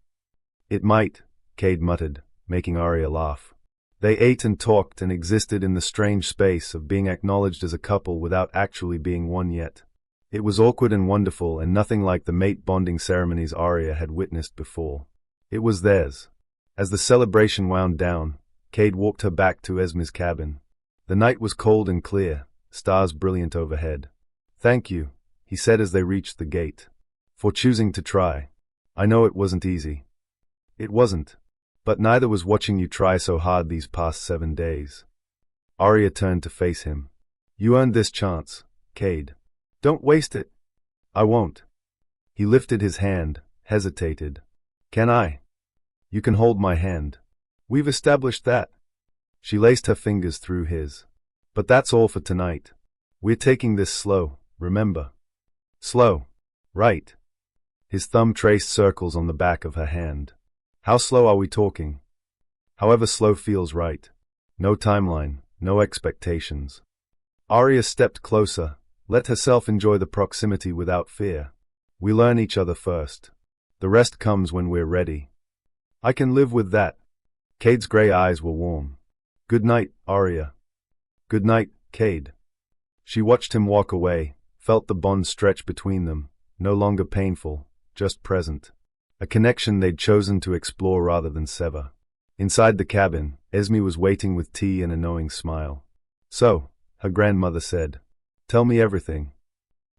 "It might," Kade muttered, making Aria laugh. They ate and talked and existed in the strange space of being acknowledged as a couple without actually being one yet. It was awkward and wonderful and nothing like the mate bonding ceremonies Aria had witnessed before. It was theirs. As the celebration wound down, Kade walked her back to Esme's cabin. The night was cold and clear, stars brilliant overhead. "Thank you," he said as they reached the gate, "for choosing to try. I know it wasn't easy." "It wasn't. But neither was watching you try so hard these past 7 days." Aria turned to face him. "You earned this chance, Kade. Don't waste it." "I won't." He lifted his hand, hesitated. "Can I?" "You can hold my hand. We've established that." She laced her fingers through his. "But that's all for tonight. We're taking this slow, remember?" "Slow. Right." His thumb traced circles on the back of her hand. "How slow are we talking?" "However slow feels right. No timeline, no expectations." Aria stepped closer, let herself enjoy the proximity without fear. "We learn each other first. The rest comes when we're ready." "I can live with that." Kade's gray eyes were warm. "Good night, Aria." "Good night, Kade." She watched him walk away, felt the bond stretch between them, no longer painful, just present. A connection they'd chosen to explore rather than sever. Inside the cabin, Esme was waiting with tea and a knowing smile. "So," her grandmother said, "tell me everything."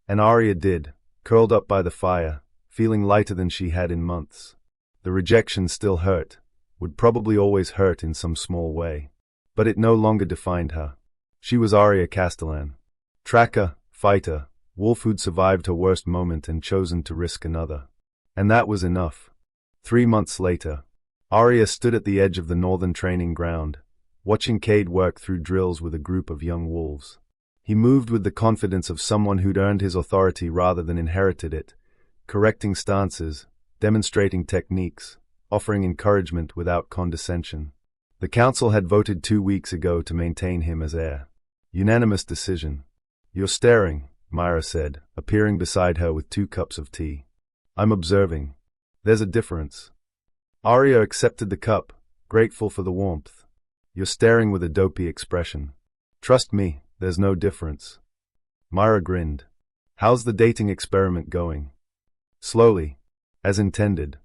And Aria did, curled up by the fire, feeling lighter than she had in months. The rejection still hurt, would probably always hurt in some small way. But it no longer defined her. She was Aria Castellan. Tracker, fighter, wolf who'd survived her worst moment and chosen to risk another. And that was enough. 3 months later, Aria stood at the edge of the northern training ground, watching Kade work through drills with a group of young wolves. He moved with the confidence of someone who'd earned his authority rather than inherited it, correcting stances, demonstrating techniques, offering encouragement without condescension. The council had voted 2 weeks ago to maintain him as heir. Unanimous decision. "You're staring," Myra said, appearing beside her with 2 cups of tea. "I'm observing. There's a difference." Aria accepted the cup, grateful for the warmth. "You're staring with a dopey expression." "Trust me, there's no difference." Myra grinned. "How's the dating experiment going?" "Slowly, as intended."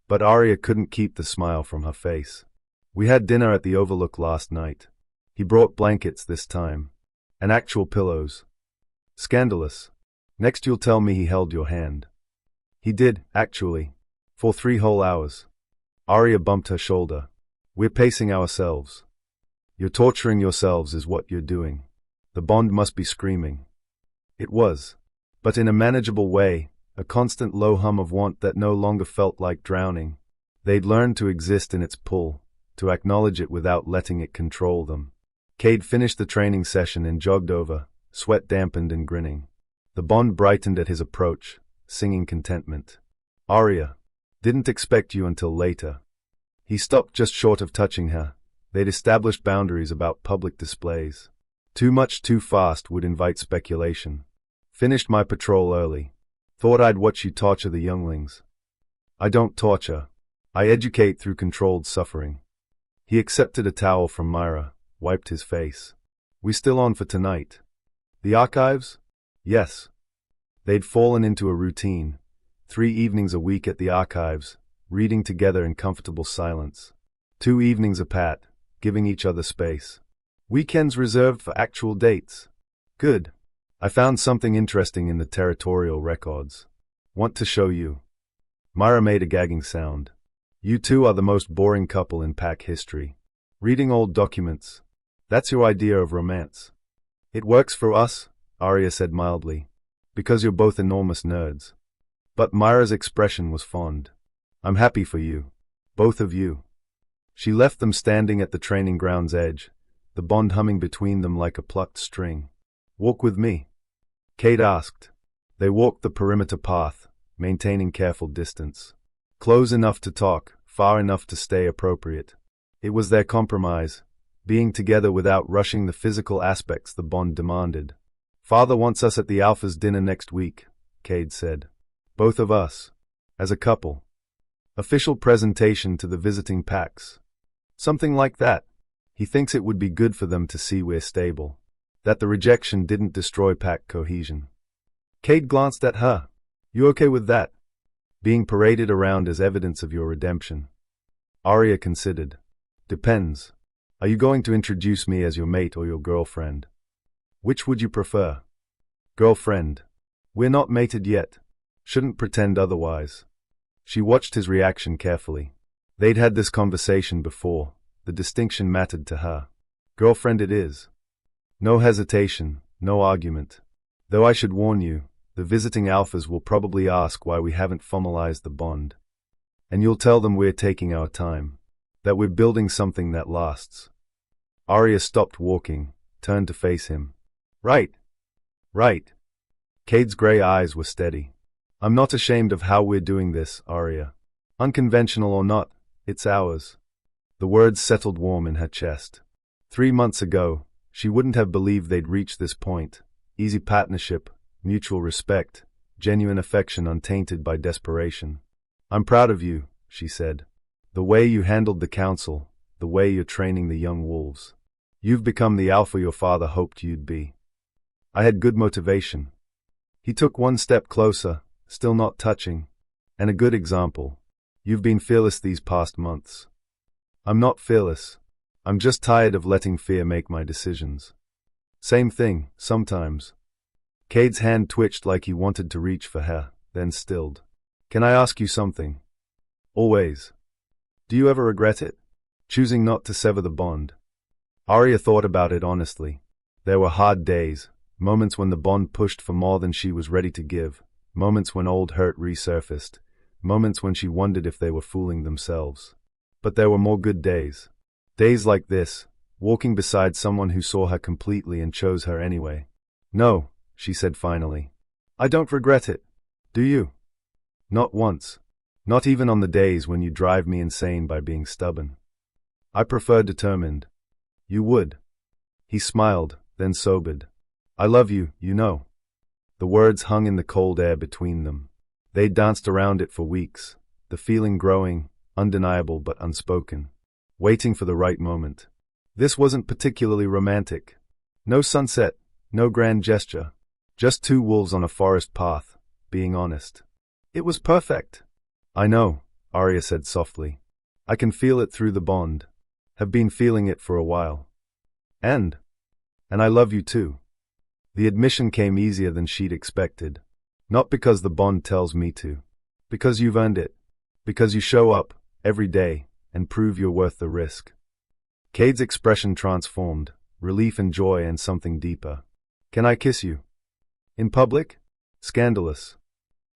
But Aria couldn't keep the smile from her face. "We had dinner at the Overlook last night. He brought blankets this time. And actual pillows." "Scandalous. Next you'll tell me he held your hand." "He did, actually. For 3 whole hours." Aria bumped her shoulder. "We're pacing ourselves." "You're torturing yourselves is what you're doing." The bond must be screaming. It was. But in a manageable way, a constant low hum of want that no longer felt like drowning. They'd learned to exist in its pull, to acknowledge it without letting it control them. Kade finished the training session and jogged over, sweat dampened and grinning. The bond brightened at his approach, singing contentment. "Aria, didn't expect you until later." He stopped just short of touching her. They'd established boundaries about public displays. Too much too fast would invite speculation. "Finished my patrol early. Thought I'd watch you torture the younglings." "I don't torture. I educate through controlled suffering." He accepted a towel from Myra, wiped his face. "We still on for tonight?" "The archives?" "Yes." They'd fallen into a routine. 3 evenings a week at the archives, reading together in comfortable silence. 2 evenings apart, giving each other space. "Weekends reserved for actual dates." "Good. I found something interesting in the territorial records. Want to show you." Myra made a gagging sound. "You two are the most boring couple in pack history. Reading old documents. That's your idea of romance." "It works for us," Aria said mildly, "because you're both enormous nerds." But Myra's expression was fond. "I'm happy for you. Both of you." She left them standing at the training ground's edge, the bond humming between them like a plucked string. "Walk with me?" Kade asked. They walked the perimeter path, maintaining careful distance. Close enough to talk, far enough to stay appropriate. It was their compromise, being together without rushing the physical aspects the bond demanded. "Father wants us at the Alpha's dinner next week," Kade said. "Both of us. As a couple. Official presentation to the visiting packs. Something like that. He thinks it would be good for them to see we're stable. That the rejection didn't destroy pack cohesion." Kade glanced at her. "You okay with that? Being paraded around as evidence of your redemption?" Aria considered. "Depends. Are you going to introduce me as your mate or your girlfriend? Which would you prefer?" "Girlfriend. We're not mated yet. Shouldn't pretend otherwise." She watched his reaction carefully. They'd had this conversation before. The distinction mattered to her. "Girlfriend it is." No hesitation, no argument. "Though I should warn you, the visiting Alphas will probably ask why we haven't formalized the bond. And you'll tell them we're taking our time. That we're building something that lasts." Aria stopped walking, turned to face him. Right. Kade's gray eyes were steady. "I'm not ashamed of how we're doing this, Aria. Unconventional or not, it's ours." The words settled warm in her chest. 3 months ago, she wouldn't have believed they'd reached this point. Easy partnership, mutual respect, genuine affection untainted by desperation. "I'm proud of you," she said. "The way you handled the council, the way you're training the young wolves. You've become the alpha your father hoped you'd be." "I had good motivation." He took one step closer, still not touching. "And a good example. You've been fearless these past months." "I'm not fearless. I'm just tired of letting fear make my decisions." "Same thing, sometimes." Kade's hand twitched like he wanted to reach for her, then stilled. "Can I ask you something?" "Always." "Do you ever regret it? Choosing not to sever the bond?" Aria thought about it honestly. There were hard days, moments when the bond pushed for more than she was ready to give, moments when old hurt resurfaced, moments when she wondered if they were fooling themselves. But there were more good days. Days like this, walking beside someone who saw her completely and chose her anyway. "No," she said finally. "I don't regret it. Do you?" "Not once. Not even on the days when you drive me insane by being stubborn. I prefer determined." "You would." He smiled, then sobered. "I love you, you know." The words hung in the cold air between them. They danced around it for weeks, the feeling growing, undeniable but unspoken, waiting for the right moment. This wasn't particularly romantic. No sunset, no grand gesture. Just 2 wolves on a forest path, being honest. It was perfect. "I know," Aria said softly. "I can feel it through the bond. Have been feeling it for a while. And I love you too." The admission came easier than she'd expected. "Not because the bond tells me to. Because you've earned it. Because you show up, every day, and prove you're worth the risk." Kade's expression transformed, relief and joy and something deeper. "Can I kiss you?" "In public? Scandalous."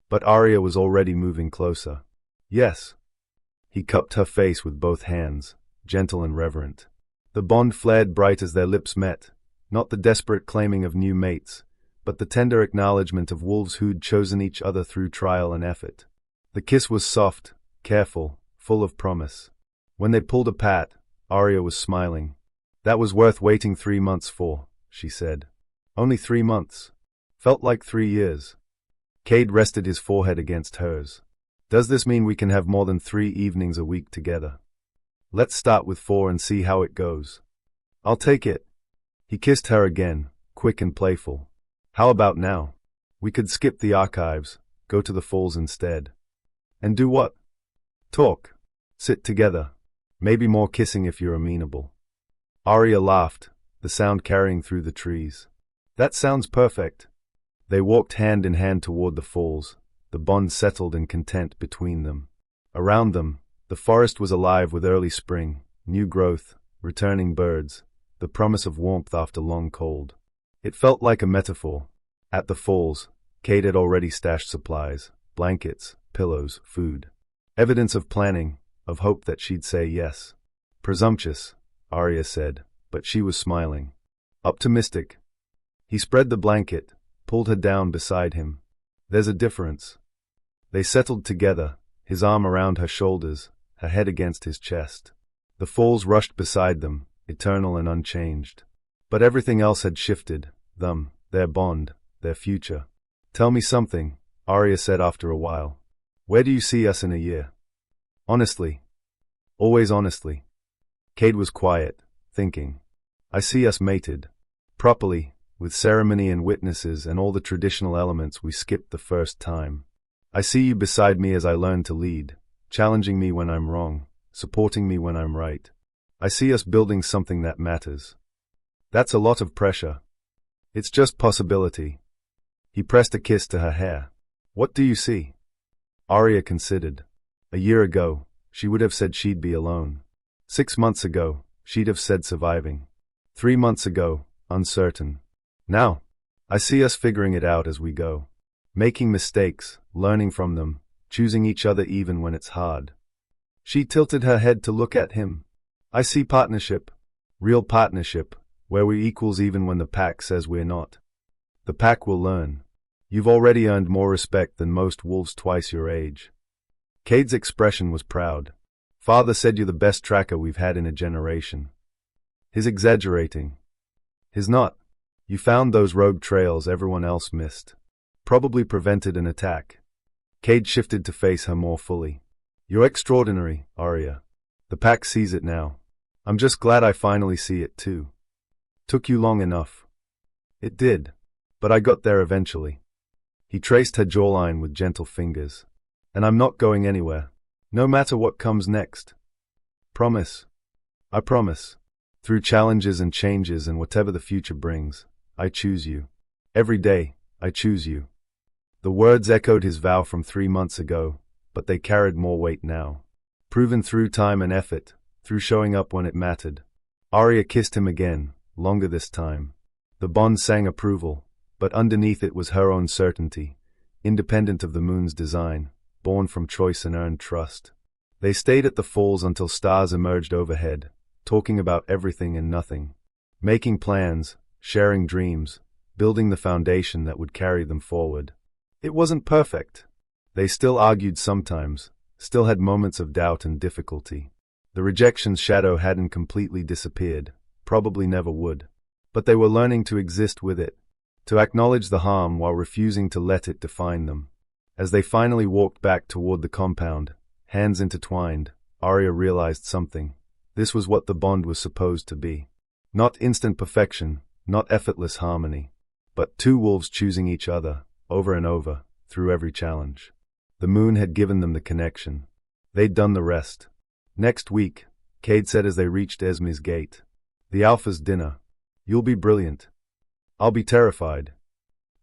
But Aria was already moving closer. "Yes." He cupped her face with both hands, gentle and reverent. The bond flared bright as their lips met, not the desperate claiming of new mates, but the tender acknowledgement of wolves who'd chosen each other through trial and effort. The kiss was soft, careful, full of promise. When they pulled apart, Aria was smiling. "That was worth waiting 3 months for," she said. "Only 3 months. Felt like 3 years." Kade rested his forehead against hers. "Does this mean we can have more than 3 evenings a week together? Let's start with 4 and see how it goes." "I'll take it." He kissed her again, quick and playful. "How about now? We could skip the archives, go to the falls instead." "And do what?" "Talk. Sit together. Maybe more kissing if you're amenable." Aria laughed, the sound carrying through the trees. "That sounds perfect." They walked hand in hand toward the falls, the bond settled in content between them. Around them, the forest was alive with early spring, new growth, returning birds, the promise of warmth after long cold. It felt like a metaphor. At the falls, Kade had already stashed supplies, blankets, pillows, food. Evidence of planning, of hope that she'd say yes. "Presumptuous," Aria said, but she was smiling. Optimistic. He spread the blanket, pulled her down beside him. There's a difference. They settled together, his arm around her shoulders, her head against his chest. The falls rushed beside them, eternal and unchanged. But everything else had shifted, them, their bond, their future. Tell me something, Aria said after a while. Where do you see us in a year? Honestly. Always honestly. Kade was quiet, thinking. I see us mated. Properly, with ceremony and witnesses and all the traditional elements we skipped the first time. I see you beside me as I learn to lead, challenging me when I'm wrong, supporting me when I'm right. I see us building something that matters. That's a lot of pressure. It's just possibility. He pressed a kiss to her hair. What do you see? Aria considered. A year ago, she would have said she'd be alone. 6 months ago, she'd have said surviving. 3 months ago, uncertain. Now, I see us figuring it out as we go. Making mistakes, learning from them, choosing each other even when it's hard. She tilted her head to look at him. I see partnership. Real partnership, where we're equals even when the pack says we're not. The pack will learn. You've already earned more respect than most wolves twice your age. Kade's expression was proud. Father said you're the best tracker we've had in a generation. His exaggerating. His not. You found those rogue trails everyone else missed. Probably prevented an attack. Kade shifted to face her more fully. You're extraordinary, Aria. The pack sees it now. I'm just glad I finally see it too. Took you long enough. It did. But I got there eventually. He traced her jawline with gentle fingers. And I'm not going anywhere. No matter what comes next. Promise. I promise. Through challenges and changes and whatever the future brings, I choose you. Every day, I choose you. The words echoed his vow from 3 months ago, but they carried more weight now. Proven through time and effort, through showing up when it mattered. Aria kissed him again, longer this time. The bond sang approval, but underneath it was her own certainty, independent of the moon's design, born from choice and earned trust. They stayed at the falls until stars emerged overhead, talking about everything and nothing. Making plans, sharing dreams, building the foundation that would carry them forward. It wasn't perfect. They still argued sometimes, still had moments of doubt and difficulty. The rejection's shadow hadn't completely disappeared, probably never would. But they were learning to exist with it, to acknowledge the harm while refusing to let it define them. As they finally walked back toward the compound, hands intertwined, Aria realized something. This was what the bond was supposed to be. Not instant perfection, not effortless harmony, but two wolves choosing each other, over and over, through every challenge. The moon had given them the connection. They'd done the rest. Next week, Kade said as they reached Esme's gate. The Alpha's dinner. You'll be brilliant. I'll be terrified.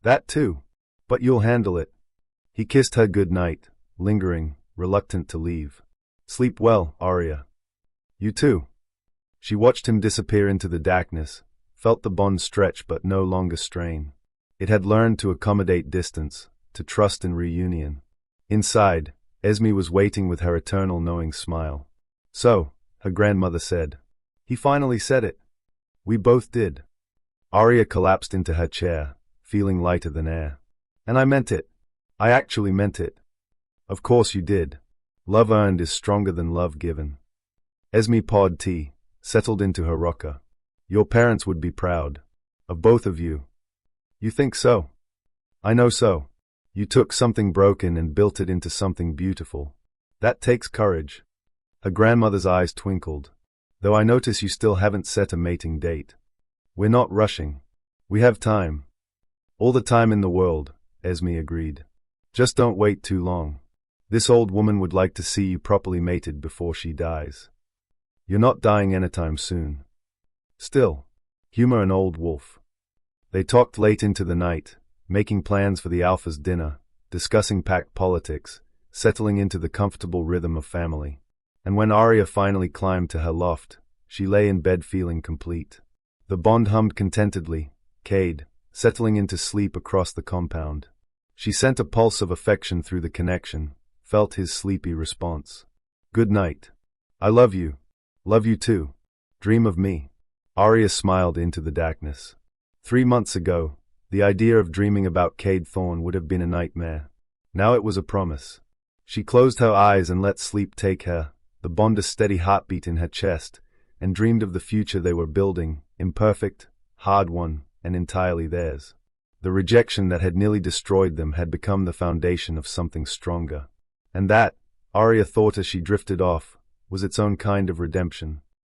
That too. But you'll handle it. He kissed her good night, lingering, reluctant to leave. Sleep well, Aria. You too. She watched him disappear into the darkness, felt the bond stretch but no longer strain. It had learned to accommodate distance, to trust in reunion. Inside, Esme was waiting with her eternal knowing smile. So, her grandmother said. He finally said it. We both did. Aria collapsed into her chair, feeling lighter than air. And I meant it. I actually meant it. Of course you did. Love earned is stronger than love given. Esme pawed tea, settled into her rocker. Your parents would be proud. Of both of you. You think so? I know so. You took something broken and built it into something beautiful. That takes courage. Her grandmother's eyes twinkled. Though I notice you still haven't set a mating date. We're not rushing. We have time. All the time in the world, Esme agreed. Just don't wait too long. This old woman would like to see you properly mated before she dies. You're not dying anytime soon. Still, humor an old wolf. They talked late into the night, making plans for the Alpha's dinner, discussing pack politics, settling into the comfortable rhythm of family. And when Aria finally climbed to her loft, she lay in bed feeling complete. The bond hummed contentedly, Kade, settling into sleep across the compound. She sent a pulse of affection through the connection, felt his sleepy response. Good night. I love you. Love you too. Dream of me. Aria smiled into the darkness. 3 months ago, the idea of dreaming about Kade Thorne would have been a nightmare. Now it was a promise. She closed her eyes and let sleep take her, the bond a steady heartbeat in her chest, and dreamed of the future they were building, imperfect, hard-won, and entirely theirs. The rejection that had nearly destroyed them had become the foundation of something stronger. And that, Aria thought as she drifted off, was its own kind of redemption.